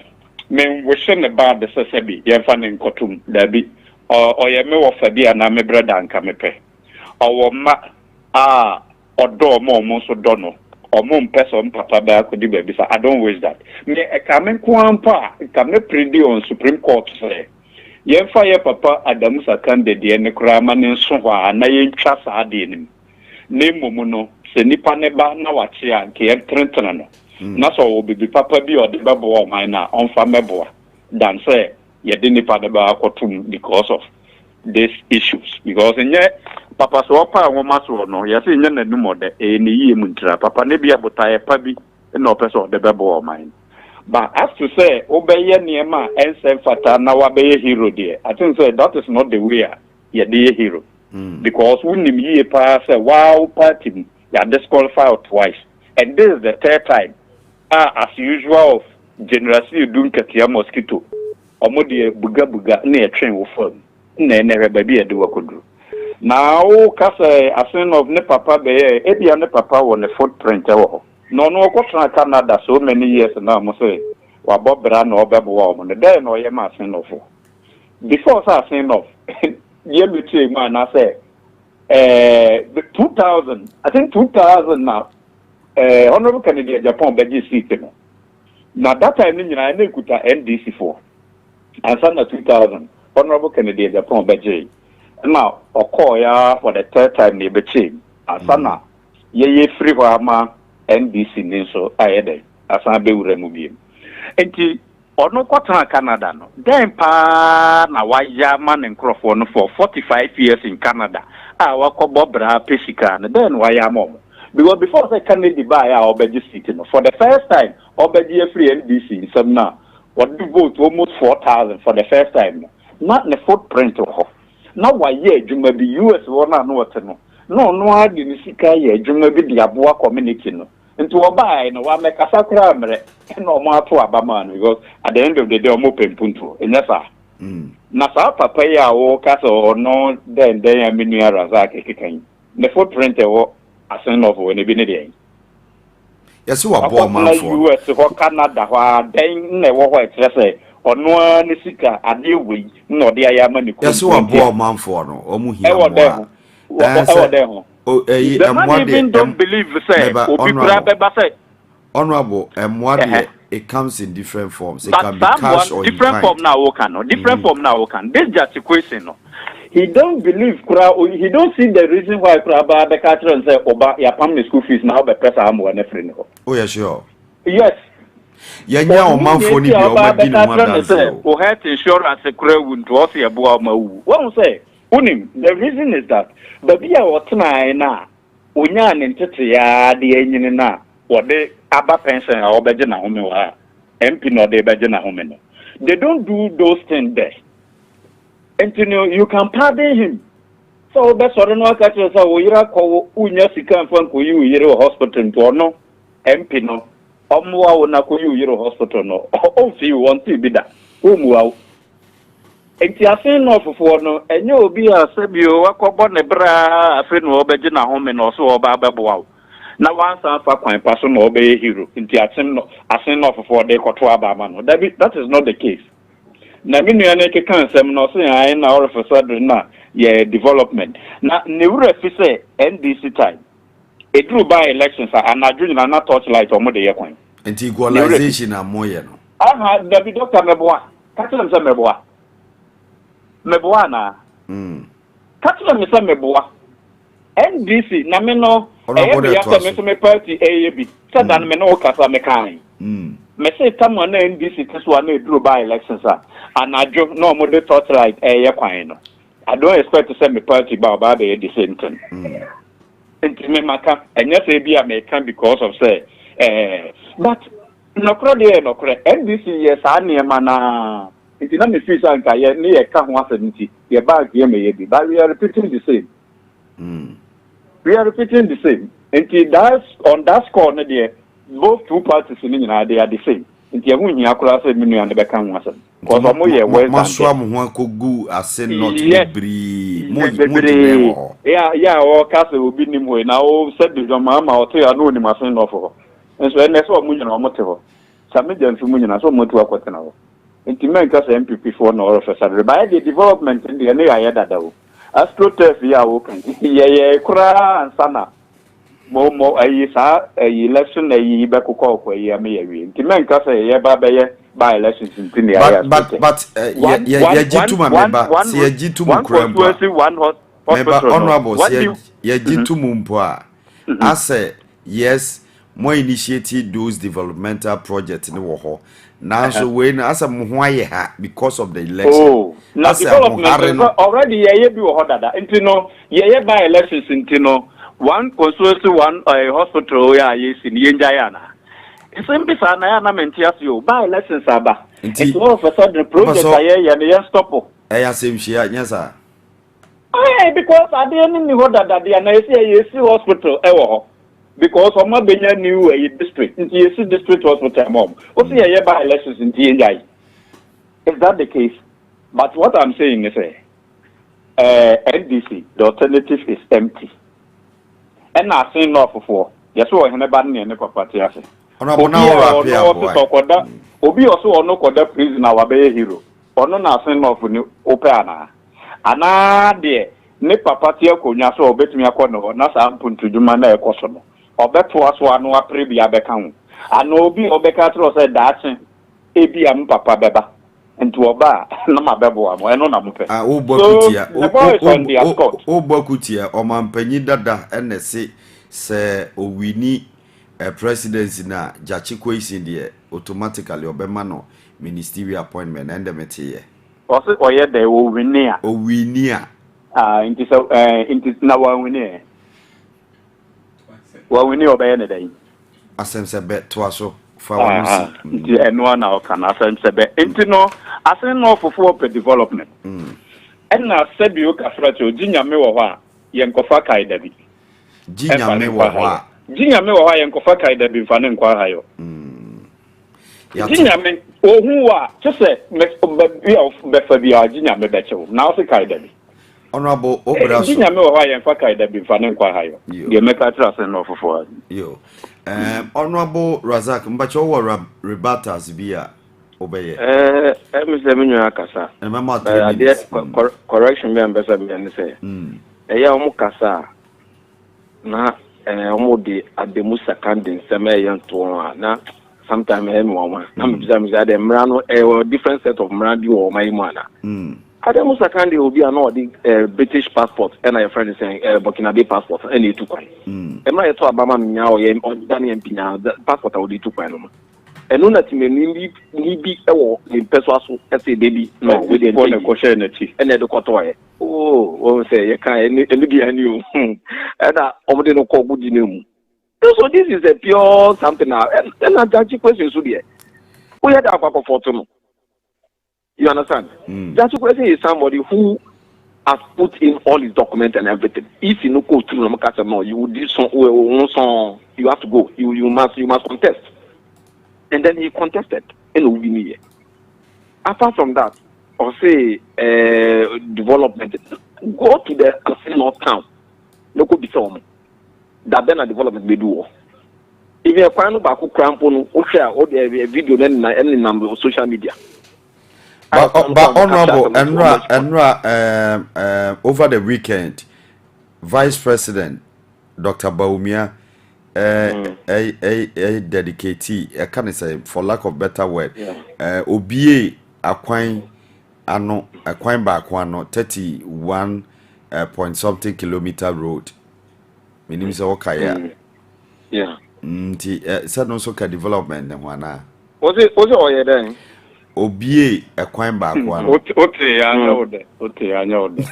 me wishing about the Sabi, Yafan in Kotum, Debbie, or ye me of Fadia na me brother and Kamepe. Or ma or do more Monso Dono, or mom person papa back could be bisa. I don't wish that. Me a coming kwampa come pretty on Supreme Court say. Yen fire papa Adamusa candidate and the craman in Soha and I trust Adin. Name Momuno, se nipa neba na wachia nke trentreno no. Na so will be papa bi or the babo mine on famebo than say ye de nipa neba akotum because of these issues. Because in papa so pa woma so no ye say nya nanu mode e ne yie muntra papa ne bia botae pa bi na opeso de babo mine. But as to say obeye niema ense fata na wabeye hero there, I think say that is not the way ye de hero. Because when you pass a wow party, you are disqualified twice. And this is the third time. As usual, generously doing Katia mosquito. Omodi buga near train will fall. Never baby do what could do. Now, Casa, a son of ne papa be Ebi and papa on the footprint. No, Canada so many years now, must say, while Bob Bran or Babu on the day no yama sin of. Before I saying of. Year man, I say, 2000, I think 2000 now, Honorable Canadian Japan, Beji seat. Now that time, I know could NDC for. And son of 2000, Honorable Canadian Japan, Beji. Now, Okoya for the third time, they became. And son, ye free Wama, NDC, so I had it. As I be remove and ono kwatana Canada no then pa na waya man nkrofo no for 45 years in Canada wakobo bra pesika no then waya mom because before say Canada buy obeji city no for the first time obeji free NDC in some now what do vote almost 4,000 for the first time no not the footprint of now why ye juma bi US one na no no adi ni sika ye juma bi di aboa community no into obai no wa make asakra mere no mo ato abama because at the end of the day omo pempunto enyasa na sa papa ya wo kaso no then aminu araza kekekan the footprint wo asen of when e bi ne dey yes wa bo man for US ho Canada ho then na wo ho etrese ono ni sika ade we no de ayama ni ko yes wa bo man for no omu hia mo the man even don't believe say obi bra beba say honorable it comes in different forms. It can be cash or different form now different form now can this just a question no he don't believe he don't see the reason why Kraba the catcher and say oba ya pam school fees now be pesa am one friend. Oh yeah sure yes yanya o man for ni bi o ma gi ni mo dance o health insurance kura wunto o se ebo ma wu won say unim the reason is that baby a wotna na onya ne ntete ya de enyini na wode aba pension a obeje na home wa MP no de beje na home no they don't do those things there and you can pardon him so be so no aka tell say wo yira ko unya sika mfa ko yi yire hospital to no MP no omwa wo na ko yi yire hospital no o fi want to be that omuwa enti asen no fofo no enye obi asebio wakobo ne bra afen no obeje na home no so oba abeboa na wansa fa kwan paso no obeye hero enti asen no fofo de koto abama no that is not the case na minu ya ne keka nsem no so yan na orefosado na ye development na ne wura fi say NDC time edru by elections anadwo na na torchlight omo de ye kwan enti equalization amoye no aha David Dr. Meboa katlam se Meboa na katlam se Meboa NDC na me no me party AAB said that me no kasa me kan me say time na NDC this one na duro by elections and adwo no mo de torchlight kwan no I don't expect to say me party ba be the same thing enti me maka enya say bia me kan because of say but no NDC yes aniema na enti na me feel say nka ye ne ye ka ho asanti ye bag ye me ye bi but we are repeating the same enti that's on that score na there both two parties in they are the same enti ehun hia akura say menu and be ka ho asan because omo ye well maswa mo ho akogu asen not debri yeah o ka say obi nim we na o said the mama o to ya no nim asen no for enso ene so omo nyina omo te ho sameja nfi mu nyina so omo tu akwatena ho enti men ka say MPP for no officer by the development in the area ya dada o astroturf ya wo kan ye kura ansana mo ayi sa election ayi be kokọ ko ayi am ye wi nti men ka say ye ba be ye by elections nti ne ya but ye jitu ma meba si ye jitu mu krampo meba honorable si ye jitu mu mpo a ase yes mo initiate those developmental projects ni wo ho now so we na ase mo ho aye ha because of the election. Oh, now development already ye bi wo ho dada nti no ye by elections nti no one constituency one hospital ya yes in yenjaya na simply sana ya na mentias yo by elections aba it all of a sudden project aye ya ne stop ya semhia yes sir because at the end ni ho dada dia na yes hospital e wo because oma benya new district nti yes district hospital mom o see ye by elections nti yenjaya is that the case? But what I'm saying is NDC the alternative is empty. And I say no for yes, we have bad near the property. Obi also no koda prisoner wa be hero. Ono na say no for new open ana de ne property akonya so obetumi akono na sa mpuntuduma na ekoso no. Obeto aso anu aprebi abeka ho. Ana obi obeka tro say dache ebi am papa beba. Into oba na mabebo am eno na mpe. O bokutia o mampanyi dada enese se owini presidency na jachiko isi de automatically obema no ministerial appointment and demete o se oye de owini a inti na wawini obeye ne dai asemse be to aso fa wanu nti eno na o kana asemse be nti no asen no for development na sabi o ka fracho jinyame wo ho a yenkofa kai dabi jinyame wo ho a yenkofa kai dabi fa ne nkwa ha yo jinyame ohu a chese be fa bi a jinyame be chewo na o se kai dabi honorable obraso jinyame wo ho a yenfa kai dabi fa ne nkwa ha yo ye meka tra asen no fofo yo honorable Razak mbacho wo rebatas bia obeye menyo akasa correction me ambassador be and say ya omu kasa na omu di ademu seconding seme yanto na sometimes em won na me bisa me say mra no different set of mra di o mai mana ademu seconding obi na odi British passport and your friend is saying Burkina Faso passport and e tukwan emra yeto abama nya o ye Daniel Mpinya passport o di tukwan no enu na timeni ni bi ewo in person so ese debi no we dey for the question na ti ene de koto ye o say ye kan enu bi ani o na omode no ko gudi na mu so this is a pure something now and na judge question so there we had akwa photo no you understand judge question is somebody who has put in all his documents and everything. If you no go through no you would do some you have to go you must contest. And then he contested and we need. Apart from that, or say development, go to the North town. No could be some that then a development may do. If you are finding back who crampon or share all the video then any number of social media. But honorable Enra over the weekend, Vice President Dr. Baumia a dedicatee can say for lack of better word obie akwan ano akwan ba akwan no 31 point something kilometer road meaning say okay nti said no so ka development ho ana was it oye then obie akwan ba akwan no okay anya ode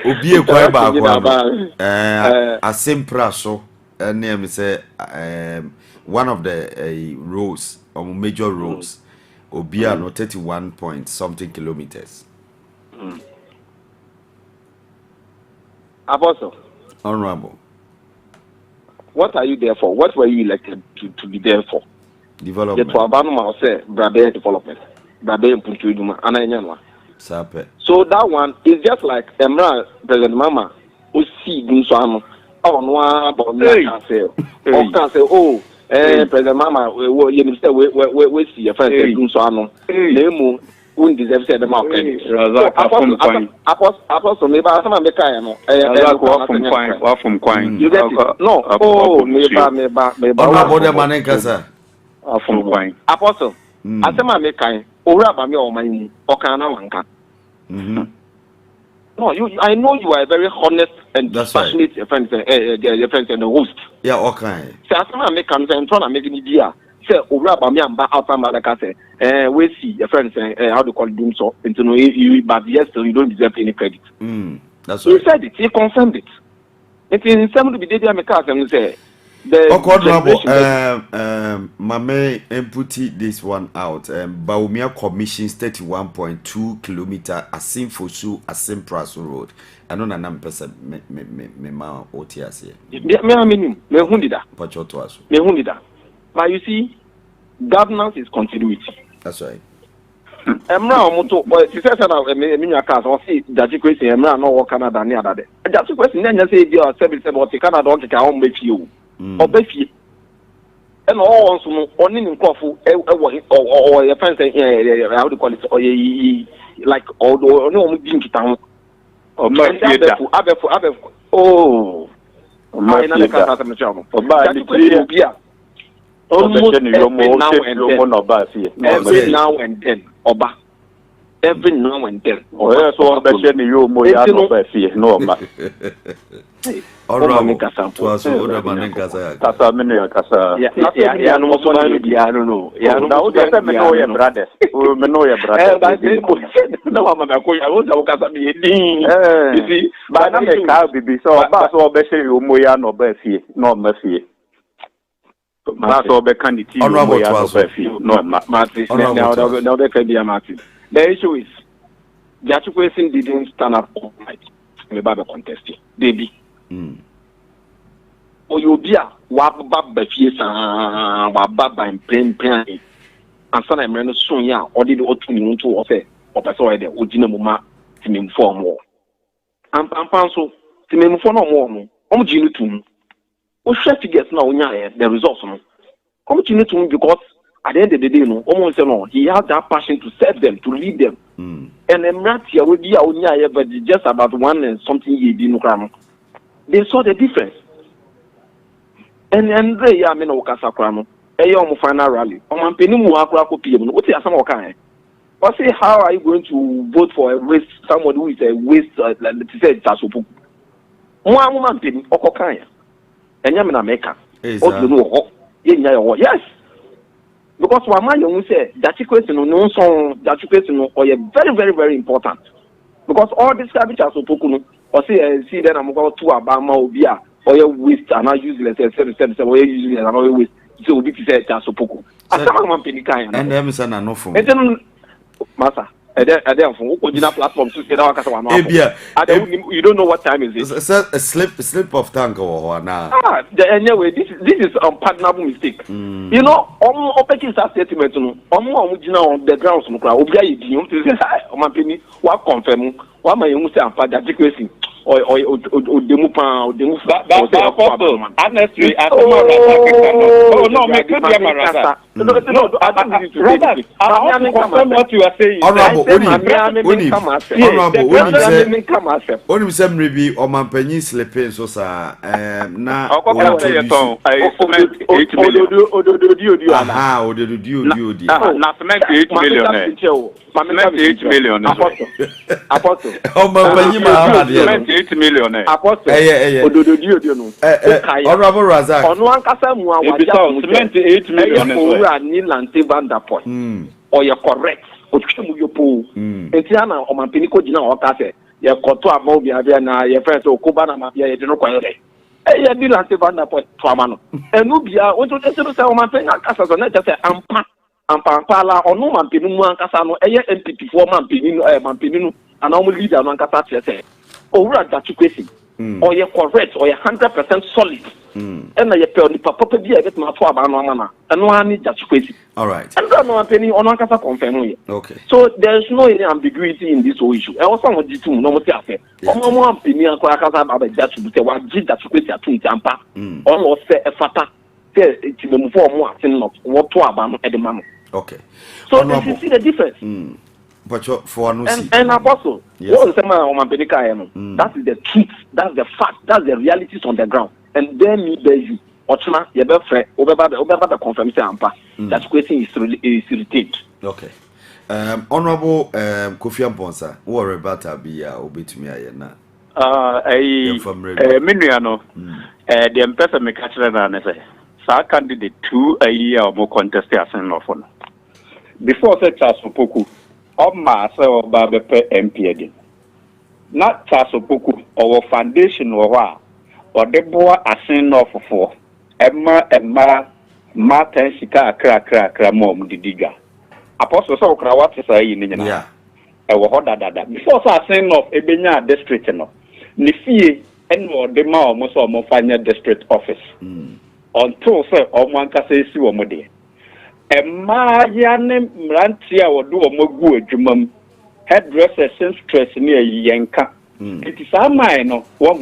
obie kwa ba akwan asempra so name say one of the roads or major roads obia no 31 point something kilometers. Apostle honorable, what are you there for? What were you elected to be there for? Development. The Abanu say Brabe development, Brabe Puntuiduma, Anayana. So that one is just like Emra President Mama who see Gunsano. Oh no, about me can say. Or can say, oh, President Mama, you say we see your friend Gunsano. Nemu who deserves the amount. Apostle, maybe some of the kind. You get it? No. Oh, maybe. Apostle, I say my kind. Ora ba me o man o kan na wanka. No, I know you are a very honest and passionate friend and host. Yeah, okay. So I say my can say try na make ni dia. Say ora ba me amba outside my like say we see your friend say how to call them so into no you but yes so you don't deserve any credit. That's right. He said it, he confirmed it. It in some to be there me cast and say Mame put this one out. Baumia commissions 31.2 kilometer Asim Fosu Asim Praso Road. I know na person me ma OTS here. Me hundida. Pachoto aso. Me hundida. But you see, governance is continuity. That's right. Emra omoto ti say na me nya cars o see daji kwesi emra no wo Canada ni adade. Daji kwesi na nya say dey o service about Canada o keka o mbefi o. Obefie and all so only in Kofu or your friends how do you call it or like although no being town or oh my almost every now and then Oba every now and then so no Ora make a sample. Ora manenkasa. Kasa mene ya kasa. Ya no so man bi ya no. Ya no o de me no ye brothers. O me no ye brothers. Ba se mo na wa ma ko ya o da o kasa mi din. You see, ba na me ka bibi so ba so be se yo mo ya no ba fie. No ma fie. Ba so be kan di ti yo mo ya no ba fie. No ma. Martin. Now they can be a Martin. The issue is the Achukwuesin didn't stand up all night. Me ba be contesting. They be Oyobia wabba bafie sa wabba mpempen ansa na emre no so ya odi de otu ni nto o fe o pese o de ogina muma timemfo mo ampan so timemfo no mo no o mji no tum o hwe figures na onya the results no o mji no tum because at the end of the day no o mo say no he has that passion to serve them, to lead them and emratia we dia onya but just about one and something ye di no kra. They saw the difference. And they are men of Casacriano, a final rally. On Penimu Aqua PM, what is some kind? Or say, how are you going to vote for a waste, someone who is a waste, let's say, Tasupu? One woman pin, Okokaya, and Yamina Meka. Yes. Because one man you say that question no song that question or very, very, very important. Because all this garbage are so pokuno. Or see then I'm going to Abama Obia or your waste and not useless or useless and all waste. So we say that's so poco. I can't penny kind. And them son are no for Massa. I don't know platform to say that you don't know what time is it. A slip of tongue or now. Anyway, this is unpardonable mistake. You know, Opeki statement on the grounds on my penny, what confirm, what my young say, that or demu pan or demu honestly no make it be marasa no I don't confirm what you are saying. Honorable Onim sem rebi o mampanyi sleeping so sa na ododio aha ododio na cement 8 million apostle o mampanyi ma 8 million apostle ododio no Honorable Razak onu ankasa mu awaja cement 8 million ni lante vanderpoint or you correct otwemu yopo entiana o mampeni ko gina o ka se ye koto aba obi abia na ye friends okoba na mabia ye de no kwanyere ye di lante vanderpoint to ama no enu bia o to tese se o mampeni akasa so na tese ampa la onu mampeni mu ankasa no eye MPP for mampeni no ana o leader no ankasa tese owura Achukwuesin or you correct or you 100% solid and you pay the papa be a bit more for about no mana and no need Achukwuesin. All right. And no penny on Ankasa confirm. Okay. So there's no any ambiguity in this whole issue. I also want you to no more say no penny and Ankasa about that to say what did Achukwuesin to Tampa almost say a fata say it move for more thing not what to about at the moment. Okay. So you see the difference. And apostle, what is that is the truth, that's the fact, that's the realities on the ground. And then you you Ochma, you better confirm that question is irritated. Okay. Honorable Kofi Amponsa, what about be obetumi ayena? Minuano, the Empress me catch na say, sa candidate 2 a year or more contest as an offer. Before say Charles Opoku, Oma say oba bepe MP again. Not Charles Opoku or foundation or the boy asin for Emma Martin Sika crack mom didiga. Apostle so kra what say in nyina. E wo hoda dada. Before say asin of Ebenya district no. Ni fie enwo de ma omo so omo fanya district office. Until say omo anka say si omo de. Emma yane mranti a wodo omo gu adwumam. Hairdresser seamstress ni yenka. It is a mine no wo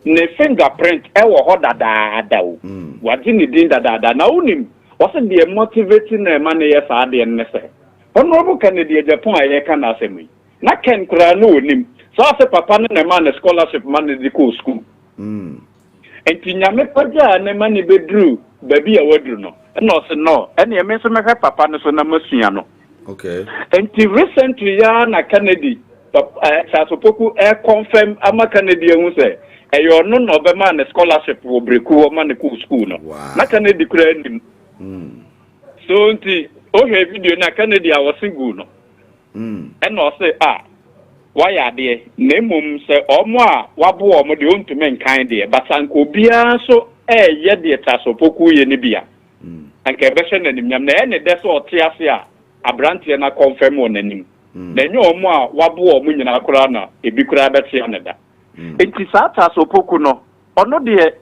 ne fingerprint ewo hoda dada o. Wadi ni din dada na unim. What's the motivating man yes ade en say. Honorable Kennedy Japan ayeka na asemi. Na ken kura no unim. So I say papa ne man scholarship man the school. And nyame paja ne man bedru baby a wadru no. No say no. And ye me so me papa ne so na masua no. Okay. And recently ya na Kennedy Sasopoku confirm ama Kennedy hu say e yo no no be man scholarship wo breku o man school no. Na Kennedy kura nim. So nti o hwe video na Kennedy a wo single no. And no say why are they? Nemum say omo a wabo omo de ontumi nkan de basanko bia so ye de Sasopoku ye ne bia. Anka be hwe nanim nyam na ne de so otiase a abrante na confirm on nanim. Na nyo omo a wabo omo nyina kora na ebi kora bete ne da. Enti sa Sasopoku no ono de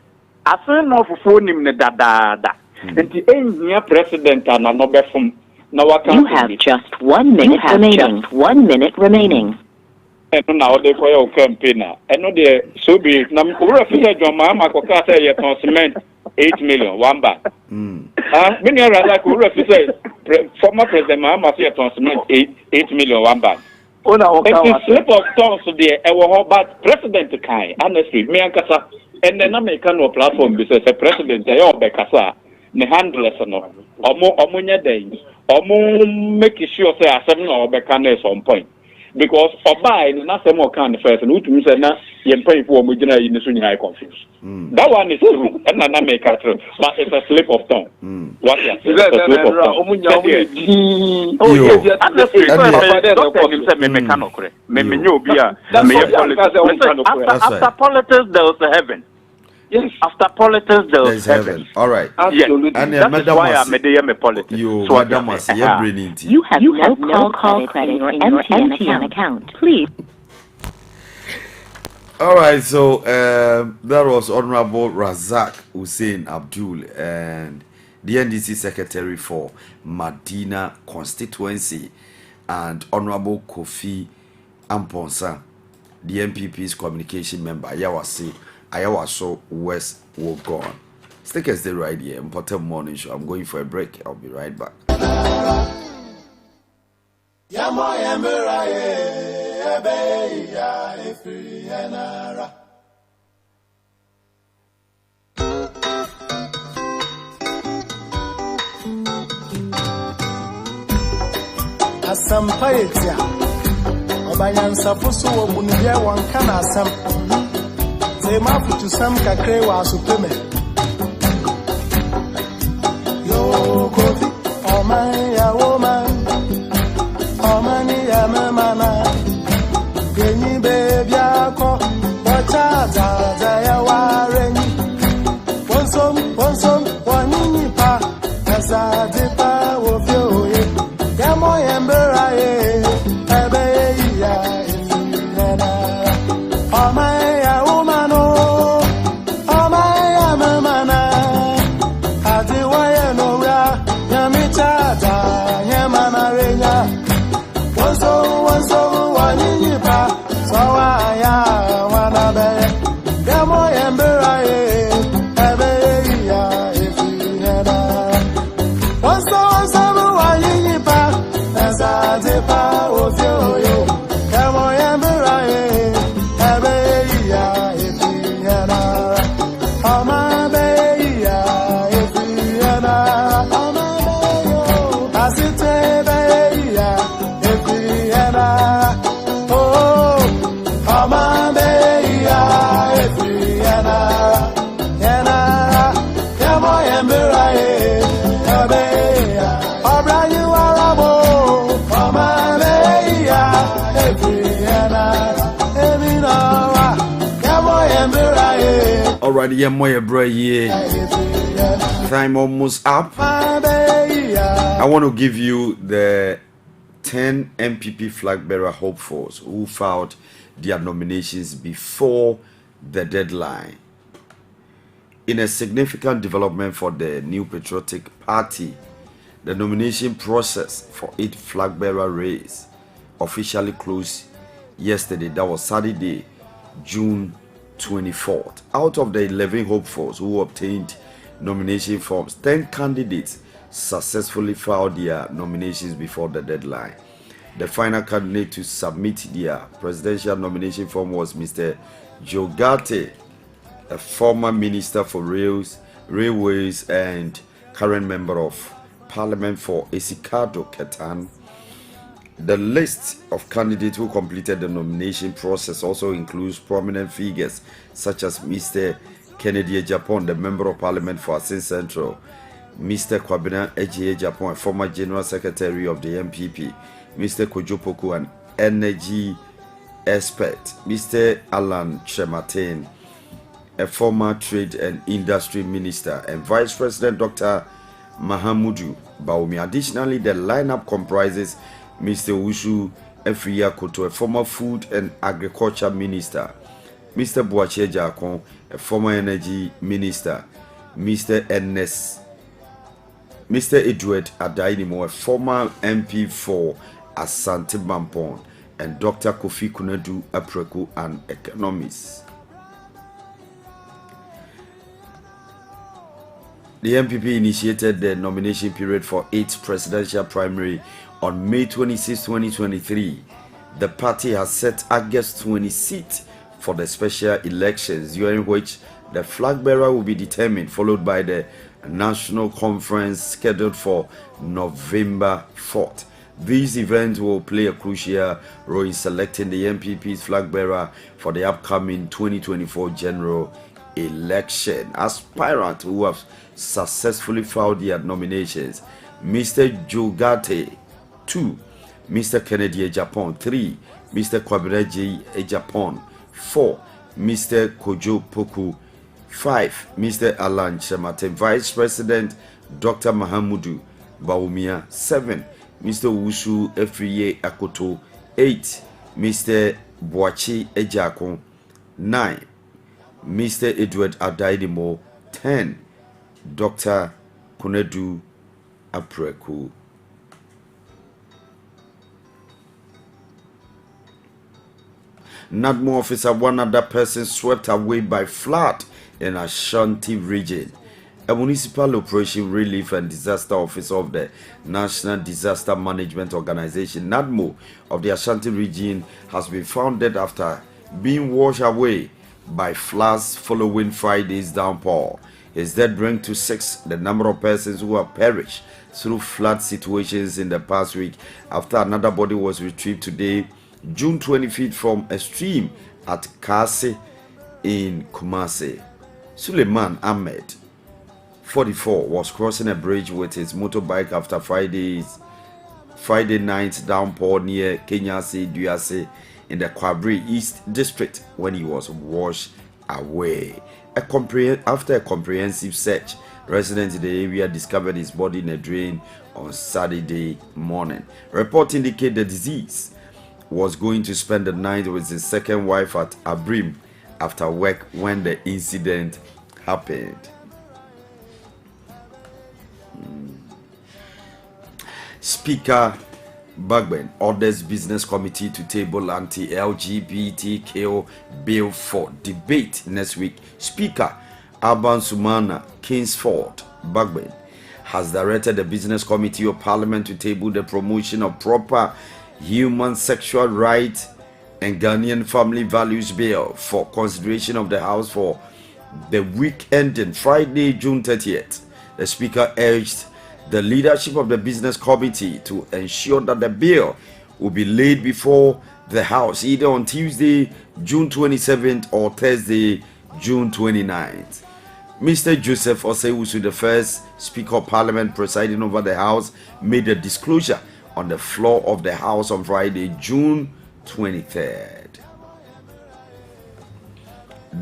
asen no fofo nim ne dadaada. Enti enhia president na no befom na waka. You have just 1 minute remaining. 1 minute remaining. Eno na ode ko your campaign na eno de so be na owura fi John Mahama ko ka say ye cement 8 million one bag. Many rather ko owura fi say former president Mahama say cement 8 million one bag. Ona o ka wa slip of tongue so there e wo but president kai honestly me ankasa and then na can no platform be say president e obekasa ne handlers no omo nya den omo make sure say asem na obeka na some point. Because oba in na sem o kan first no to me say na ye mpany for mo gina yi ne so nyai confused. That one is true and na make it true but it's a slip of tongue. What is a slip of tongue? Oh yes, honestly doctor him say me mechanic kore me nyo obi a me after politics there was heaven. Yes, after politics there was heaven. All right. Absolutely. And that's why I made the politics. You have no call credit or MTN account. Please. All right. So that was Honorable Razak Hussein Abdul and the NDC Secretary for Medina Constituency and Honorable Kofi Amponsa, the MPP's communication member. Ayawaso West will go on. Stick and stay right here. Mpɔtam morning show. I'm going for a break. I'll be right back. Asampaetia Obayansa fusu wo munibia wanka na asam Say ma futu sam kakre wa supeme Yo kofi o man ya woman o man ya mama Geni baby ako wacha za ya wareni Wonsom wanini pa asa de pa wo fio ye Yamo yembera ye ebe ya inana o man ya woman o man ya mama ati waye no ra nyamita ta nyamana renya Wonsom wanini pa so wa ya wana be Yamo yembera ye ebe ya inana Wonsom wanini pa asa de pa wo right, yeah, my bro, yeah. Time almost up. I want to give you the 10 Npp Flagbearer hopefuls who filed their nominations before the deadline. In a significant development for the New Patriotic Party, the nomination process for 8 Flagbearer race officially closed yesterday. That was Saturday, June 24th. Out of the 11 hopefuls who obtained nomination forms, 10 candidates successfully filed their nominations before the deadline. The final candidate to submit their presidential nomination form was Mr. Jogate, a former minister for railways and current member of parliament for Esikado Ketan. The list of candidates who completed the nomination process also includes prominent figures such as Mr. Kennedy Japan, the member of parliament for Asin Central, Mr. Kwabena Ejie Japan, a former general secretary of the MPP, Mr. Kojopoku, an energy expert, Mr. Alan Chematin, a former trade and industry minister, and Vice President Dr. Mahamudu Baumi. Additionally, the lineup comprises Mr. Wushu Efriya Koto, a former food and agriculture minister, Mr. Boache Jakon, a former energy minister, Mr. Edward Adainimo, a former MP for Asante Bampon, and Dr. Kofi Kunedu Apreku, an economist. The MPP initiated the nomination period for 8th presidential primary on May 26, 2023. The party has set August 26th for the special elections, during which the flag bearer will be determined, followed by the national conference scheduled for November 4th. These events will play a crucial role in selecting the MPP's flag bearer for the upcoming 2024 general election. Aspirants who have successfully filed their nominations: Mr. Jogate 2, Mr. Kennedy Japan 3, Mr. Kwabereji Japan 4, Mr. Kojo Poku 5, Mr. Alan Chemate, Vice President Dr. Mahamudu Baumia 7, Mr. Wushu Efriye Akoto 8, Mr. Boachi Ejakon 9, Mr. Edward Adaidimo 10, Dr. Kunedu Apreku. NADMO officer, one other person swept away by flood in Ashanti region. A municipal operation relief and disaster officer of the National Disaster Management Organization, NADMO, of the Ashanti region has been found dead after being washed away by floods following Friday's downpour. His death brings to 6 the number of persons who have perished through flood situations in the past week, after another body was retrieved today, June 25th, from a stream at Kase in Kumasi. Suleiman Ahmed, 44, was crossing a bridge with his motorbike after Friday night's downpour near Kenyasi Duase in the Kwabri East District when he was washed away. After a comprehensive search, residents in the area discovered his body in a drain on Saturday morning. Reports indicate the deceased was going to spend the night with his second wife at Abrim after work when the incident happened. Speaker Bagben orders business committee to table anti-LGBTQ bill for debate next week. Speaker Alban Sumana Kingsford Bagben has directed the business committee of parliament to table the promotion of proper human sexual rights and Ghanaian family values bill for consideration of the House for the week ending Friday, June 30th. The speaker urged the leadership of the business committee to ensure that the bill will be laid before the House either on Tuesday, June 27th or Thursday, June 29th. Mr. Joseph Osewusu, the first Speaker of Parliament presiding over the House, made a disclosure on the floor of the House on Friday, June 23rd.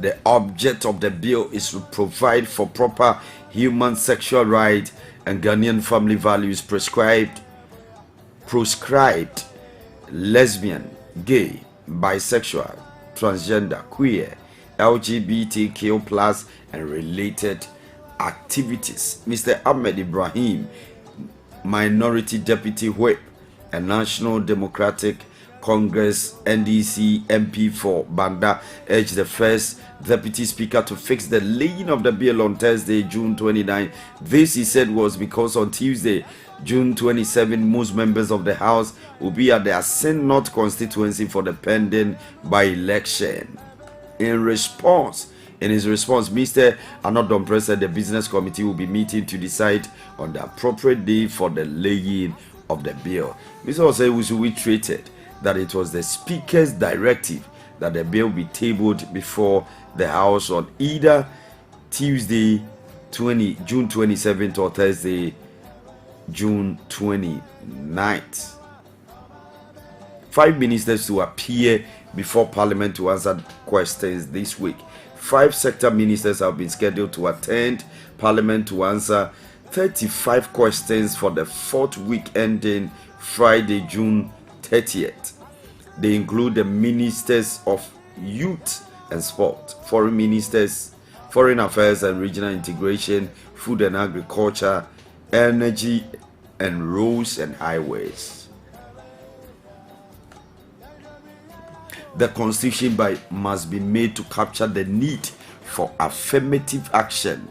The object of the bill is to provide for proper human sexual rights and Ghanaian family values proscribed lesbian, gay, bisexual, transgender, queer, LGBTQ plus and related activities. Mr. Ahmed Ibrahim, Minority Deputy Whip and National Democratic Congress NDC MP for Banda, urged the first Deputy Speaker to fix the laying of the bill on Thursday, June 29. This, he said, was because on Tuesday, June 27, most members of the House will be at the Asen North constituency for the pending by-election. In his response, Mr. Anodom said the business committee will be meeting to decide on the appropriate day for the laying of the bill. Mr. Osei treated that it was the Speaker's directive that the bill be tabled before the House on either Tuesday, June 27th or Thursday, June 29th. 5 ministers to appear before Parliament to answer questions this week. 5 sector ministers have been scheduled to attend Parliament to answer 35 questions for the 4th week ending Friday, June 30th. They include the Ministers of Youth and Sport, Foreign Ministers, Foreign Affairs and Regional Integration, Food and Agriculture, Energy and Roads and Highways. The Constitution must be made to capture the need for affirmative action.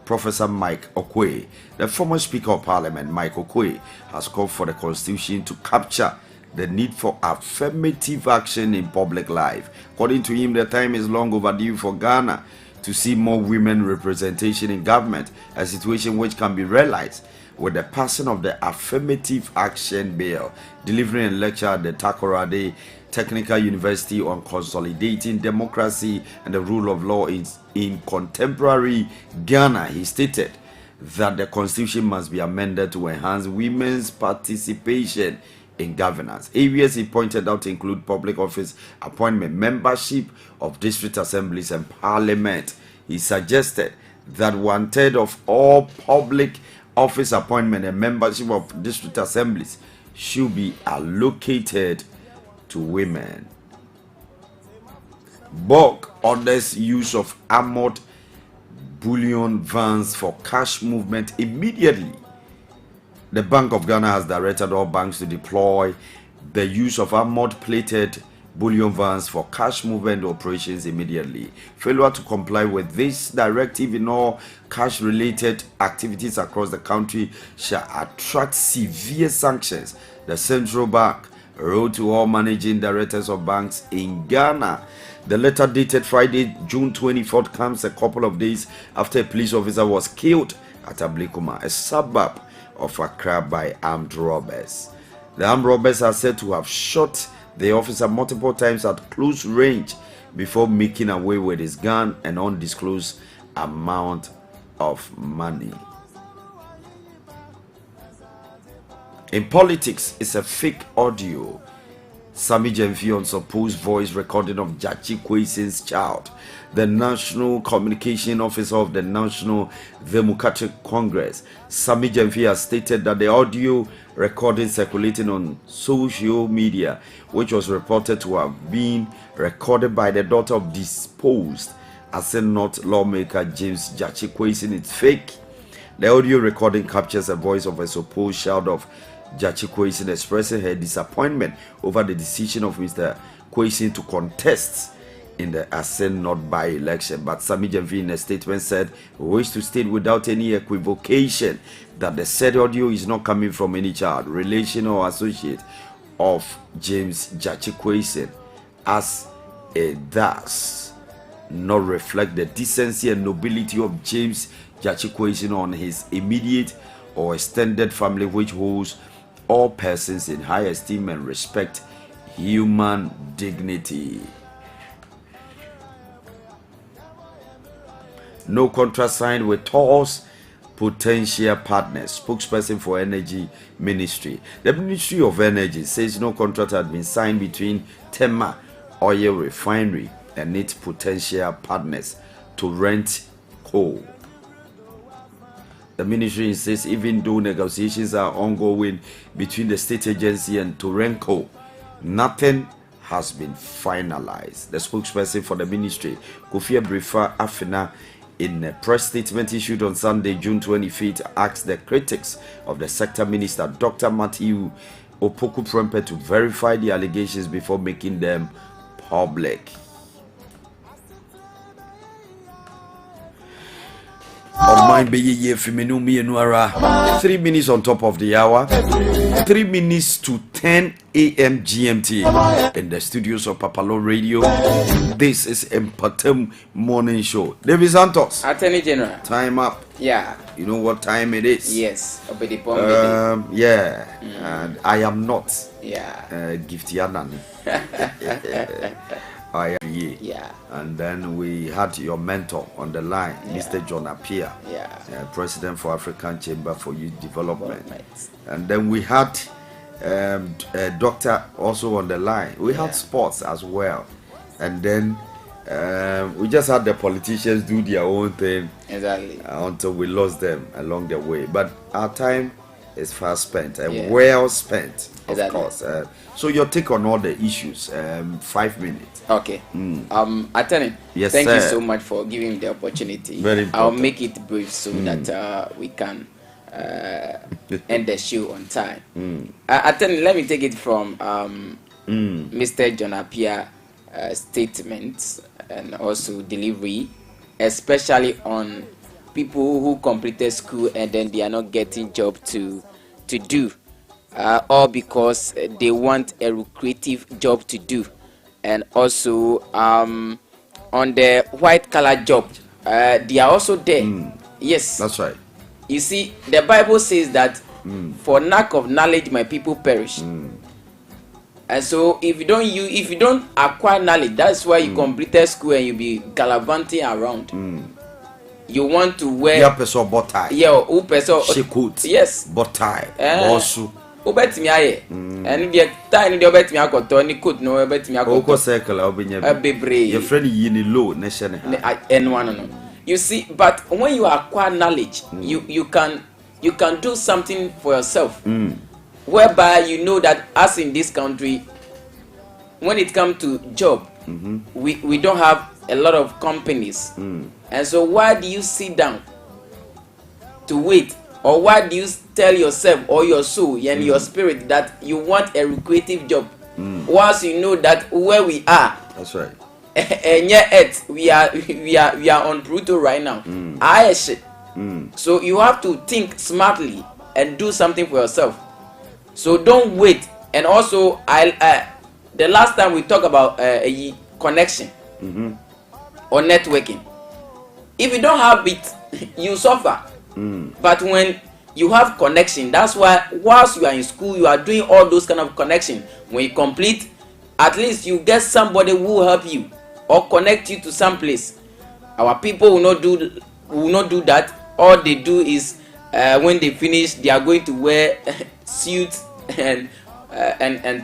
Professor Mike Okoye, the former Speaker of Parliament, Mike Okoye, has called for the Constitution to capture the need for affirmative action in public life. According to him, the time is long overdue for Ghana to see more women representation in government, a situation which can be realized with the passing of the affirmative action bill. Delivering a lecture at the Takoradi Technical University on consolidating democracy and the rule of law in contemporary Ghana, he stated that the Constitution must be amended to enhance women's participation in governance. Areas he pointed out include public office appointment, membership of district assemblies and parliament. He suggested that 1/3 of all public office appointment and membership of district assemblies should be allocated to women. BOG orders use of armored bullion vans for cash movement immediately. The Bank of Ghana has directed all banks to deploy the use of armored plated bullion vans for cash movement operations immediately. Failure to comply with this directive in all cash related activities across the country shall attract severe sanctions. The Central Bank wrote to all managing directors of banks in Ghana. The letter dated Friday, June 24th comes a couple of days after a police officer was killed at Ablikuma, a suburb of Accra, by armed robbers. The armed robbers are said to have shot the officer multiple times at close range before making away with his gun and undisclosed amount of money. In politics, it's a fake audio. Sammy Jemfi on supposed voice recording of Jachi Kwesi's child. The National Communication Officer of the National Democratic Congress, Sammy Jemfi, has stated that the audio recording circulating on social media, which was reported to have been recorded by the daughter of disposed Asen North lawmaker James Jachi Kwesi, is fake. The audio recording captures the voice of a supposed child of Jachi Kwesi expressing her disappointment over the decision of Mr. Kwesi to contest in the Asen North by-election. But Sammy Jemfi in a statement said, "We wish to state without any equivocation that the said audio is not coming from any child, relation or associate of James Jachi Kwesi, as it does not reflect the decency and nobility of James Jachi Kwesi on his immediate or extended family, which holds all persons in high esteem and respect human dignity." No contract signed with TOR's potential partners. Spokesperson for Energy Ministry. The Ministry of Energy says no contract had been signed between Tema Oil Refinery and its potential partners to rent coal. The ministry insists even though negotiations are ongoing between the state agency and to rent coal, nothing has been finalized. The spokesperson for the ministry, Kofi Brifa Afina, in a press statement issued on Sunday, June 25th, asked the critics of the sector minister, Dr. Matthew Opoku Prempeh, to verify the allegations before making them public. On my be 3 minutes on top of the hour, 3 minutes to 10 a.m. GMT in the studios of PAPALAW Radio. This is Mpɔtam Morning Show. David Santos, Attorney General. Time up. Yeah. You know what time it is? Yes. Yeah. And I am not. Yeah. Giftianani. Yeah. And then we had your mentor on the line, Mr. John Appiah, President for African Chamber for Youth Development. And then we had a doctor also on the line. We had sports as well. And then we just had the politicians do their own thing. Exactly. Until we lost them along the way. But our time is fast spent and well spent, of course. So your take on all the issues, 5 minutes. Okay. Attorney, yes, thank sir. you so much for giving me the opportunity. Very important. I'll make it brief so that we can end the show on time. Attorney, let me take it from Mr. John Appiah statements and also delivery, especially on people who completed school and then they are not getting job to do, all because they want a lucrative job to do. And also on the white collar job, they are also there. Yes, that's right. You see, the Bible says that for lack of knowledge my people perish. And so if you don't acquire knowledge, that's why you completed school and you be gallivanting around. You want to wear yes, also obetimi aye and the time the obetimi akoto ni coat no obetimi akoto circle bebre your friend yini low nation no. You see, but when you acquire knowledge, you can do something for yourself, whereby you know that as in this country, when it comes to job, we don't have a lot of companies, and so why do you sit down to wait? Or why do you tell yourself or your soul and your spirit that you want a lucrative job, whilst you know that where we are, that's right, and yet we are on Pluto right now. So you have to think smartly and do something for yourself. So don't wait. And also, the last time we talked about a connection or networking. If you don't have it, you suffer. But when you have connection, that's why whilst you are in school, you are doing all those kind of connection. When you complete, at least you get somebody who will help you or connect you to some place. Our people will not do that. All they do is when they finish, they are going to wear suits and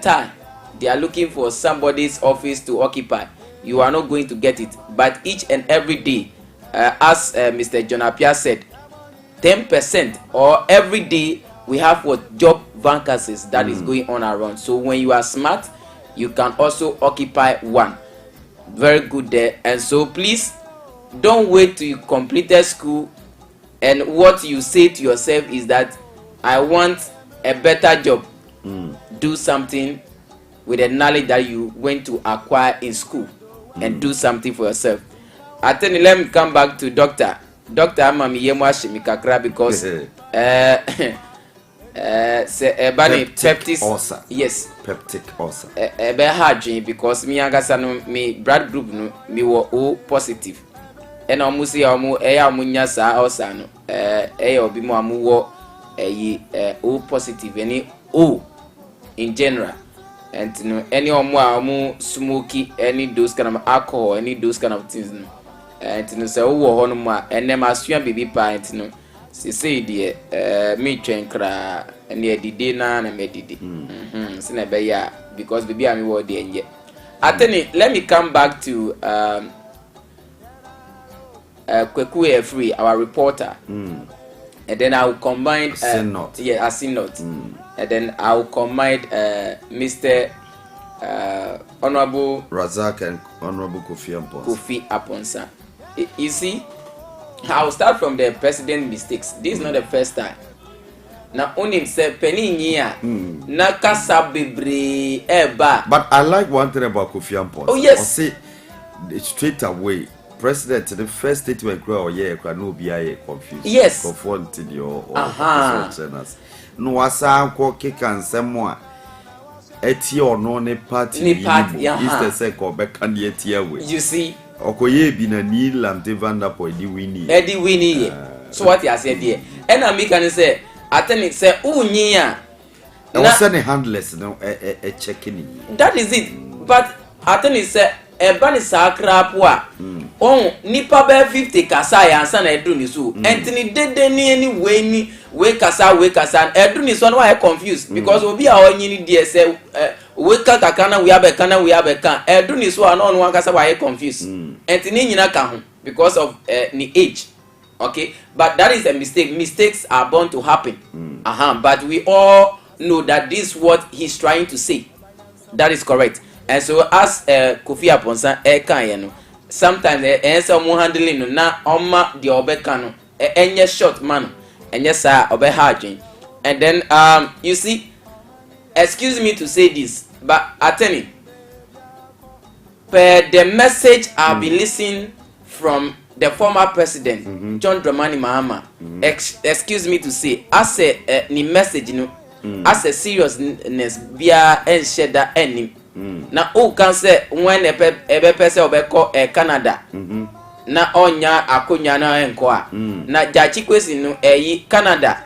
tie. They are looking for somebody's office to occupy. You are not going to get it. But each and every day, as Mr. John Appiah said, 10% or every day we have what job vacancies that is going on around. So when you are smart, you can also occupy one. Very good there. And so please don't wait till you completed school and what you say to yourself is that I want a better job. Do something with the knowledge that you went to acquire in school and do something for yourself. I tell you, let me come back to Dr. Amami Yemwashi Mikakra because peptic ulcer. Yes, peptic ulcer. Ebe hard because me agasa no me blood group no me wo O positive. And almost omu eya munya sa ulcer no eya obi mo amu wo O positive any O in general. And you know, any omu smoky, any those kind of alcohol, any those kind of things no. And you know, say wo ho no ma enem asua baby pint no. Say the me train kra and the day na me didi. Sina be ya because baby am wo dey enye. Attorney, let me come back to Kweku Efri, our reporter. And then I will combine Asinot. And then I will combine Mr. Honorable Razak and Honorable Kofi Aponsa. You see, I'll start from the president mistakes. This is not the first time. Now only say penny here. Na kasa bebre eba. But I like one thing about Kofi Aponsa. Oh yes. See, straight away, President, the first statement no be confused. Yes. Confronting your no asa ko keka nsemo eti ono ne party is say ko be kan eti away. You see, okoye bi na ni lamte vanderpool di winnie. Eddie winnie. So what you said there. And I make can say attorney say unyi a na say handless no checking. That is it. But attorney say eba ni sakra po a on nipa be 50 kasa ya ansa na edu ni so entini dede ni anyway ni we kasa edu ni so no I confused because obi a onyi ni die say we kakana we abeka edu ni so no one kasa why confused entini nyina ka ho because of ni age. Okay, but that is a mistake. Mistakes are bound to happen. But we all know that this is what he's trying to say. That is correct. And so as Kofi Aponsa no sometimes someone handling no na oma the obeka no enye short man enye sa obe hard. And then you see, excuse me to say this, but attorney, per the message I've been listening from the former president John Dramani Mahama, excuse me to say, as a ni message no as a seriousness via and share that any. Na o can say when ebe pese obeko Canada na onya akonya na enko a na jachi kwesi no Canada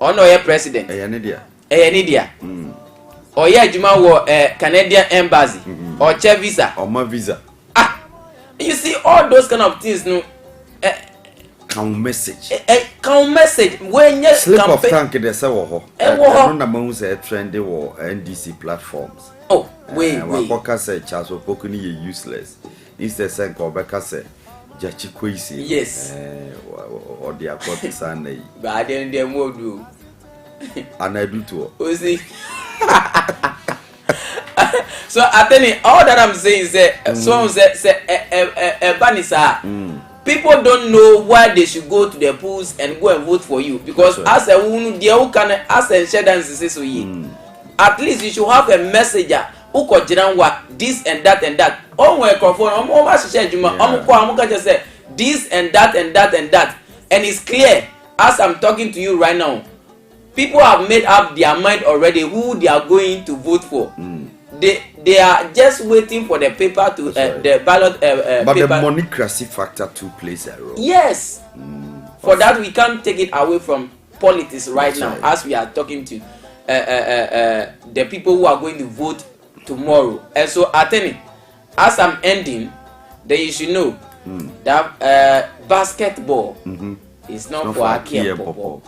ono ye president Nidia oye adwuma wo Canadian embassy or che visa or ma visa. You see all those kind of things no count message when you slip of tank de say wo ho na ma hu say trend wo NDC platforms. Oh, wait. Wakoka say Charles Opokuni is useless. Instead say Kobeka say Jachi Kwesi. Yes. Or the court Sunday. But I didn't them do. And I do too. See. So I tell you all that I'm saying is someone say Banisa. People don't know why they should go to the polls and go and vote for you because as a woman, they can as a shedan so at least you should have a messenger who could this and that. Oh, my microphone, just say this and that. And it's clear as I'm talking to you right now. People have made up their mind already who they are going to vote for. They are just waiting for the paper to the ballot. But paper. The monocracy factor too plays a role. Yes. For that we can't take it away from politics right now as we are talking to the people who are going to vote tomorrow. And so attorney, as I'm ending, then you should know that basketball is not for Akia Popo.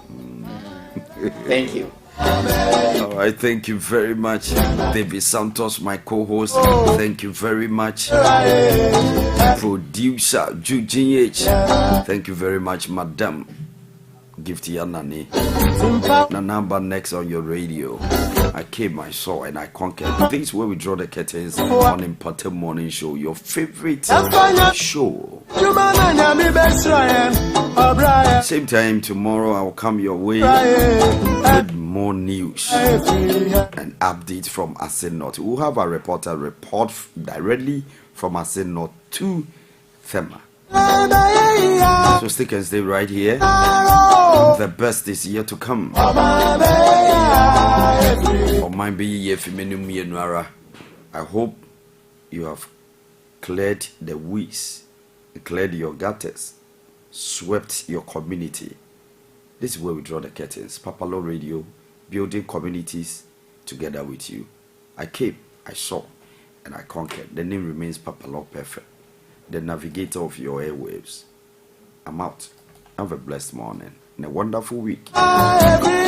Thank you. All right, thank you very much, David Santos, my co-host. Thank you very much, producer Jujin H. Thank you very much, Madam Gifty Yanani. The number next on your radio. I came, I saw, and I conquered. This is where we draw the curtains on Mpɔtam Morning Show, your favorite show. Same time tomorrow, I will come your way with more news and updates from Asin-North. We'll have a reporter report directly from Asin-North to Thema. So stick and stay right here. The best is yet to come. I hope you have cleared the weeds, cleared your gutters, swept your community. This is where we draw the curtains. PAPALAW Radio, building communities together with you. I came, I saw, and I conquered. The name remains PAPALAW Perfect, the navigator of your airwaves. I'm out. Have a blessed morning and a wonderful week. Every